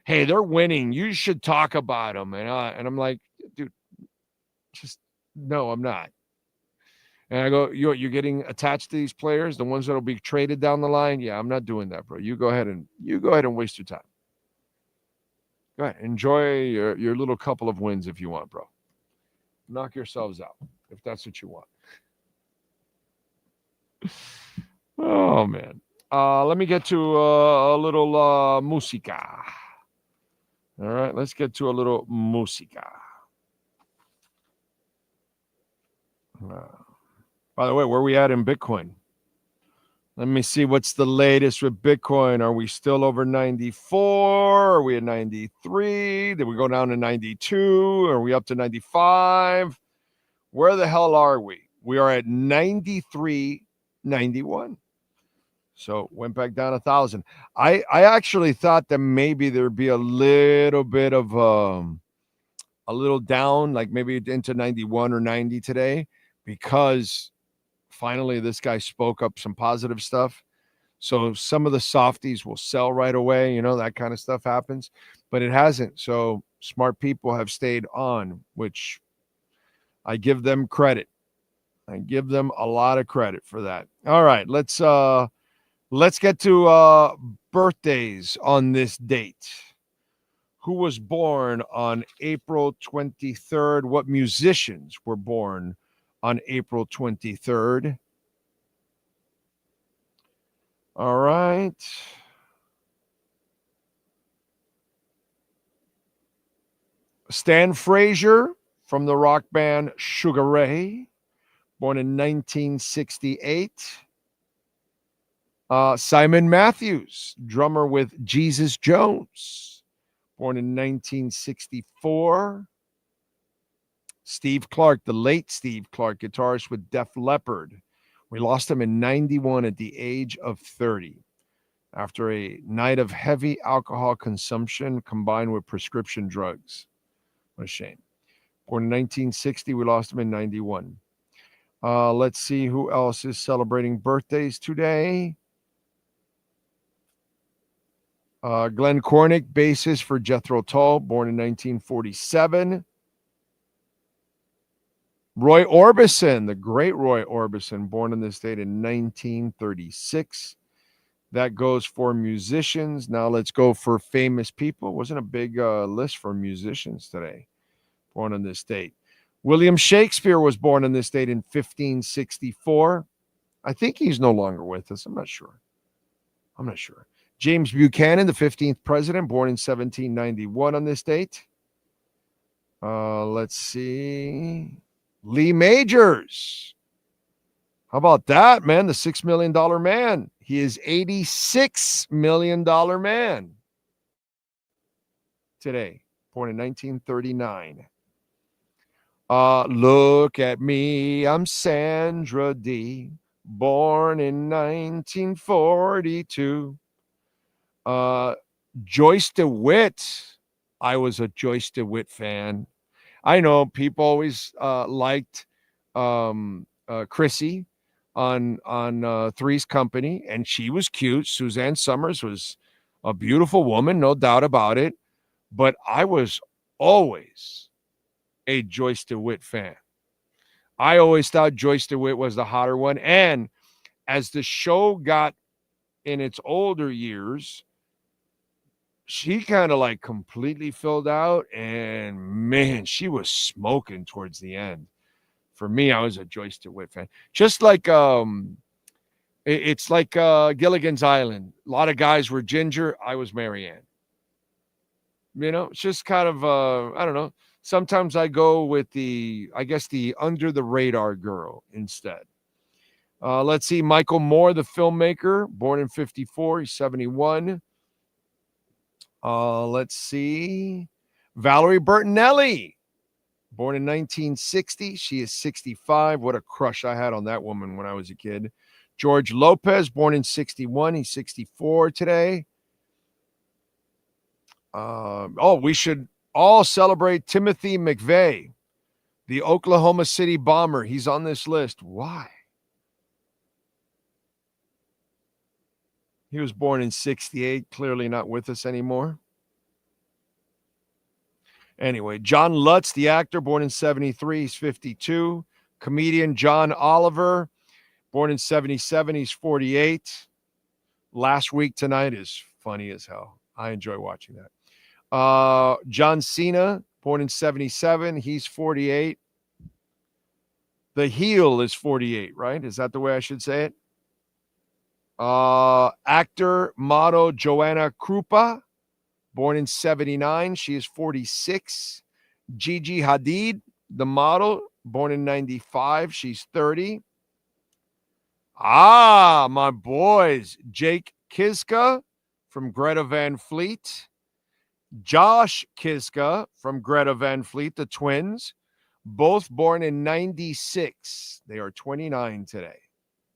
hey, they're winning. You should talk about them. And I'm like, dude, just no, I'm not. And I go, you're getting attached to these players, the ones that'll be traded down the line. Yeah, I'm not doing that, bro. You go ahead and waste your time. Go ahead, enjoy your little couple of wins if you want, bro. Knock yourselves out if that's what you want. Oh man. Let me get to a little musica. All right, let's get to a little musica. By the way, where are we at in Bitcoin? Let me see what's the latest with Bitcoin. Are we still over 94? Are we at 93? Did we go down to 92? Are we up to 95? Where the hell are we? We are at 93.91. So went back down 1,000. I actually thought that maybe there'd be a little bit of a little down, like maybe into 91 or 90 today, because finally this guy spoke up some positive stuff. So some of the softies will sell right away. You know, that kind of stuff happens, but it hasn't. So smart people have stayed on, which I give them credit. I give them a lot of credit for that. All right, let's get to birthdays on this date. Who was born on April 23rd? What musicians were born on April 23rd? All right. Stan Frazier from the rock band Sugar Ray, born in 1968. Simon Matthews, drummer with Jesus Jones, born in 1964. Steve Clark, the late Steve Clark, guitarist with Def Leppard. We lost him in 91 at the age of 30 after a night of heavy alcohol consumption combined with prescription drugs. What a shame. Born in 1960, we lost him in 91. Let's see who else is celebrating birthdays today. Glenn Cornick, bassist for Jethro Tull, born in 1947. Roy Orbison, the great Roy Orbison, born in this date in 1936. That goes for musicians. Now let's go for famous people. Wasn't a big list for musicians today, born on this date. William Shakespeare was born in this date in 1564. I think he's no longer with us. I'm not sure. James Buchanan, the 15th president, born in 1791 on this date. Let's see. Lee Majors. How about that, man? The $6 million man. He is $86 million man today, born in 1939. Look at me, I'm Sandra Dee, born in 1942. Joyce DeWitt. I was a Joyce DeWitt fan. I know people always liked Chrissy on Three's Company, and she was cute. Suzanne Summers was a beautiful woman, no doubt about it. But I was always a Joyce DeWitt fan. I always thought Joyce DeWitt was the hotter one. And as the show got in its older years, she kind of like completely filled out. And man, she was smoking towards the end. For me, I was a Joyce DeWitt fan. Just like it's like Gilligan's Island. A lot of guys were Ginger. I was Marianne. You know, it's just kind of I don't know. Sometimes I go with the under the radar girl instead. Let's see. Michael Moore, the filmmaker, born in 54. He's 71. Let's see. Valerie Bertinelli, born in 1960. She is 65. What a crush I had on that woman when I was a kid. George Lopez, born in 61. He's 64 today. We should all celebrate Timothy McVeigh, the Oklahoma City bomber. He's on this list. Why? He was born in 68, clearly not with us anymore. Anyway, John Lutz, the actor, born in 73, he's 52. Comedian John Oliver, born in 77, he's 48. Last Week Tonight is funny as hell. I enjoy watching that. John Cena, born in 77, he's 48. The Heel is 48, right? Is that the way I should say it? Actor, model Joanna Krupa, born in 79. She is 46. Gigi Hadid, the model, born in 95. She's 30. My boys. Jake Kiska from Greta Van Fleet. Josh Kiska from Greta Van Fleet, the twins, both born in 96. They are 29 today.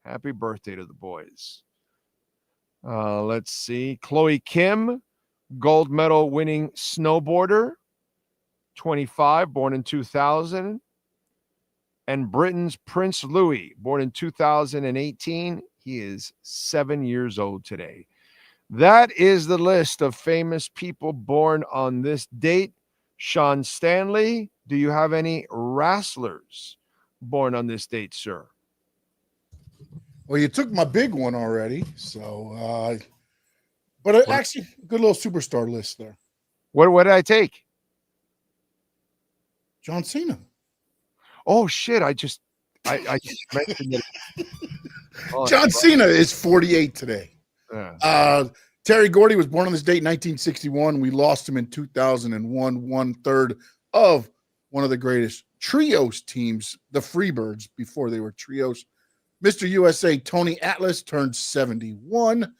Happy birthday to the boys. Let's see. Chloe Kim, gold medal winning snowboarder, 25, born in 2000. And Britain's Prince Louis, born in 2018. He is 7 years old today. That is the list of famous people born on this date. Sean Stanley, do you have any wrestlers born on this date, sir? Well, you took my big one already, so but actually, good little superstar list there. What did I take? John Cena. Oh shit! I just mentioned it. John Cena is 48 today. Yeah. Terry Gordy was born on this date, 1961. We lost him in 2001, 1/3 of one of the greatest trios teams, the Freebirds, before they were trios. Mr. USA Tony Atlas turned 71.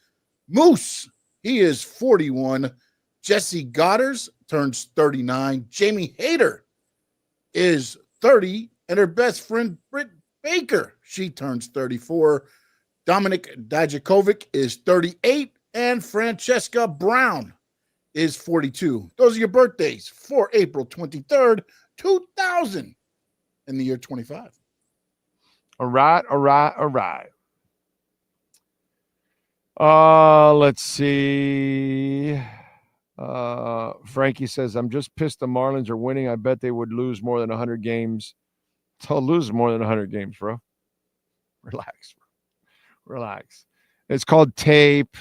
Moose, he is 41. Jesse Goddard turns 39. Jamie Hayter is 30. And her best friend, Britt Baker, she turns 34. Dominic Dijakovic is 38. And Francesca Brown is 42. Those are your birthdays for April 23rd, 2000 in the year 25. All right. Let's see. Frankie says, I'm just pissed the Marlins are winning. I bet they would lose more than 100 games. They'll lose more than 100 games, bro. Relax. It's called tape.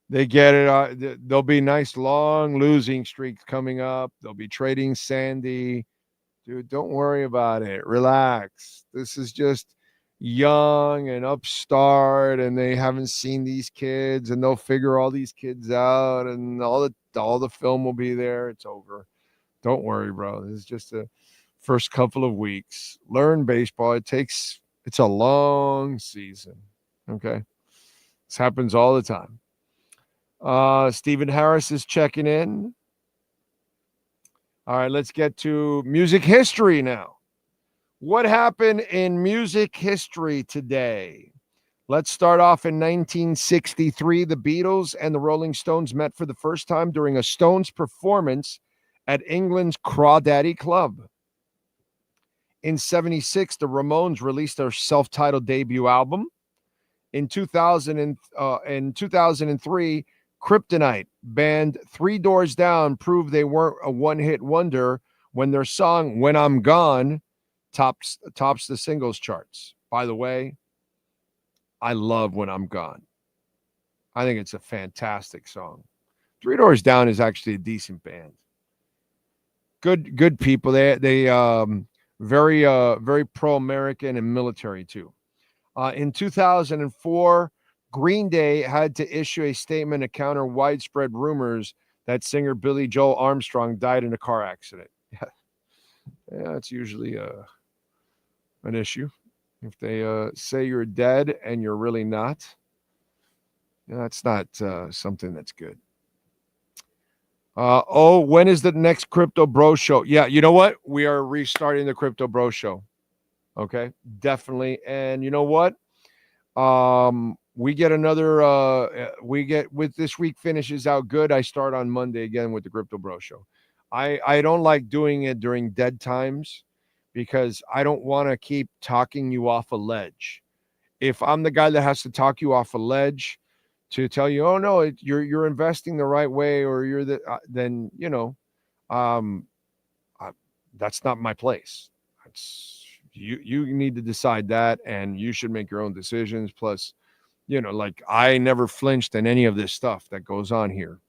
They get it. There'll be nice long losing streaks coming up. They'll be trading Sandy. Dude, don't worry about it. Relax. This is just young and upstart, and they haven't seen these kids, and they'll figure all these kids out, and all the film will be there. It's over. Don't worry, bro. This is just a first couple of weeks. Learn baseball. It's a long season. Okay. This happens all the time. Stephen Harris is checking in. All right, let's get to music history now. What happened in music history today? Let's start off in 1963. The Beatles and the Rolling Stones met for the first time during a Stones performance at England's Crawdaddy Club. In 76, the Ramones released their self-titled debut album. In 2003, Kryptonite band Three Doors Down proved they weren't a one-hit wonder when their song When I'm Gone tops the singles charts. By the way, I love When I'm Gone. I think it's a fantastic song. Three Doors Down is actually a decent band. Good people. They very pro-American and military too. In 2004, Green Day had to issue a statement to counter widespread rumors that singer Billy Joel Armstrong died in a car accident. Yeah, it's usually an issue. If they say you're dead and you're really not, that's not something that's good. When is the next Crypto Bro Show? Yeah, you know what? We are restarting the Crypto Bro Show. Okay, definitely. And you know what? We get another, with this week finishes out good. I start on Monday again with the Crypto Bro Show. I don't like doing it during dead times because I don't want to keep talking you off a ledge. If I'm the guy that has to talk you off a ledge to tell you, oh no, you're investing the right way, or you're then, that's not my place. You need to decide that, and you should make your own decisions. Plus, like I never flinched in any of this stuff that goes on here.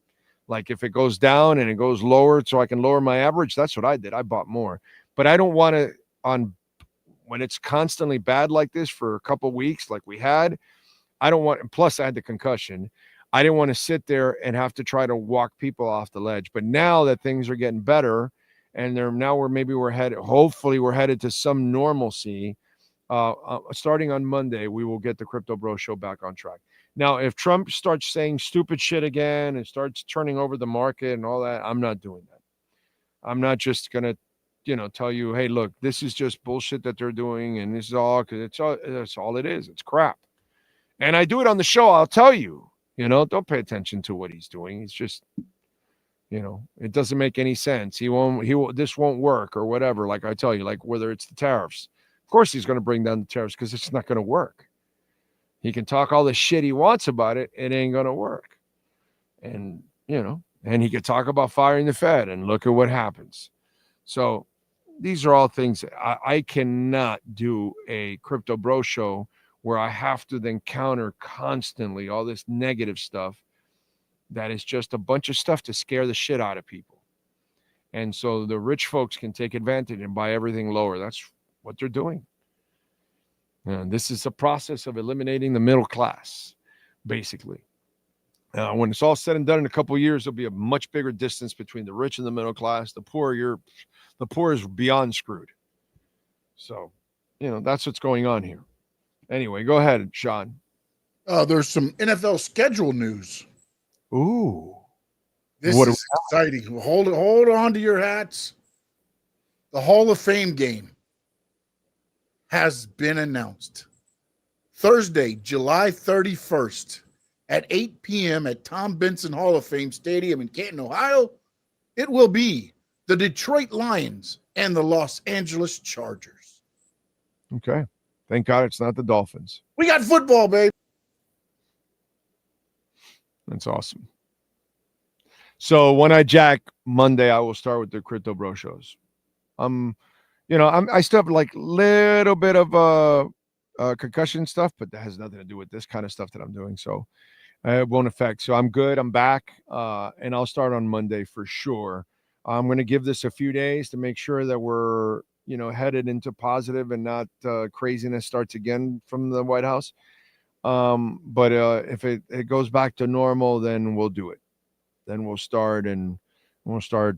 Like if it goes down and it goes lower so I can lower my average, that's what I did. I bought more. But I don't want to, when it's constantly bad like this for a couple weeks like we had, I don't want, plus I had the concussion. I didn't want to sit there and have to try to walk people off the ledge. But now that things are getting better, and hopefully we're headed to some normalcy. Starting on Monday, we will get the Crypto Bro Show back on track. Now, if Trump starts saying stupid shit again and starts turning over the market and all that, I'm not doing that. I'm not just going to, tell you, hey, look, this is just bullshit that they're doing, and this is all, because that's all it is. It's crap. And I do it on the show. I'll tell you, don't pay attention to what he's doing. It's just, it doesn't make any sense. This won't work or whatever. Like I tell you, like whether it's the tariffs, of course he's going to bring down the tariffs because it's not going to work. He can talk all the shit he wants about it. It ain't going to work. And, and he could talk about firing the Fed, and look at what happens. So these are all things I cannot do a Crypto Bro Show where I have to then counter constantly all this negative stuff. That is just a bunch of stuff to scare the shit out of people. And so the rich folks can take advantage and buy everything lower. That's what they're doing. And this is a process of eliminating the middle class, basically. When it's all said and done in a couple of years, there'll be a much bigger distance between the rich and the middle class. The poor is beyond screwed. So, that's what's going on here. Anyway, go ahead, Sean. There's some NFL schedule news. Ooh. This is exciting. Hold on to your hats. The Hall of Fame game has been announced. Thursday, July 31st at 8 p.m. at Tom Benson Hall of Fame Stadium in Canton, Ohio. It will be the Detroit Lions and the Los Angeles Chargers. Okay. Thank God it's not the Dolphins. We got football, babe. That's awesome. So when I jack Monday, I will start with the Crypto Bro Shows. I still have like little bit of concussion stuff, but that has nothing to do with this kind of stuff that I'm doing. So it won't affect. So I'm good. I'm back, and I'll start on Monday for sure. I'm going to give this a few days to make sure that we're, headed into positive and not craziness starts again from the White House. But if it goes back to normal, then we'll do it. Then we'll start.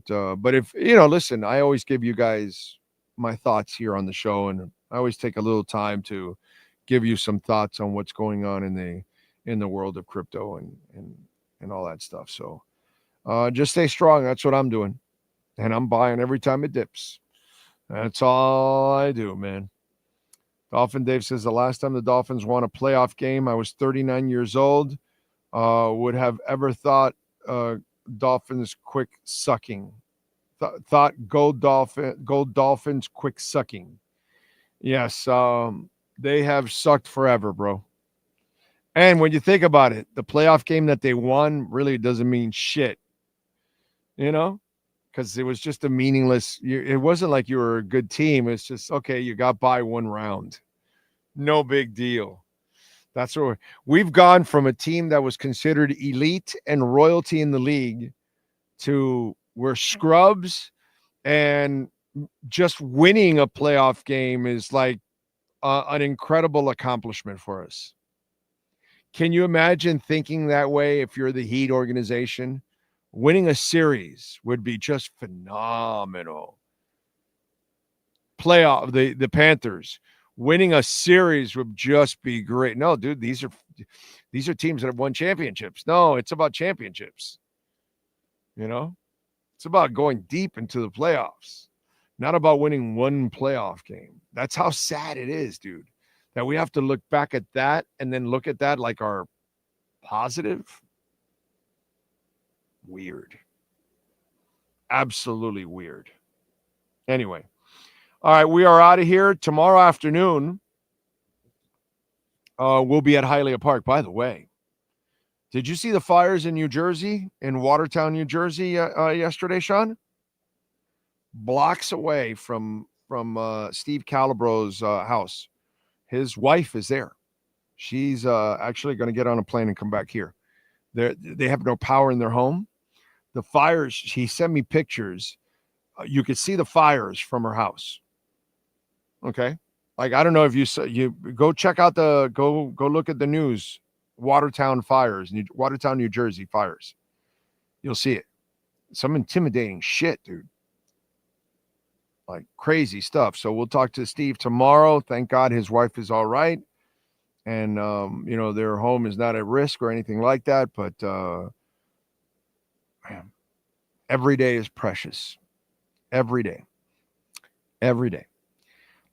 But if, listen, I always give you guys my thoughts here on the show, and I always take a little time to give you some thoughts on what's going on in the world of crypto and all that stuff. So just stay strong. That's what I'm doing. And I'm buying every time it dips. That's all I do, man. Dolphin Dave says the last time the Dolphins won a playoff game, I was 39 years old. Would have ever thought Dolphins quick sucking. Thought gold Dolphins quick sucking. Yes, they have sucked forever, bro. And when you think about it, the playoff game that they won really doesn't mean shit. Because it was just a meaningless. It wasn't like you were a good team. It's just, okay, you got by one round. No big deal. That's what we've gone from a team that was considered elite and royalty in the league to we're scrubs, and just winning a playoff game is like an incredible accomplishment for us. Can you imagine thinking that way if you're the Heat organization? Winning a series would be just phenomenal. Playoff, the Panthers winning a series would just be great. No, dude, these are teams that have won championships. No, it's about championships. It's about going deep into the playoffs, not about winning one playoff game. That's how sad it is, dude, that we have to look back at that and then look at that like our positive. Weird. Absolutely weird. Anyway. All right, we are out of here. Tomorrow afternoon, we'll be at Hialeah Park. By the way, did you see the fires in New Jersey, in Watertown, New Jersey, yesterday, Sean? Blocks away from Steve Calabro's house. His wife is there. She's actually going to get on a plane and come back here. They have no power in their home. The fires, he sent me pictures. You could see the fires from her house. Okay. Like, I don't know if you go check out go look at the news, Watertown fires, Watertown, New Jersey fires. You'll see it. Some intimidating shit, dude. Like crazy stuff. So we'll talk to Steve tomorrow. Thank God his wife is all right. And, their home is not at risk or anything like that. But, man, every day is precious. Every day. Every day.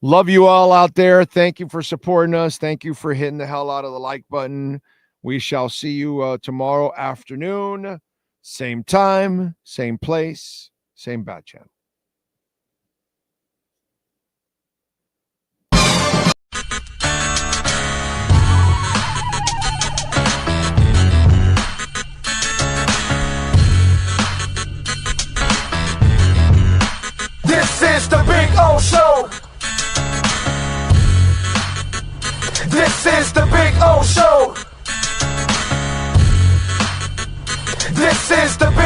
Love you all out there. Thank you for supporting us. Thank you for hitting the hell out of the like button. We shall see you tomorrow afternoon. Same time, same place, same bat channel. This is the Big O Show. This is the Big O Show. This is the Big